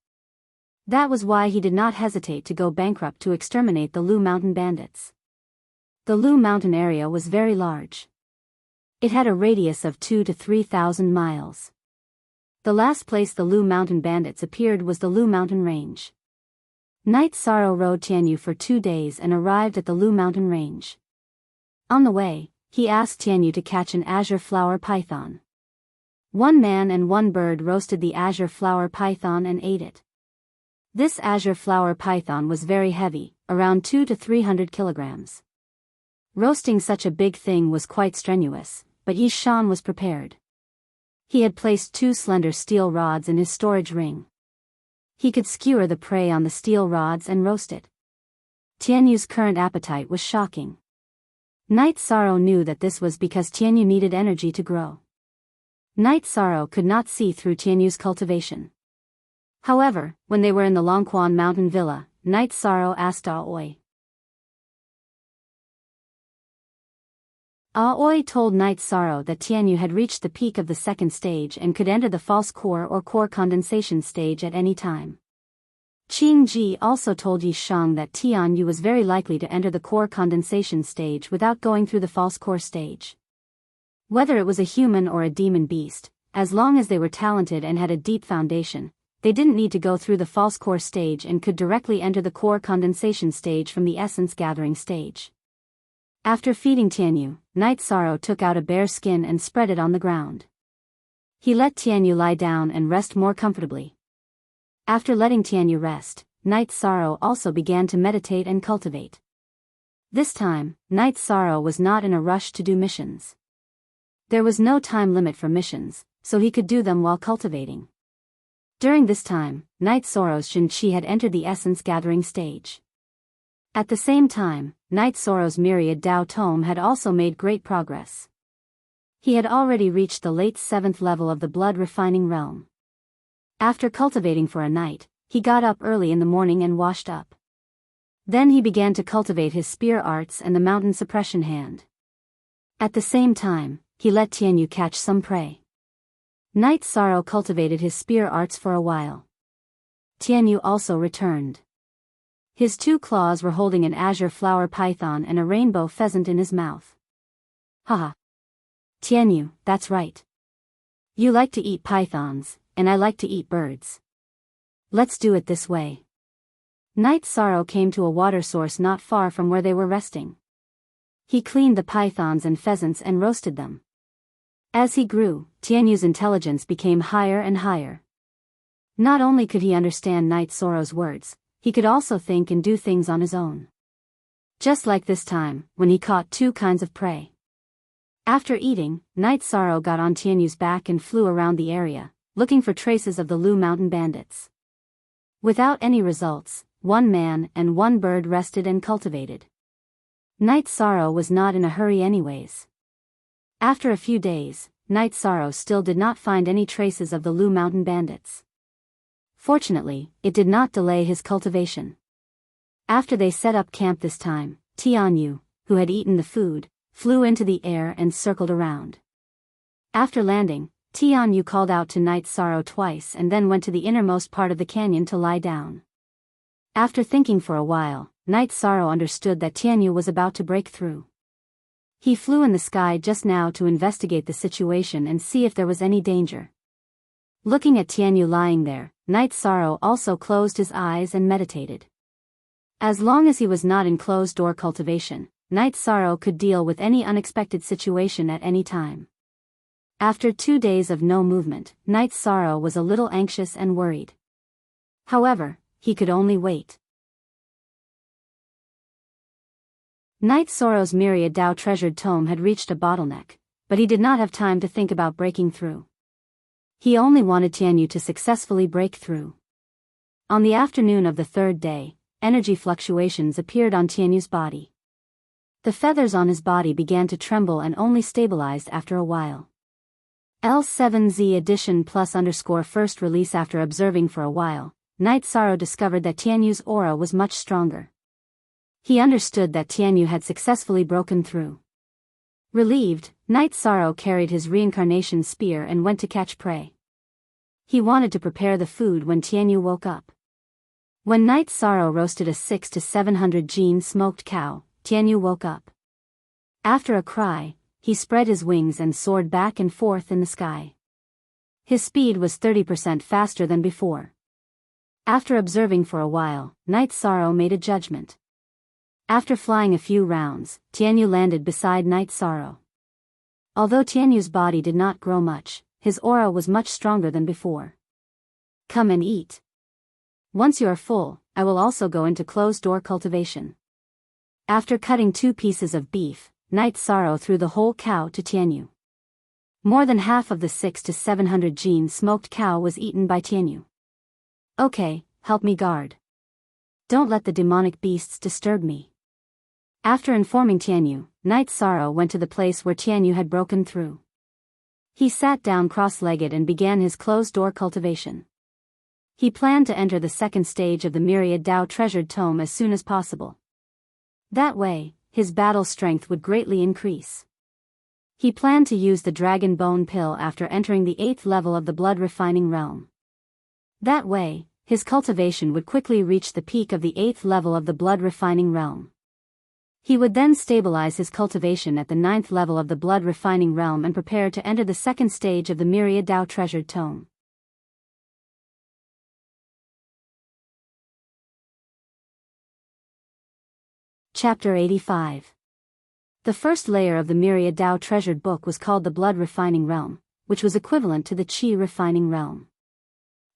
That was why he did not hesitate to go bankrupt to exterminate the Lu Mountain bandits. The Lu Mountain area was very large. It had a radius of 2,000 to 3,000 miles. The last place the Lu Mountain bandits appeared was the Lu Mountain Range. Knight Sorrow rode Tianyu for 2 days and arrived at the Lu Mountain Range. On the way, he asked Tianyu to catch an azure flower python. 1 man and 1 bird roasted the azure flower python and ate it. This azure flower python was very heavy, around 200 to 300 kilograms. Roasting such a big thing was quite strenuous, but Yi Shan was prepared. He had placed 2 slender steel rods in his storage ring. He could skewer the prey on the steel rods and roast it. Tianyu's current appetite was shocking. Knight Sorrow knew that this was because Tianyu needed energy to grow. Knight Sorrow could not see through Tianyu's cultivation. However, when they were in the Longquan Mountain Villa, Knight Sorrow asked Aoi. Aoi told Knight Sorrow that Tianyu had reached the peak of the 2nd stage and could enter the false core or core condensation stage at any time. Qing Ji also told Yi Shang that Tianyu was very likely to enter the core condensation stage without going through the false core stage. Whether it was a human or a demon beast, as long as they were talented and had a deep foundation, they didn't need to go through the false core stage and could directly enter the core condensation stage from the essence gathering stage. After feeding Tianyu, Knight Sorrow took out a bear skin and spread it on the ground. He let Tianyu lie down and rest more comfortably. After letting Tianyu rest, Knight Sorrow also began to meditate and cultivate. This time, Knight Sorrow was not in a rush to do missions. There was no time limit for missions, so he could do them while cultivating. During this time, Knight Sorrow's Shin-Chi had entered the essence gathering stage. At the same time, Knight Sorrow's myriad Dao Tome had also made great progress. He had already reached the late 7th level of the blood refining realm. After cultivating for a night, he got up early in the morning and washed up. Then he began to cultivate his spear arts and the mountain suppression hand. At the same time, he let Tianyu catch some prey. Knight Sorrow cultivated his spear arts for a while. Tianyu also returned. His 2 claws were holding an azure flower python and a rainbow pheasant in his mouth. Haha! Tianyu, that's right. You like to eat pythons, and I like to eat birds. Let's do it this way. Night Sorrow came to a water source not far from where they were resting. He cleaned the pythons and pheasants and roasted them. As he grew, Tianyu's intelligence became higher and higher. Not only could he understand Night Sorrow's words, he could also think and do things on his own. Just like this time, when he caught 2 kinds of prey. After eating, Night Sorrow got on Tianyu's back and flew around the area, looking for traces of the Lu Mountain bandits. Without any results, 1 man and 1 bird rested and cultivated. Night Sorrow was not in a hurry anyways. After a few days, Night Sorrow still did not find any traces of the Lu Mountain bandits. Fortunately, it did not delay his cultivation. After they set up camp this time, Tianyu, who had eaten the food, flew into the air and circled around. After landing, Tianyu called out to Night Sorrow twice and then went to the innermost part of the canyon to lie down. After thinking for a while, Night Sorrow understood that Tianyu was about to break through. He flew in the sky just now to investigate the situation and see if there was any danger. Looking at Tianyu lying there, Night Sorrow also closed his eyes and meditated. As long as he was not in closed-door cultivation, Night Sorrow could deal with any unexpected situation at any time. After 2 days of no movement, Night Sorrow was a little anxious and worried. However, he could only wait. Night Sorrow's myriad Dao treasured tome had reached a bottleneck, but he did not have time to think about breaking through. He only wanted Tianyu to successfully break through. On the afternoon of the 3rd day, energy fluctuations appeared on Tianyu's body. The feathers on his body began to tremble and only stabilized after a while. L7Z edition plus _ first release. After observing for a while, Night Sorrow discovered that Tianyu's aura was much stronger. He understood that Tianyu had successfully broken through. Relieved, Night Sorrow carried his reincarnation spear and went to catch prey. He wanted to prepare the food when Tianyu woke up. When Night Sorrow roasted a 600 to 700 gene smoked cow, Tianyu woke up. After a cry, he spread his wings and soared back and forth in the sky. His speed was 30% faster than before. After observing for a while, Night Sorrow made a judgment. After flying a few rounds, Tianyu landed beside Night Sorrow. Although Tianyu's body did not grow much, his aura was much stronger than before. Come and eat. Once you are full, I will also go into closed-door cultivation. After cutting 2 pieces of beef, Night Sorrow threw the whole cow to Tianyu. More than half of the 600 to 700 gene smoked cow was eaten by Tianyu. Okay, help me guard. Don't let the demonic beasts disturb me. After informing Tianyu, Night Sorrow went to the place where Tianyu had broken through. He sat down cross-legged and began his closed-door cultivation. He planned to enter the 2nd stage of the myriad Dao treasured tome as soon as possible. That way, his battle strength would greatly increase. He planned to use the dragon bone pill after entering the 8th level of the blood refining realm. That way, his cultivation would quickly reach the peak of the 8th level of the blood refining realm. He would then stabilize his cultivation at the 9th level of the blood refining realm and prepare to enter the 2nd stage of the myriad Dao treasured tome. Chapter 85. The first layer of the myriad Dao treasured book was called the blood refining realm, which was equivalent to the qi refining realm.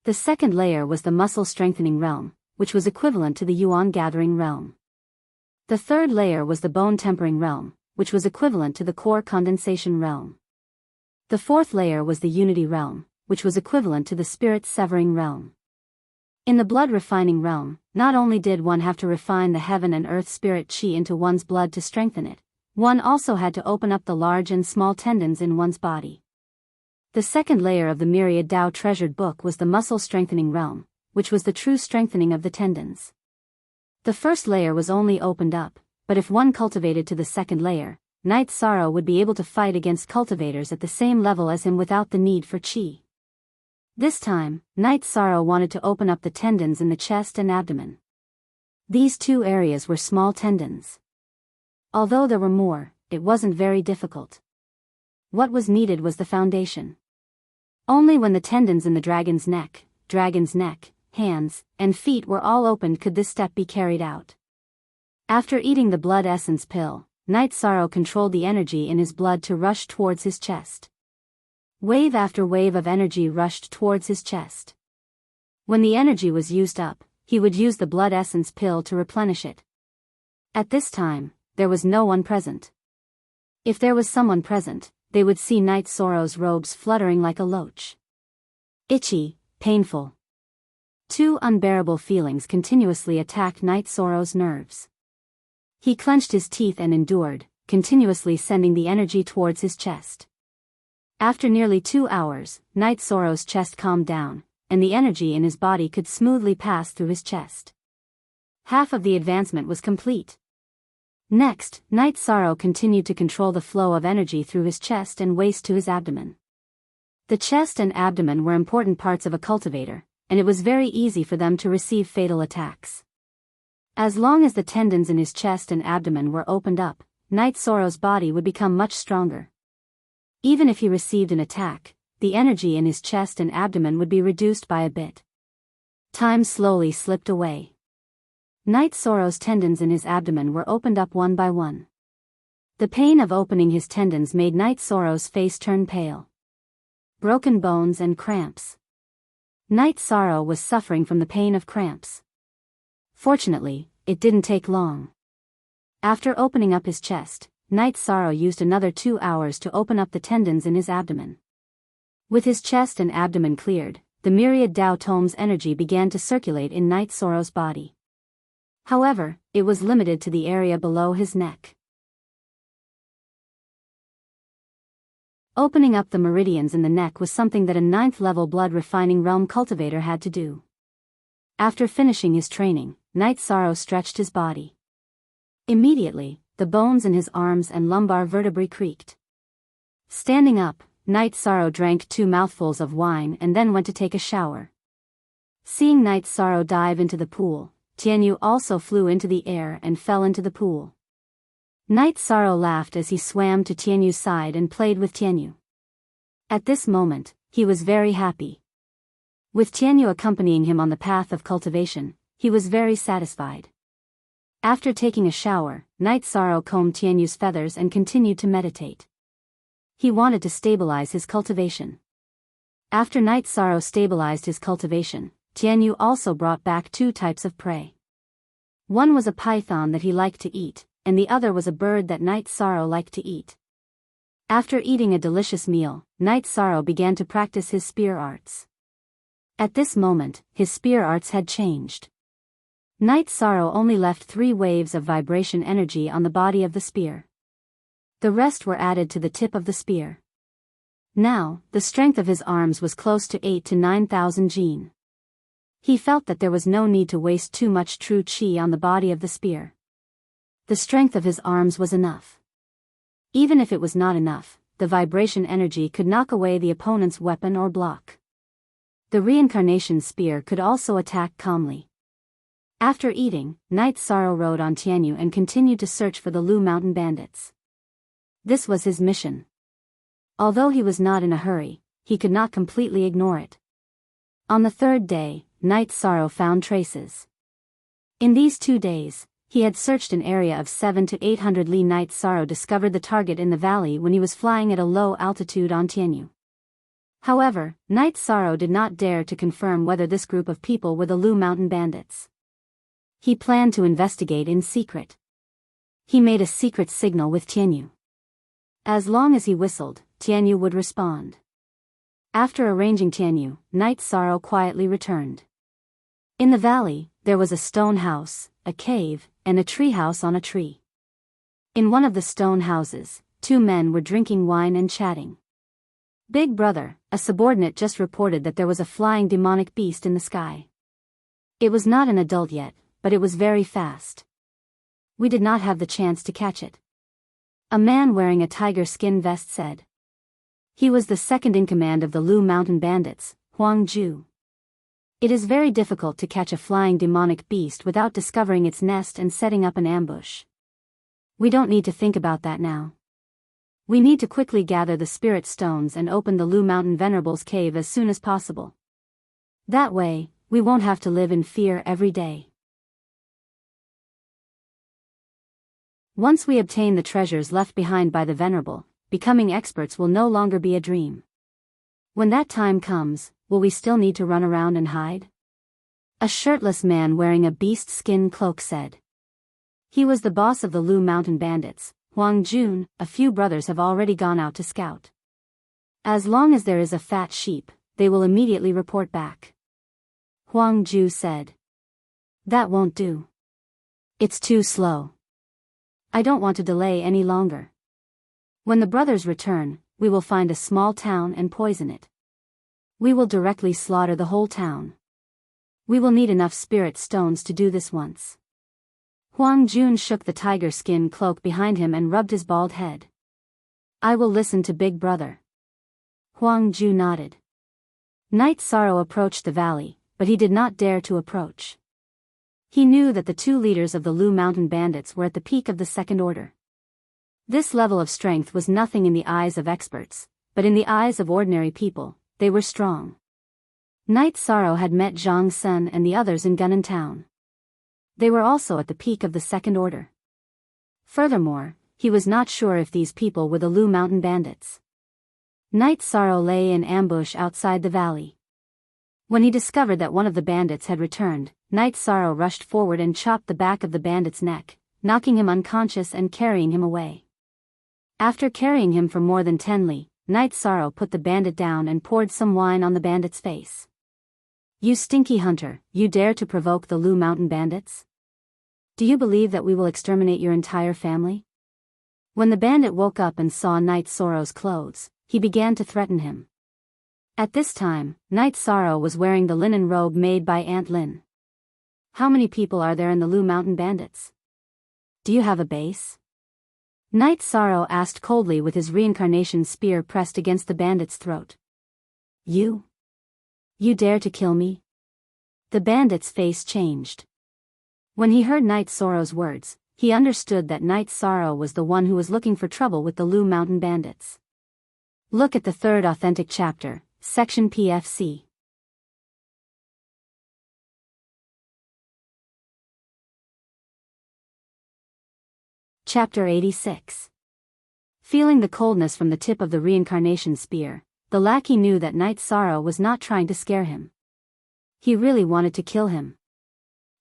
The second layer was the muscle strengthening realm, which was equivalent to the yuan gathering realm. The third layer was the bone tempering realm, which was equivalent to the core condensation realm. The fourth layer was the unity realm, which was equivalent to the spirit severing realm. In the blood refining realm, not only did one have to refine the heaven and earth spirit qi into one's blood to strengthen it, one also had to open up the large and small tendons in one's body. The second layer of the myriad Dao treasured book was the muscle strengthening realm, which was the true strengthening of the tendons. The first layer was only opened up, but if one cultivated to the second layer, Night Sorrow would be able to fight against cultivators at the same level as him without the need for qi. This time, Night Sorrow wanted to open up the tendons in the chest and abdomen. These 2 areas were small tendons. Although there were more, it wasn't very difficult. What was needed was the foundation. Only when the tendons in the dragon's neck, hands, and feet were all opened could this step be carried out. After eating the blood essence pill, Night Sorrow controlled the energy in his blood to rush towards his chest. Wave after wave of energy rushed towards his chest. When the energy was used up, he would use the blood essence pill to replenish it. At this time, there was no one present. If there was someone present, they would see Night Sorrow's robes fluttering like a loach. Itchy, painful. Two unbearable feelings continuously attacked Night Sorrow's nerves. He clenched his teeth and endured, continuously sending the energy towards his chest. After nearly 2 hours, Night Sorrow's chest calmed down, and the energy in his body could smoothly pass through his chest. Half of the advancement was complete. Next, Night Sorrow continued to control the flow of energy through his chest and waist to his abdomen. The chest and abdomen were important parts of a cultivator, and it was very easy for them to receive fatal attacks. As long as the tendons in his chest and abdomen were opened up, Night Sorrow's body would become much stronger. Even if he received an attack, the energy in his chest and abdomen would be reduced by a bit. Time slowly slipped away. Night Sorrow's tendons in his abdomen were opened up one by one. The pain of opening his tendons made Night Sorrow's face turn pale. Broken bones and cramps. Night Sorrow was suffering from the pain of cramps. Fortunately, it didn't take long. After opening up his chest, Night Sorrow used another 2 hours to open up the tendons in his abdomen. With his chest and abdomen cleared, the myriad Tao Tome's energy began to circulate in Night Sorrow's body. However, it was limited to the area below his neck. Opening up the meridians in the neck was something that a 9th-level blood-refining realm cultivator had to do. After finishing his training, Night Sorrow stretched his body. Immediately, the bones in his arms and lumbar vertebrae creaked. Standing up, Night Sorrow drank 2 mouthfuls of wine and then went to take a shower. Seeing Night Sorrow dive into the pool, Tianyu also flew into the air and fell into the pool. Night Sorrow laughed as he swam to Tianyu's side and played with Tianyu. At this moment, he was very happy. With Tianyu accompanying him on the path of cultivation, he was very satisfied. After taking a shower, Night Sorrow combed Tianyu's feathers and continued to meditate. He wanted to stabilize his cultivation. After Night Sorrow stabilized his cultivation, Tianyu also brought back 2 types of prey. One was a python that he liked to eat, and the other was a bird that Night Sorrow liked to eat. After eating a delicious meal, Night Sorrow began to practice his spear arts. At this moment, his spear arts had changed. Night Sorrow only left 3 waves of vibration energy on the body of the spear. The rest were added to the tip of the spear. Now, the strength of his arms was close to 8,000 to 9,000 jin. He felt that there was no need to waste too much true qi on the body of the spear. The strength of his arms was enough. Even if it was not enough, the vibration energy could knock away the opponent's weapon or block. The reincarnation spear could also attack calmly. After eating, Night Sorrow rode on Tianyu and continued to search for the Lu Mountain bandits. This was his mission. Although he was not in a hurry, he could not completely ignore it. On the 3rd day, Night Sorrow found traces. In these 2 days, he had searched an area of 700 to 800 li. Night Sorrow discovered the target in the valley when he was flying at a low altitude on Tianyu. However, Night Sorrow did not dare to confirm whether this group of people were the Lu Mountain bandits. He planned to investigate in secret. He made a secret signal with Tianyu. As long as he whistled, Tianyu would respond. After arranging Tianyu, Night Sorrow quietly returned. In the valley, there was a stone house, a cave, and a tree house on a tree. In one of the stone houses, 2 men were drinking wine and chatting. Big Brother, a subordinate, just reported that there was a flying demonic beast in the sky. It was not an adult yet, but it was very fast. We did not have the chance to catch it. A man wearing a tiger skin vest said. He was the second in command of the Lu Mountain bandits, Huang Ju. It is very difficult to catch a flying demonic beast without discovering its nest and setting up an ambush. We don't need to think about that now. We need to quickly gather the spirit stones and open the Lu Mountain Venerable's cave as soon as possible. That way, we won't have to live in fear every day. Once we obtain the treasures left behind by the Venerable, becoming experts will no longer be a dream. When that time comes, will we still need to run around and hide? A shirtless man wearing a beast skin cloak said. He was the boss of the Lu Mountain Bandits. Huang Jun. A few brothers have already gone out to scout. As long as there is a fat sheep, they will immediately report back. Huang Ju said. That won't do. It's too slow. I don't want to delay any longer. When the brothers return, we will find a small town and poison it. We will directly slaughter the whole town. We will need enough spirit stones to do this once. Huang Jun shook the tiger skin cloak behind him and rubbed his bald head. I will listen to Big Brother. Huang Ju nodded. Night Sorrow approached the valley, but he did not dare to approach. He knew that the two leaders of the Lu Mountain Bandits were at the peak of the second order. This level of strength was nothing in the eyes of experts, but in the eyes of ordinary people, they were strong. Night Sorrow had met Zhang Sun and the others in Gunnan Town. They were also at the peak of the second order. Furthermore, he was not sure if these people were the Lu Mountain Bandits. Night Sorrow lay in ambush outside the valley. When he discovered that one of the bandits had returned, Night Sorrow rushed forward and chopped the back of the bandit's neck, knocking him unconscious and carrying him away. After carrying him for more than 10 li, Night Sorrow put the bandit down and poured some wine on the bandit's face. You stinky hunter, you dare to provoke the Lu Mountain Bandits? Do you believe that we will exterminate your entire family? When the bandit woke up and saw Night Sorrow's clothes, he began to threaten him. At this time, Night Sorrow was wearing the linen robe made by Aunt Lin. How many people are there in the Lu Mountain Bandits? Do you have a base? Night Sorrow asked coldly with his reincarnation spear pressed against the bandit's throat. You? You dare to kill me? The bandit's face changed. When he heard Night Sorrow's words, he understood that Night Sorrow was the one who was looking for trouble with the Lu Mountain Bandits. Look at the third authentic chapter, section PFC. Chapter 86. Feeling the coldness from the tip of the reincarnation spear, the lackey knew that Night Sorrow was not trying to scare him. He really wanted to kill him.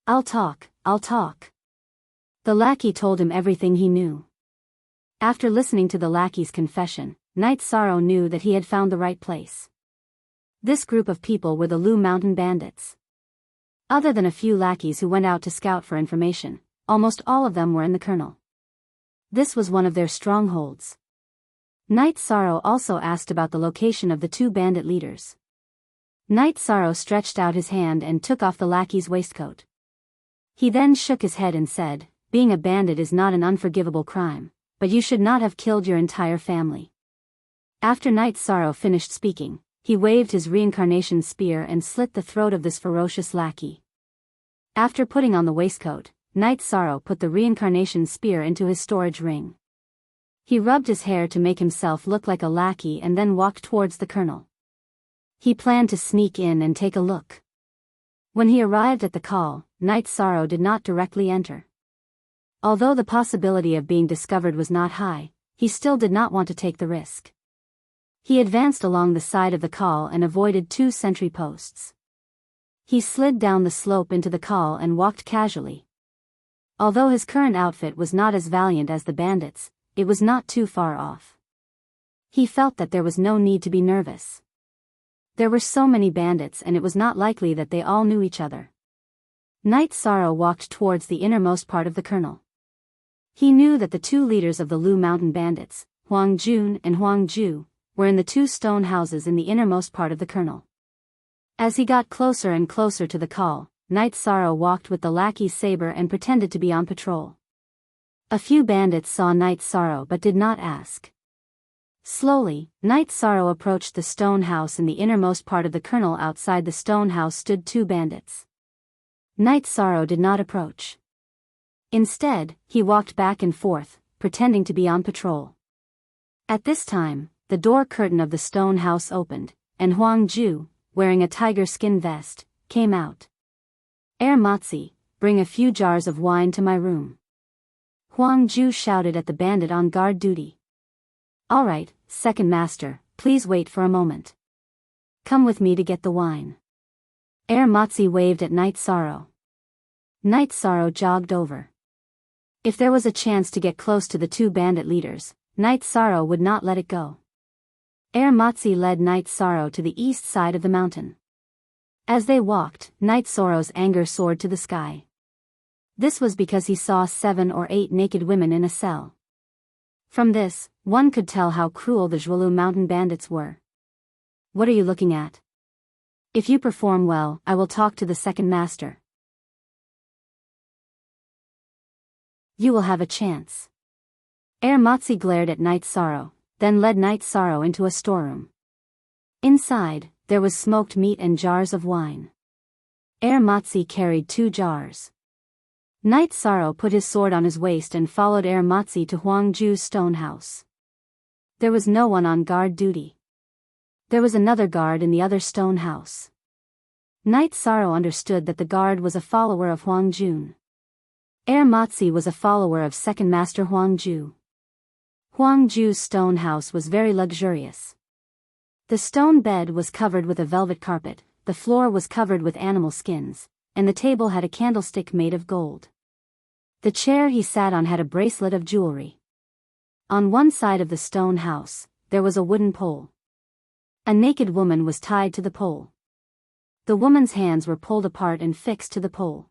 I'll talk. The lackey told him everything he knew. After listening to the lackey's confession, Night Sorrow knew that he had found the right place. This group of people were the Lu Mountain Bandits. Other than a few lackeys who went out to scout for information, almost all of them were in the kernel. This was one of their strongholds. Night Sorrow also asked about the location of the two bandit leaders. Night Sorrow stretched out his hand and took off the lackey's waistcoat. He then shook his head and said, being a bandit is not an unforgivable crime, but you should not have killed your entire family. After Night Sorrow finished speaking, he waved his reincarnation spear and slit the throat of this ferocious lackey. After putting on the waistcoat, Night Sorrow put the reincarnation spear into his storage ring. He rubbed his hair to make himself look like a lackey and then walked towards the colonel. He planned to sneak in and take a look. When he arrived at the call, Night Sorrow did not directly enter. Although the possibility of being discovered was not high, he still did not want to take the risk. He advanced along the side of the call and avoided 2 sentry posts. He slid down the slope into the call and walked casually. Although his current outfit was not as valiant as the bandits, it was not too far off. He felt that there was no need to be nervous. There were so many bandits and it was not likely that they all knew each other. Night Sorrow walked towards the innermost part of the kernel. He knew that the 2 leaders of the Lu Mountain Bandits, Huang Jun and Huang Ju, were in the 2 stone houses in the innermost part of the kernel. As he got closer and closer to the call, Night Sorrow walked with the lackey's saber and pretended to be on patrol. A few bandits saw Night Sorrow but did not ask. Slowly, Night Sorrow approached the stone house in the innermost part of the kernel. Outside the stone house stood 2 bandits. Night Sorrow did not approach. Instead, he walked back and forth, pretending to be on patrol. At this time, the door curtain of the stone house opened, and Huang Ju, wearing a tiger skin vest, came out. Matzi, bring a few jars of wine to my room. Huang Ju shouted at the bandit on guard duty. All right, second master, please wait for a moment. Come with me to get the wine. Matzi waved at Night Sorrow. Night Sorrow jogged over. If there was a chance to get close to the two bandit leaders, Night Sorrow would not let it go. Matzi led Night Sorrow to the east side of the mountain. As they walked, Night Sorrow's anger soared to the sky. This was because he saw 7 or 8 naked women in a cell. From this, one could tell how cruel the Zhualu mountain bandits were. What are you looking at? If you perform well, I will talk to the second master. You will have a chance. Matzi glared at Night Sorrow, then led Night Sorrow into a storeroom. Inside, there was smoked meat and jars of wine. Matzi carried 2 jars. Night Sorrow put his sword on his waist and followed Matzi to Huang Ju's stone house. There was no one on guard duty. There was another guard in the other stone house. Night Sorrow understood that the guard was a follower of Huang Jun. Matzi was a follower of second master Huang Ju. Huang Ju's stone house was very luxurious. The stone bed was covered with a velvet carpet, the floor was covered with animal skins, and the table had a candlestick made of gold. The chair he sat on had a bracelet of jewelry. On one side of the stone house, there was a wooden pole. A naked woman was tied to the pole. The woman's hands were pulled apart and fixed to the pole.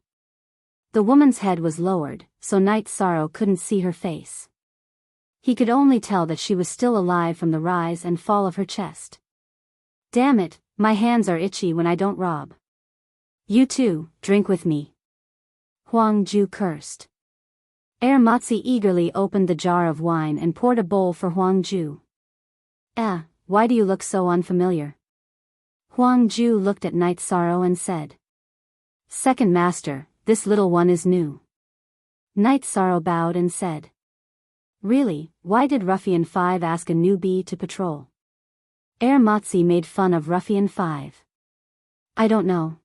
The woman's head was lowered, so Night Sorrow couldn't see her face. He could only tell that she was still alive from the rise and fall of her chest. Damn it, my hands are itchy when I don't rob. You too, drink with me. Huang Ju cursed. Matzi eagerly opened the jar of wine and poured a bowl for Huang Ju. Why do you look so unfamiliar? Huang Ju looked at Night Sorrow and said. Second master, this little one is new. Night Sorrow bowed and said. Really, why did Ruffian 5 ask a newbie to patrol? Matzi made fun of Ruffian 5. I don't know.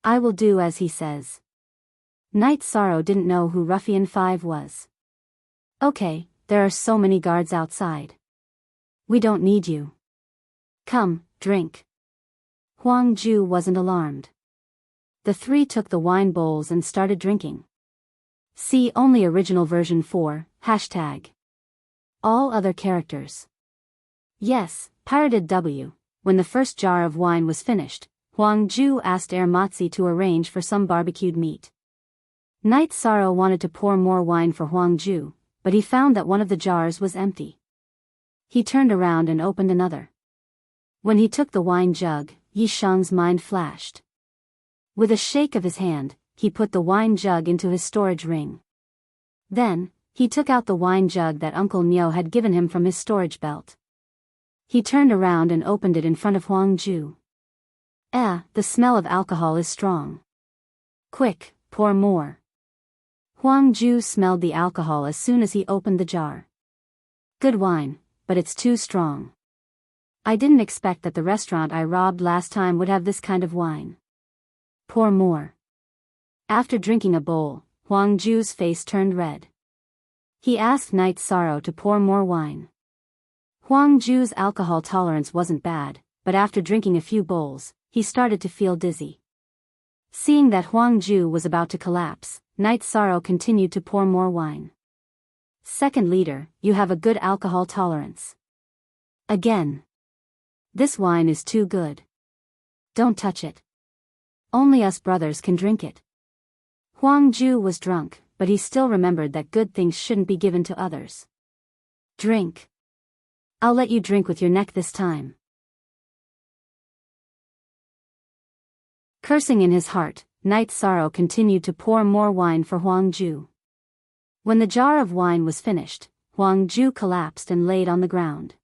I will do as he says. Night Sorrow didn't know who Ruffian 5 was. Okay, there are so many guards outside. We don't need you. Come, drink. Huang Ju wasn't alarmed. The 3 took the wine bowls and started drinking. See only original version 4, #. All other characters. Yes, pirated W. When the first jar of wine was finished, Huang Ju asked Matzi to arrange for some barbecued meat. Night Sorrow wanted to pour more wine for Huang Ju, but he found that one of the jars was empty. He turned around and opened another. When he took the wine jug, Yi Shang's mind flashed. With a shake of his hand, he put the wine jug into his storage ring. Then, he took out the wine jug that Uncle Nyo had given him from his storage belt. He turned around and opened it in front of Huang Ju. The smell of alcohol is strong. Quick, pour more. Huang Ju smelled the alcohol as soon as he opened the jar. Good wine, but it's too strong. I didn't expect that the restaurant I robbed last time would have this kind of wine. Pour more. After drinking a bowl, Huang Ju's face turned red. He asked Night Sorrow to pour more wine. Huang Ju's alcohol tolerance wasn't bad, but after drinking a few bowls, he started to feel dizzy. Seeing that Huang Ju was about to collapse, Night Sorrow continued to pour more wine. Second leader, you have a good alcohol tolerance. Again. This wine is too good. Don't touch it. Only us brothers can drink it. Huang Ju was drunk, but he still remembered that good things shouldn't be given to others. Drink. I'll let you drink with your neck this time. Cursing in his heart, Night Sorrow continued to pour more wine for Huang Ju. When the jar of wine was finished, Huang Ju collapsed and laid on the ground.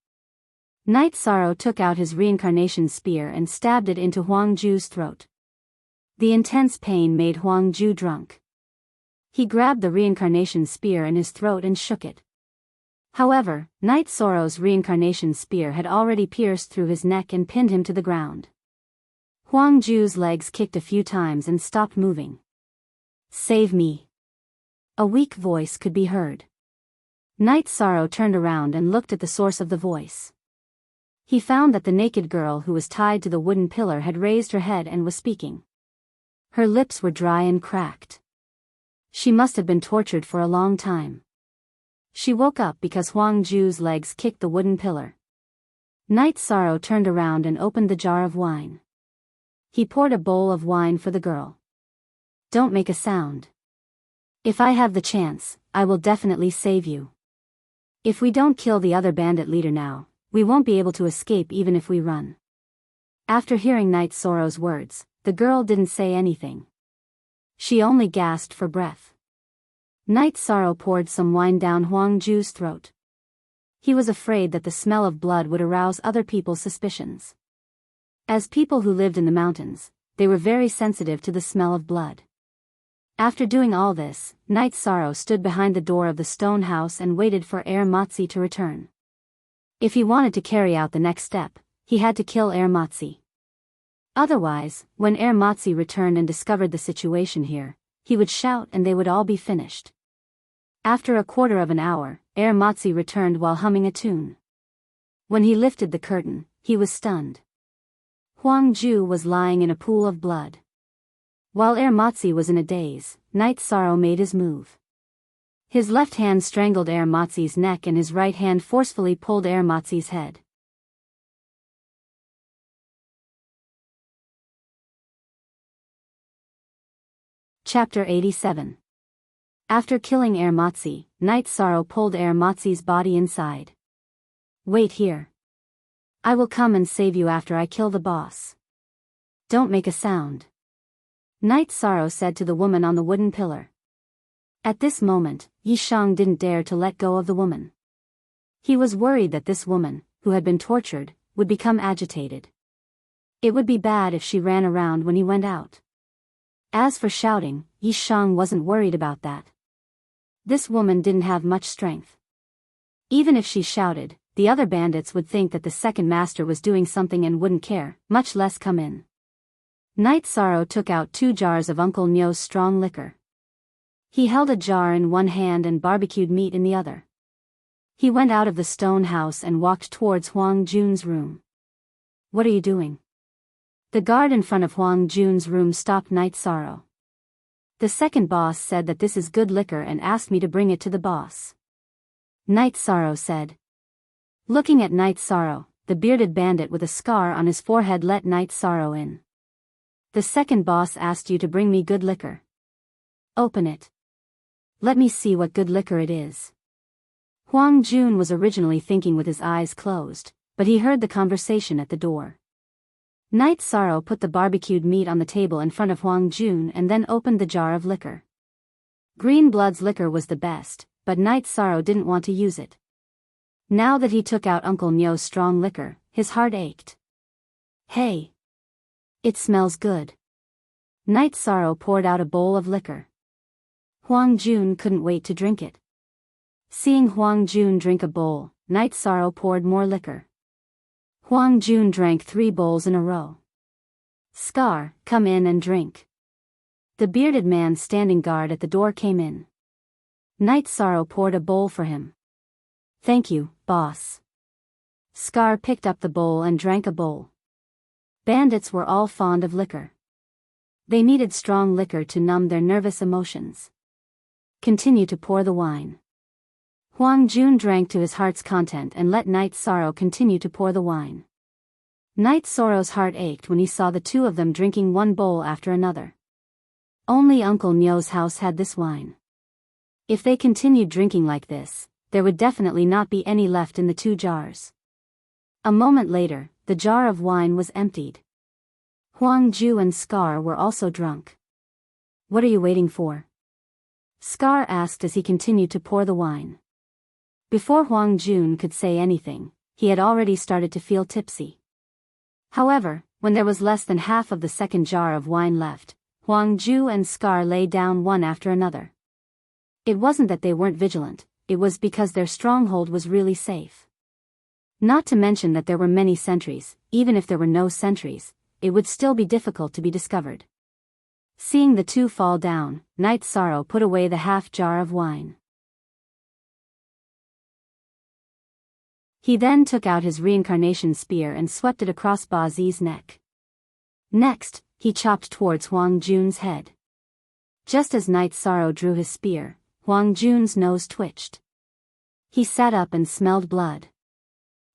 Night Sorrow took out his reincarnation spear and stabbed it into Huang Ju's throat. The intense pain made Huang Ju drunk. He grabbed the reincarnation spear in his throat and shook it. However, Night Sorrow's reincarnation spear had already pierced through his neck and pinned him to the ground. Huang Ju's legs kicked a few times and stopped moving. "Save me." A weak voice could be heard. Night Sorrow turned around and looked at the source of the voice. He found that the naked girl who was tied to the wooden pillar had raised her head and was speaking. Her lips were dry and cracked. She must have been tortured for a long time. She woke up because Huang Ju's legs kicked the wooden pillar. Night Sorrow turned around and opened the jar of wine. He poured a bowl of wine for the girl. "Don't make a sound. If I have the chance, I will definitely save you. If we don't kill the other bandit leader now, we won't be able to escape even if we run." After hearing Night Sorrow's words, the girl didn't say anything. She only gasped for breath. Night Sorrow poured some wine down Huang Ju's throat. He was afraid that the smell of blood would arouse other people's suspicions. As people who lived in the mountains, they were very sensitive to the smell of blood. After doing all this, Night Sorrow stood behind the door of the stone house and waited for Matsi to return. If he wanted to carry out the next step, he had to kill Matsi. Otherwise, when Matsi returned and discovered the situation here, he would shout and they would all be finished. After a quarter of an hour, Matsi returned while humming a tune. When he lifted the curtain, he was stunned. Huang Ju was lying in a pool of blood. While Matsi was in a daze, Night Sorrow made his move. His left hand strangled Matsi's neck and his right hand forcefully pulled Matsi's head. Chapter 87. After killing Matsi, Night Sorrow pulled Matsi's body inside. "Wait here. I will come and save you after I kill the boss. Don't make a sound," Night Sorrow said to the woman on the wooden pillar. At this moment, Yishang didn't dare to let go of the woman. He was worried that this woman, who had been tortured, would become agitated. It would be bad if she ran around when he went out. As for shouting, Yishang wasn't worried about that. This woman didn't have much strength. Even if she shouted, the other bandits would think that the second master was doing something and wouldn't care, much less come in. Night Sorrow took out 2 jars of Uncle Nyo's strong liquor. He held a jar in one hand and barbecued meat in the other. He went out of the stone house and walked towards Huang Jun's room. "What are you doing?" The guard in front of Huang Jun's room stopped Night Sorrow. "The second boss said that this is good liquor and asked me to bring it to the boss," Night Sorrow said. Looking at Night Sorrow, the bearded bandit with a scar on his forehead let Night Sorrow in. "The second boss asked you to bring me good liquor. Open it. Let me see what good liquor it is." Huang Jun was originally thinking with his eyes closed, but he heard the conversation at the door. Night Sorrow put the barbecued meat on the table in front of Huang Jun and then opened the jar of liquor. Green Blood's liquor was the best, but Night Sorrow didn't want to use it. Now that he took out Uncle Nyo's strong liquor, his heart ached. "Hey! It smells good." Night Sorrow poured out a bowl of liquor. Huang Jun couldn't wait to drink it. Seeing Huang Jun drink a bowl, Night Sorrow poured more liquor. Huang Jun drank 3 bowls in a row. "Scar, come in and drink." The bearded man standing guard at the door came in. Night Sorrow poured a bowl for him. "Thank you, boss." Scar picked up the bowl and drank a bowl. Bandits were all fond of liquor. They needed strong liquor to numb their nervous emotions. Continue to pour the wine. Huang Jun drank to his heart's content and let Night Sorrow continue to pour the wine. Night Sorrow's heart ached when he saw the 2 of them drinking one bowl after another. Only Uncle Nyo's house had this wine. If they continued drinking like this, there would definitely not be any left in the 2 jars. A moment later, the jar of wine was emptied. Huang Ju and Scar were also drunk. "What are you waiting for?" Scar asked as he continued to pour the wine. Before Huang Jun could say anything, he had already started to feel tipsy. However, when there was less than half of the second jar of wine left, Huang Ju and Scar lay down one after another. It wasn't that they weren't vigilant, it was because their stronghold was really safe. Not to mention that there were many sentries. Even if there were no sentries, it would still be difficult to be discovered. Seeing the two fall down, Night Sorrow put away the half jar of wine. He then took out his reincarnation spear and swept it across Ba Zi's neck. Next, he chopped towards Huang Jun's head. Just as Night Sorrow drew his spear, Huang Jun's nose twitched. He sat up and smelled blood.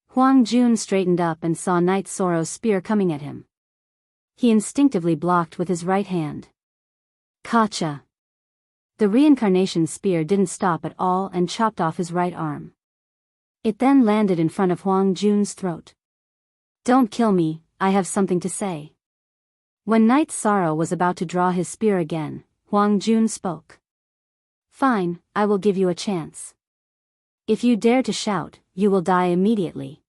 Huang Jun straightened up and saw Night Sorrow's spear coming at him. He instinctively blocked with his right hand. Gotcha! The reincarnation spear didn't stop at all and chopped off his right arm. It then landed in front of Huang Jun's throat. Don't kill me, I have something to say. When Night Sorrow was about to draw his spear again, Huang Jun spoke. Fine, I will give you a chance. If you dare to shout, you will die immediately.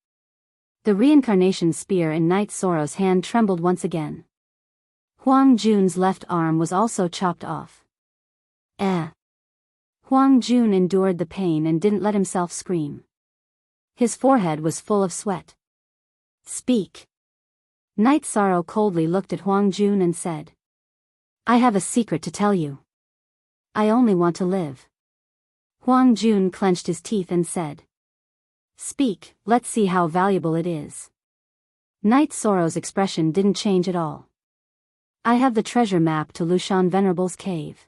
The reincarnation spear in Night Sorrow's hand trembled once again. Huang Jun's left arm was also chopped off. Huang Jun endured the pain and didn't let himself scream. His forehead was full of sweat. Speak. Night Sorrow coldly looked at Huang Jun and said. I have a secret to tell you. I only want to live. Huang Jun clenched his teeth and said. Speak, let's see how valuable it is. Night Sorrow's expression didn't change at all. I have the treasure map to Lushan Venerable's cave.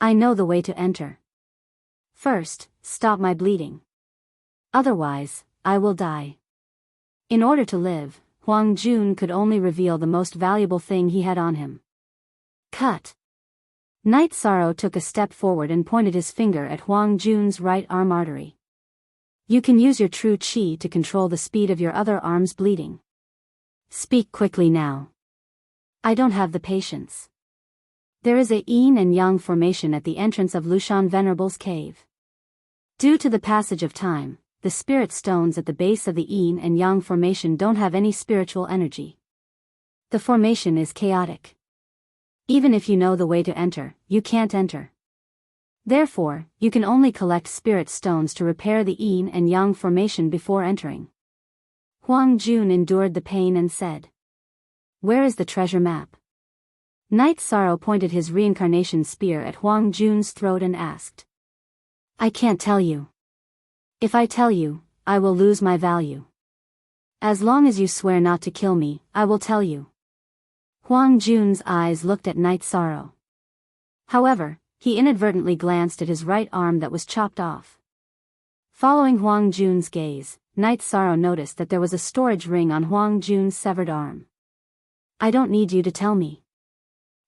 I know the way to enter. First, stop my bleeding. Otherwise, I will die. In order to live, Huang Jun could only reveal the most valuable thing he had on him. Cut. Night Sorrow took a step forward and pointed his finger at Huang Jun's right arm artery. You can use your true qi to control the speed of your other arm's bleeding. Speak quickly now. I don't have the patience. There is a yin and yang formation at the entrance of Lushan Venerable's cave. Due to the passage of time, the spirit stones at the base of the yin and yang formation don't have any spiritual energy. The formation is chaotic. Even if you know the way to enter, you can't enter. Therefore, you can only collect spirit stones to repair the yin and yang formation before entering. Huang Jun endured the pain and said. Where is the treasure map? Night Sorrow pointed his reincarnation spear at Huang Jun's throat and asked. I can't tell you. If I tell you, I will lose my value. As long as you swear not to kill me, I will tell you. Huang Jun's eyes looked at Night Sorrow. However, he inadvertently glanced at his right arm that was chopped off. Following Huang Jun's gaze, Night Sorrow noticed that there was a storage ring on Huang Jun's severed arm. I don't need you to tell me.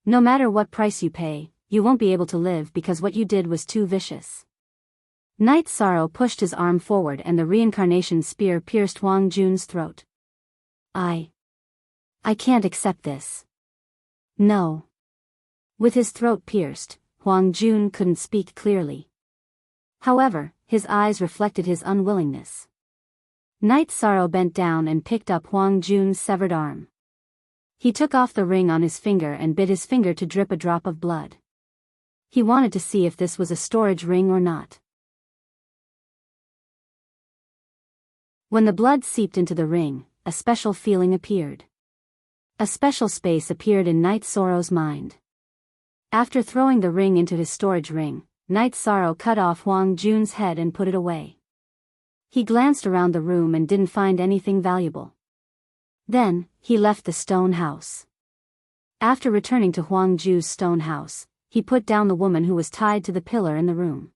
No matter what price you pay, you won't be able to live because what you did was too vicious. Night Sorrow pushed his arm forward and the reincarnation spear pierced Huang Jun's throat. I can't accept this. No. With his throat pierced, Huang Jun couldn't speak clearly. However, his eyes reflected his unwillingness. Night Sorrow bent down and picked up Huang Jun's severed arm. He took off the ring on his finger and bit his finger to drip a drop of blood. He wanted to see if this was a storage ring or not. When the blood seeped into the ring, a special feeling appeared. A special space appeared in Night Sorrow's mind. After throwing the ring into his storage ring, Night Sorrow cut off Huang Jun's head and put it away. He glanced around the room and didn't find anything valuable. Then, he left the stone house. After returning to Huang Ju's stone house, he put down the woman who was tied to the pillar in the room.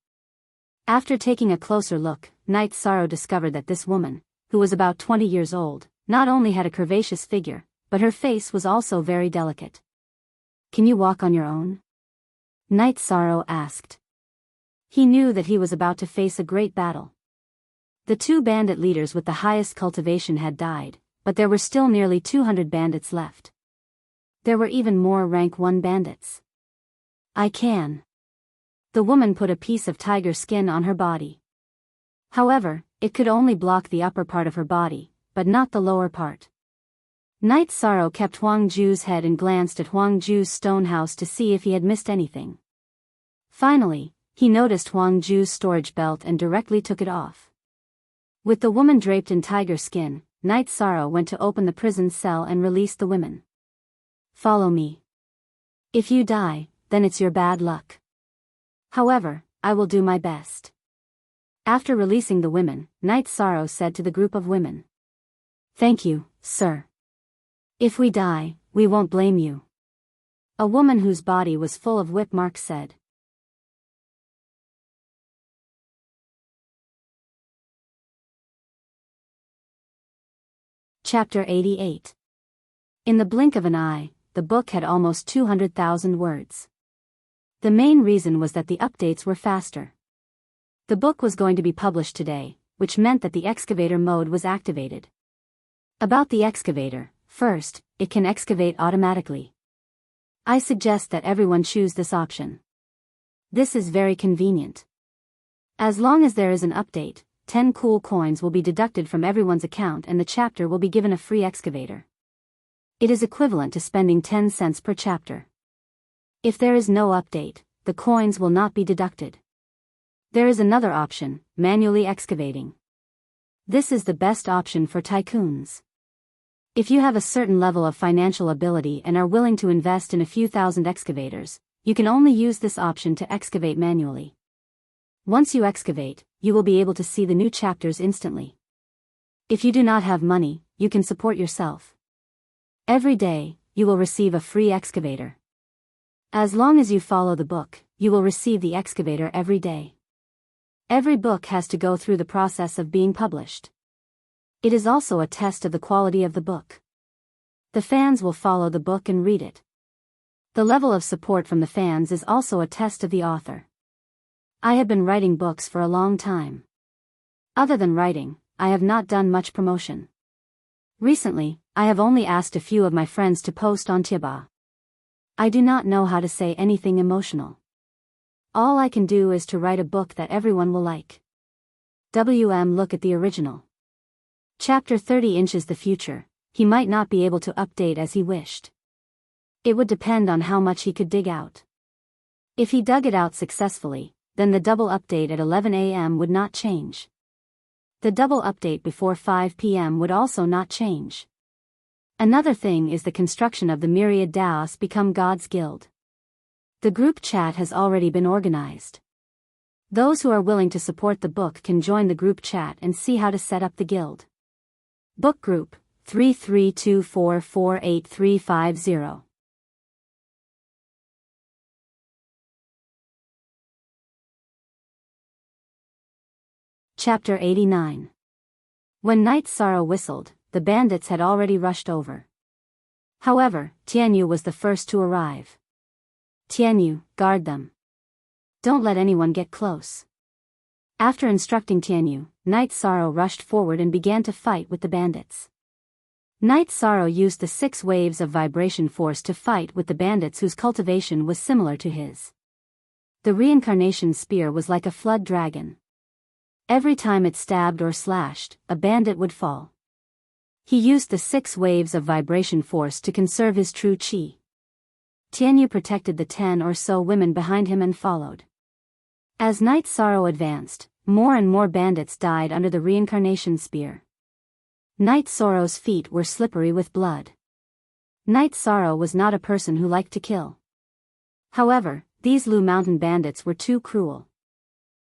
After taking a closer look, Night Sorrow discovered that this woman, who was about 20 years old, not only had a curvaceous figure, but her face was also very delicate. Can you walk on your own? Night Sorrow asked. He knew that he was about to face a great battle. The two bandit leaders with the highest cultivation had died, but there were still nearly 200 bandits left. There were even more rank 1 bandits. I can. The woman put a piece of tiger skin on her body. However, it could only block the upper part of her body, but not the lower part. Night Sorrow kept Huang Ju's head and glanced at Huang Ju's stone house to see if he had missed anything. Finally, He noticed Huang Ju's storage belt and directly took it off. With the woman draped in tiger skin, Night Sorrow went to open the prison cell and release the women. Follow me. If you die, then it's your bad luck. However, I will do my best. After releasing the women, Night Sorrow said to the group of women. Thank you, sir. If we die, we won't blame you. A woman whose body was full of whip marks said. Chapter 88. In the blink of an eye, the book had almost 200,000 words. The main reason was that the updates were faster. The book was going to be published today, which meant that the excavator mode was activated. About the excavator, first, it can excavate automatically. I suggest that everyone choose this option. This is very convenient. As long as there is an update, 10 cool coins will be deducted from everyone's account and the chapter will be given a free excavator. It is equivalent to spending 10 cents per chapter. If there is no update, the coins will not be deducted. There is another option, manually excavating. This is the best option for tycoons. If you have a certain level of financial ability and are willing to invest in a few thousand excavators, you can only use this option to excavate manually. Once you excavate, you will be able to see the new chapters instantly. If you do not have money, you can support yourself. Every day, you will receive a free excavator. As long as you follow the book, you will receive the excavator every day. Every book has to go through the process of being published. It is also a test of the quality of the book. The fans will follow the book and read it. The level of support from the fans is also a test of the author. I have been writing books for a long time. Other than writing, I have not done much promotion. Recently, I have only asked a few of my friends to post on Tiba. I do not know how to say anything emotional. All I can do is to write a book that everyone will like. Look at the original. Chapter 30 inches the future, he might not be able to update as he wished. It would depend on how much he could dig out. If he dug it out successfully, then the double update at 11 a.m. would not change. The double update before 5 p.m. would also not change. Another thing is the construction of the myriad Daos become God's Guild. The group chat has already been organized. Those who are willing to support the book can join the group chat and see how to set up the guild. Book Group 33244830. Chapter 89. When Night Sorrow whistled, the bandits had already rushed over. However, Tianyu was the first to arrive. Tianyu, guard them. Don't let anyone get close. After instructing Tianyu, Night Sorrow rushed forward and began to fight with the bandits. Night Sorrow used the 6 waves of vibration force to fight with the bandits whose cultivation was similar to his. The reincarnation spear was like a flood dragon. Every time it stabbed or slashed, a bandit would fall. He used the 6 waves of vibration force to conserve his true chi. Tianyu protected the 10 or so women behind him and followed. As Night Sorrow advanced, more and more bandits died under the reincarnation spear. Night Sorrow's feet were slippery with blood. Night Sorrow was not a person who liked to kill. However, these Lu Mountain bandits were too cruel.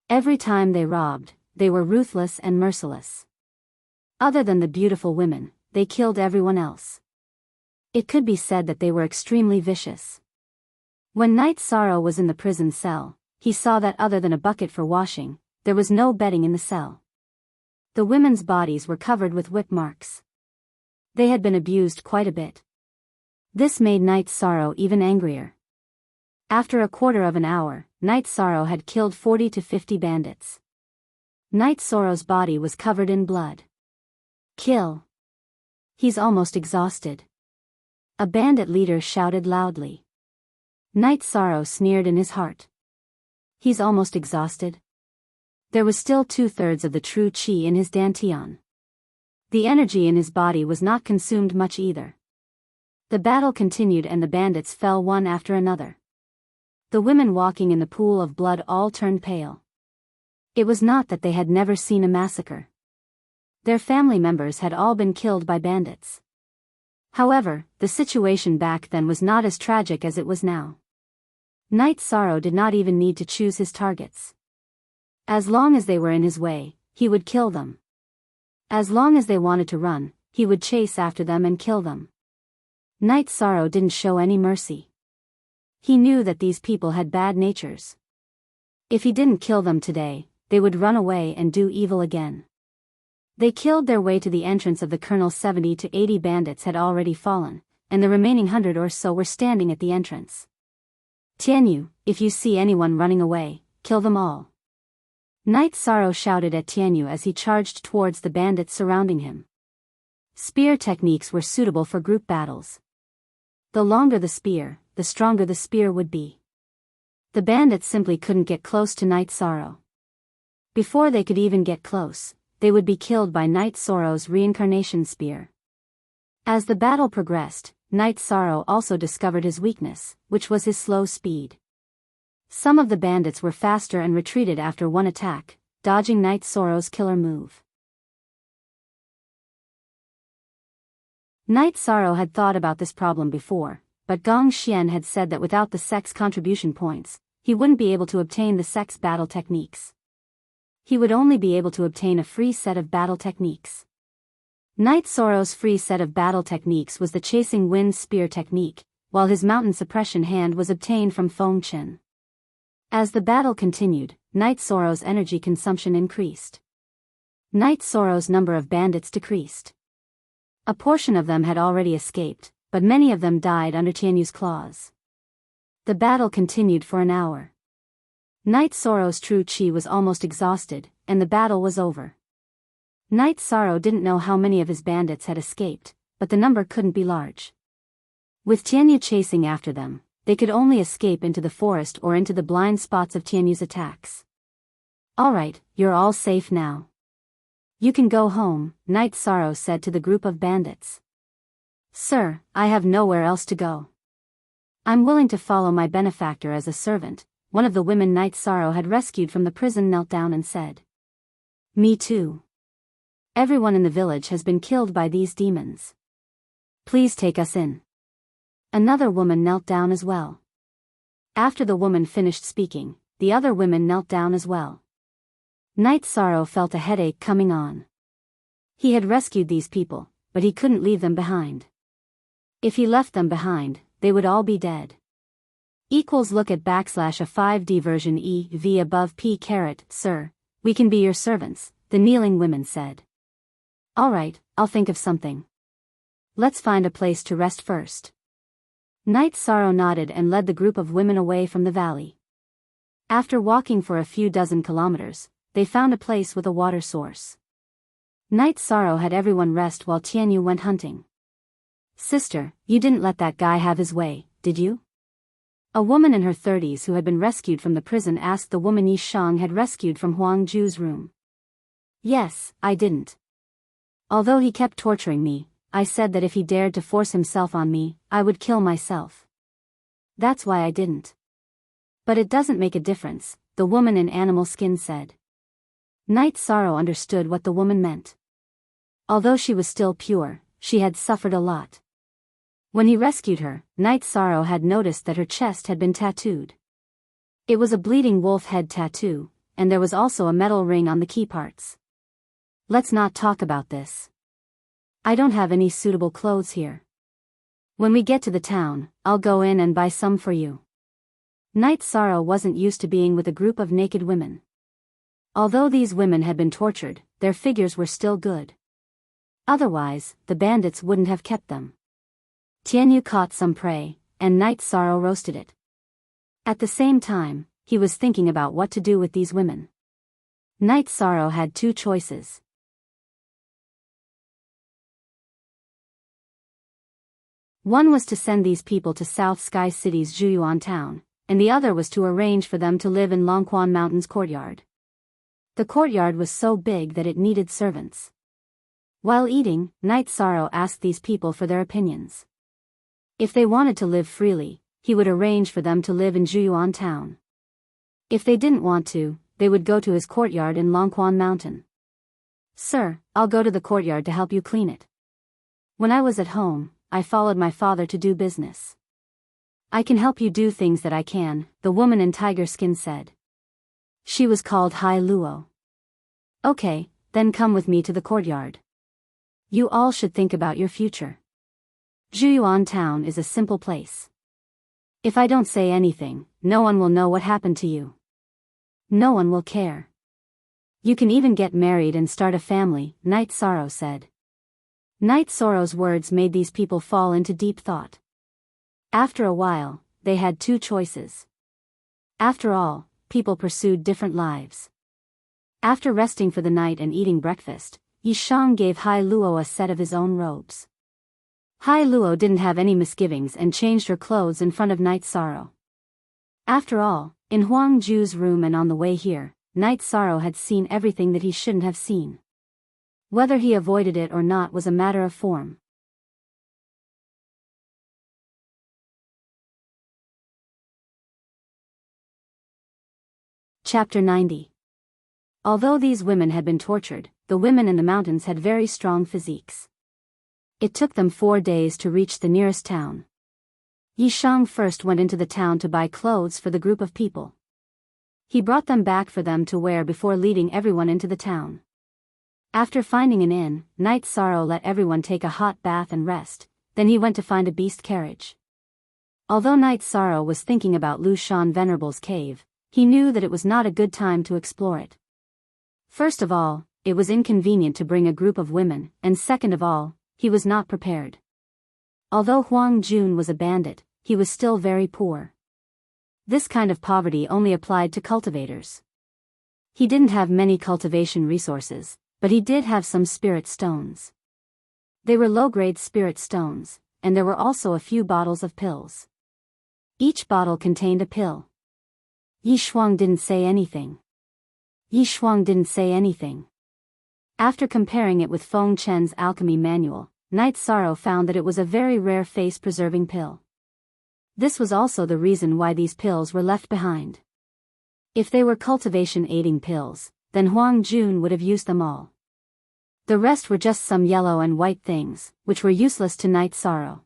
Every time they robbed, they were ruthless and merciless. Other than the beautiful women, they killed everyone else. It could be said that they were extremely vicious. When Night Sorrow was in the prison cell, he saw that other than a bucket for washing, there was no bedding in the cell. The women's bodies were covered with whip marks. They had been abused quite a bit. This made Night Sorrow even angrier. After a quarter of an hour, Night Sorrow had killed 40 to 50 bandits. Night Sorrow's body was covered in blood. Kill. He's almost exhausted. A bandit leader shouted loudly. Night Sorrow sneered in his heart. He's almost exhausted. There was still 2/3 of the true chi in his dantian. The energy in his body was not consumed much either. The battle continued and the bandits fell one after another. The women walking in the pool of blood all turned pale. It was not that they had never seen a massacre. Their family members had all been killed by bandits. However, the situation back then was not as tragic as it was now. Night Sorrow did not even need to choose his targets. As long as they were in his way, he would kill them. As long as they wanted to run, he would chase after them and kill them. Night Sorrow didn't show any mercy. He knew that these people had bad natures. If he didn't kill them today, they would run away and do evil again. They killed their way to the entrance of the Colonel. 70 to 80 bandits had already fallen, and the remaining 100 or so were standing at the entrance. Tianyu, if you see anyone running away, kill them all. Night Sorrow shouted at Tianyu as he charged towards the bandits surrounding him. Spear techniques were suitable for group battles. The longer the spear, the stronger the spear would be. The bandits simply couldn't get close to Night Sorrow. Before they could even get close, they would be killed by Night Sorrow's reincarnation spear. As the battle progressed, Night Sorrow also discovered his weakness, which was his slow speed. Some of the bandits were faster and retreated after one attack, dodging Night Sorrow's killer move. Night Sorrow had thought about this problem before, but Gong Xian had said that without the sex contribution points, he wouldn't be able to obtain the sex battle techniques. He would only be able to obtain a free set of battle techniques. Night Sorrow's free set of battle techniques was the chasing wind spear technique, while his mountain suppression hand was obtained from Feng Chen. As the battle continued, Night Sorrow's energy consumption increased. Night Sorrow's number of bandits decreased. A portion of them had already escaped, but many of them died under Tianyu's claws. The battle continued for an hour. Night Sorrow's true chi was almost exhausted, and the battle was over. Night Sorrow didn't know how many of his bandits had escaped, but the number couldn't be large. With Tianyu chasing after them, they could only escape into the forest or into the blind spots of Tianyu's attacks. "Alright, you're all safe now. You can go home," Night Sorrow said to the group of bandits. "Sir, I have nowhere else to go. I'm willing to follow my benefactor as a servant." One of the women Night Sorrow had rescued from the prison knelt down and said. "Me too. Everyone in the village has been killed by these demons. Please take us in." Another woman knelt down as well. After the woman finished speaking, the other women knelt down as well. Night Sorrow felt a headache coming on. He had rescued these people, but he couldn't leave them behind. If he left them behind, they would all be dead. Look at /a 5D version EV above P caret, "Sir, we can be your servants," the kneeling women said. "Alright, I'll think of something. Let's find a place to rest first." Night Sorrow nodded and led the group of women away from the valley. After walking for a few dozen kilometers, they found a place with a water source. Night Sorrow had everyone rest while Tianyu went hunting. "Sister, you didn't let that guy have his way, did you?" A woman in her 30s who had been rescued from the prison asked the woman Yi Shang had rescued from Huang Ju's room. "Yes, I didn't. Although he kept torturing me, I said that if he dared to force himself on me, I would kill myself. That's why I didn't." "But it doesn't make a difference," the woman in animal skin said. Night Sorrow understood what the woman meant. Although she was still pure, she had suffered a lot. When he rescued her, Night Sorrow had noticed that her chest had been tattooed. It was a bleeding wolf head tattoo, and there was also a metal ring on the key parts. "Let's not talk about this. I don't have any suitable clothes here. When we get to the town, I'll go in and buy some for you." Night Sorrow wasn't used to being with a group of naked women. Although these women had been tortured, their figures were still good. Otherwise, the bandits wouldn't have kept them. Tianyu caught some prey, and Night Sorrow roasted it. At the same time, he was thinking about what to do with these women. Night Sorrow had two choices. One was to send these people to South Sky City's Zhuyuan town, and the other was to arrange for them to live in Longquan Mountain's courtyard. The courtyard was so big that it needed servants. While eating, Night Sorrow asked these people for their opinions. If they wanted to live freely, he would arrange for them to live in Juyuan town. If they didn't want to, they would go to his courtyard in Longquan Mountain. Sir, I'll go to the courtyard to help you clean it. When I was at home, I followed my father to do business. I can help you do things that I can, the woman in tiger skin said. She was called Hai Luo. Okay, then come with me to the courtyard. You all should think about your future. Juyuan town is a simple place. If I don't say anything, no one will know what happened to you. No one will care. You can even get married and start a family, Night Sorrow said. Night Sorrow's words made these people fall into deep thought. After a while, they had two choices. After all, people pursued different lives. After resting for the night and eating breakfast, Yishang gave Hai Luo a set of his own robes. Hai Luo didn't have any misgivings and changed her clothes in front of Night Sorrow. After all, in Huang Ju's room and on the way here, Night Sorrow had seen everything that he shouldn't have seen. Whether he avoided it or not was a matter of form. Chapter 90. Although these women had been tortured, the women in the mountains had very strong physiques. It took them 4 days to reach the nearest town. Yishang first went into the town to buy clothes for the group of people. He brought them back for them to wear before leading everyone into the town. After finding an inn, Night Sorrow let everyone take a hot bath and rest, then he went to find a beast carriage. Although Night Sorrow was thinking about Lu Shan Venerable's cave, he knew that it was not a good time to explore it. First of all, it was inconvenient to bring a group of women, and second of all, he was not prepared. Although Huang Jun was a bandit, he was still very poor. This kind of poverty only applied to cultivators. He didn't have many cultivation resources, but he did have some spirit stones. They were low-grade spirit stones, and there were also a few bottles of pills. Each bottle contained a pill. Yishuang didn't say anything. After comparing it with Feng Chen's alchemy manual, Night Sorrow found that it was a very rare face-preserving pill. This was also the reason why these pills were left behind. If they were cultivation-aiding pills, then Huang Jun would have used them all. The rest were just some yellow and white things, which were useless to Night Sorrow.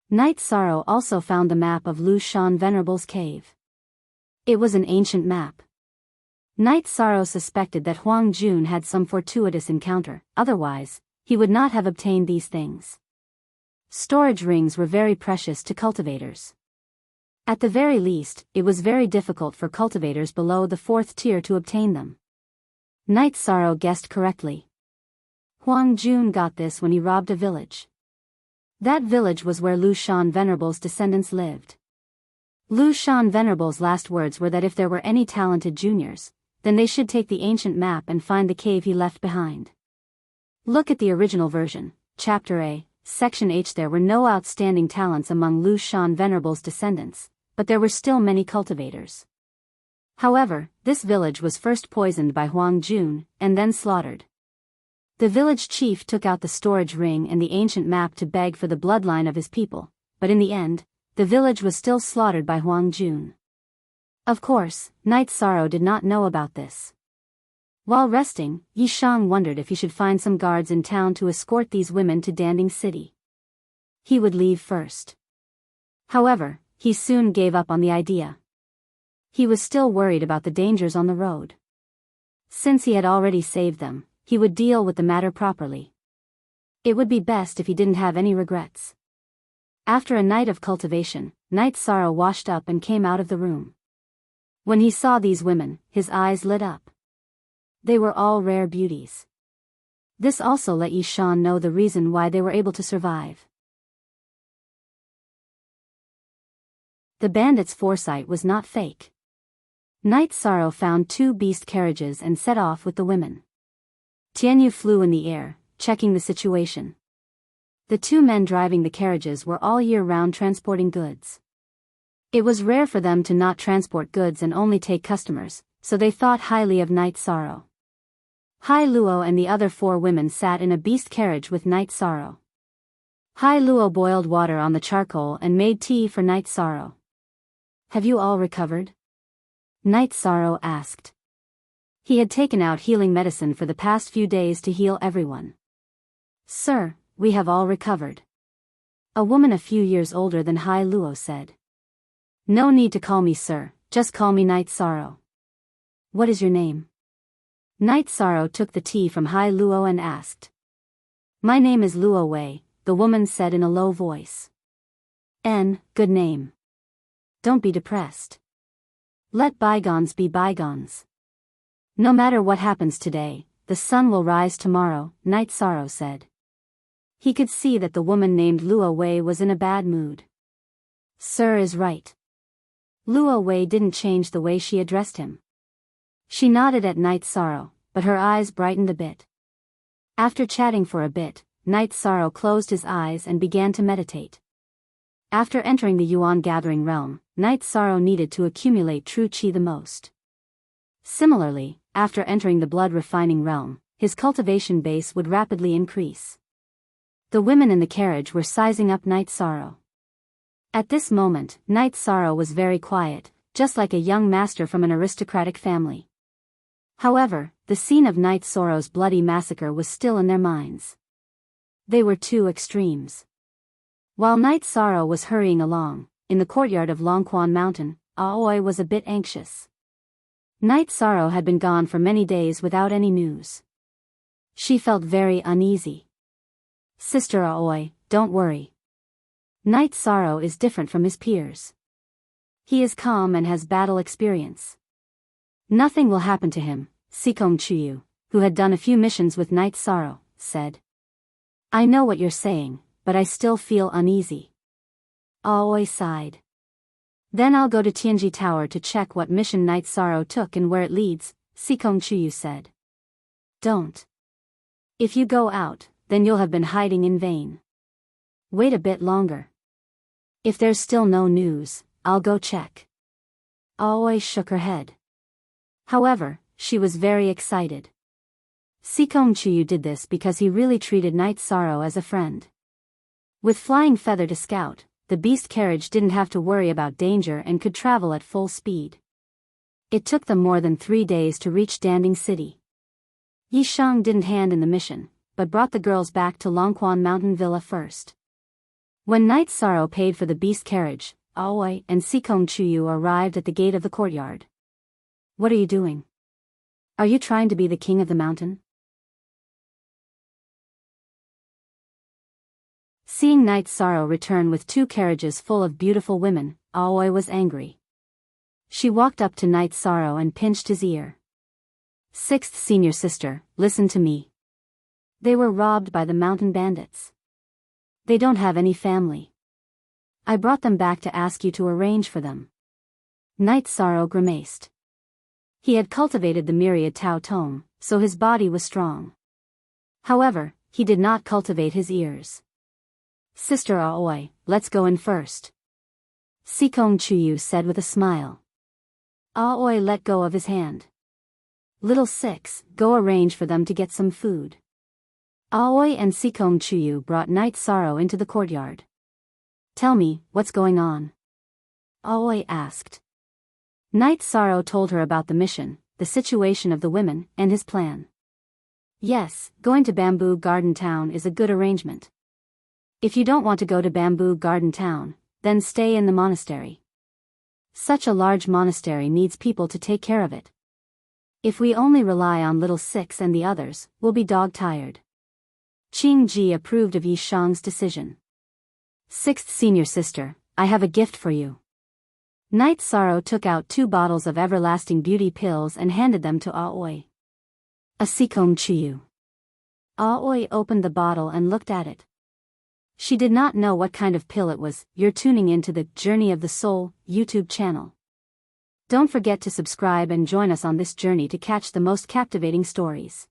Night Sorrow also found the map of Lu Shan Venerable's cave. It was an ancient map. Night Sorrow suspected that Huang Jun had some fortuitous encounter, otherwise, he would not have obtained these things. Storage rings were very precious to cultivators. At the very least, it was very difficult for cultivators below the 4th tier to obtain them. Night Sorrow guessed correctly. Huang Jun got this when he robbed a village. That village was where Lu Shan Venerable's descendants lived. Lu Shan Venerable's last words were that if there were any talented juniors, then they should take the ancient map and find the cave he left behind. Look at the original version, Chapter A, Section H. There were no outstanding talents among Lu Shan Venerable's descendants, but there were still many cultivators. However, this village was first poisoned by Huang Jun, and then slaughtered. The village chief took out the storage ring and the ancient map to beg for the bloodline of his people, but in the end, the village was still slaughtered by Huang Jun. Of course, Night Sorrow did not know about this. While resting, Yishang wondered if he should find some guards in town to escort these women to Danding City. He would leave first. However, he soon gave up on the idea. He was still worried about the dangers on the road. Since he had already saved them, he would deal with the matter properly. It would be best if he didn't have any regrets. After a night of cultivation, Night Sorrow washed up and came out of the room. When he saw these women, his eyes lit up. They were all rare beauties. This also let Yishan know the reason why they were able to survive. The bandits' foresight was not fake. Night Sorrow found 2 beast carriages and set off with the women. Tianyu flew in the air, checking the situation. The 2 men driving the carriages were all year round transporting goods. It was rare for them to not transport goods and only take customers, so they thought highly of Night Sorrow. Hai Luo and the other 4 women sat in a beast carriage with Night Sorrow. Hai Luo boiled water on the charcoal and made tea for Night Sorrow. Have you all recovered? Night Sorrow asked. He had taken out healing medicine for the past few days to heal everyone. Sir, we have all recovered. A woman a few years older than Hai Luo said. No need to call me sir, just call me Night Sorrow. What is your name? Night Sorrow took the tea from Hai Luo and asked. My name is Luo Wei, the woman said in a low voice. Good name. Don't be depressed. Let bygones be bygones. No matter what happens today, the sun will rise tomorrow, Night Sorrow said. He could see that the woman named Luo Wei was in a bad mood. Sir is right. Luo Wei didn't change the way she addressed him. She nodded at Night Sorrow, but her eyes brightened a bit. After chatting for a bit, Night Sorrow closed his eyes and began to meditate. After entering the Yuan gathering realm, Night Sorrow needed to accumulate true qi the most. Similarly, after entering the blood refining realm, his cultivation base would rapidly increase. The women in the carriage were sizing up Night Sorrow. At this moment, Night Sorrow was very quiet, just like a young master from an aristocratic family. However, the scene of Night Sorrow's bloody massacre was still in their minds. They were two extremes. While Night Sorrow was hurrying along, in the courtyard of Longquan Mountain, Aoi was a bit anxious. Night Sorrow had been gone for many days without any news. She felt very uneasy. Sister Aoi, don't worry. Night Sorrow is different from his peers. He is calm and has battle experience. Nothing will happen to him, Sikong Chuyu, who had done a few missions with Night Sorrow, said. I know what you're saying, but I still feel uneasy. Aoi sighed. Then I'll go to Tianji Tower to check what mission Night Sorrow took and where it leads, Sikong Chuyu said. Don't. If you go out, then you'll have been hiding in vain. Wait a bit longer. If there's still no news, I'll go check. Aoi shook her head. However, she was very excited. Sikong Chuyu did this because he really treated Night Sorrow as a friend. With Flying Feather to scout, the beast carriage didn't have to worry about danger and could travel at full speed. It took them more than 3 days to reach Danding City. Yi Shang didn't hand in the mission, but brought the girls back to Longquan Mountain Villa first. When Night Sorrow paid for the beast carriage, Aoi and Sikong Chuyu arrived at the gate of the courtyard. What are you doing? Are you trying to be the king of the mountain? Seeing Night Sorrow return with 2 carriages full of beautiful women, Aoi was angry. She walked up to Night Sorrow and pinched his ear. 6th senior sister, listen to me. They were robbed by the mountain bandits. They don't have any family. I brought them back to ask you to arrange for them. Night Sorrow grimaced. He had cultivated the myriad Tao Tome, so his body was strong. However, he did not cultivate his ears. Sister Aoi, let's go in first. Sikong Chuyu said with a smile. Aoi let go of his hand. Little 6, go arrange for them to get some food. Aoi and Sikong Chuyu brought Night Sorrow into the courtyard. Tell me, what's going on? Aoi asked. Night Sorrow told her about the mission, the situation of the women, and his plan. Yes, going to Bamboo Garden Town is a good arrangement. If you don't want to go to Bamboo Garden Town, then stay in the monastery. Such a large monastery needs people to take care of it. If we only rely on little 6 and the others, we'll be dog-tired. Qing Ji approved of Yi Shang's decision. 6th senior sister, I have a gift for you. Night Sorrow took out 2 bottles of everlasting beauty pills and handed them to Aoi. A Sikong Chuyu. Aoi opened the bottle and looked at it. She did not know what kind of pill it was. You're tuning into the Journey of the Soul YouTube channel. Don't forget to subscribe and join us on this journey to catch the most captivating stories.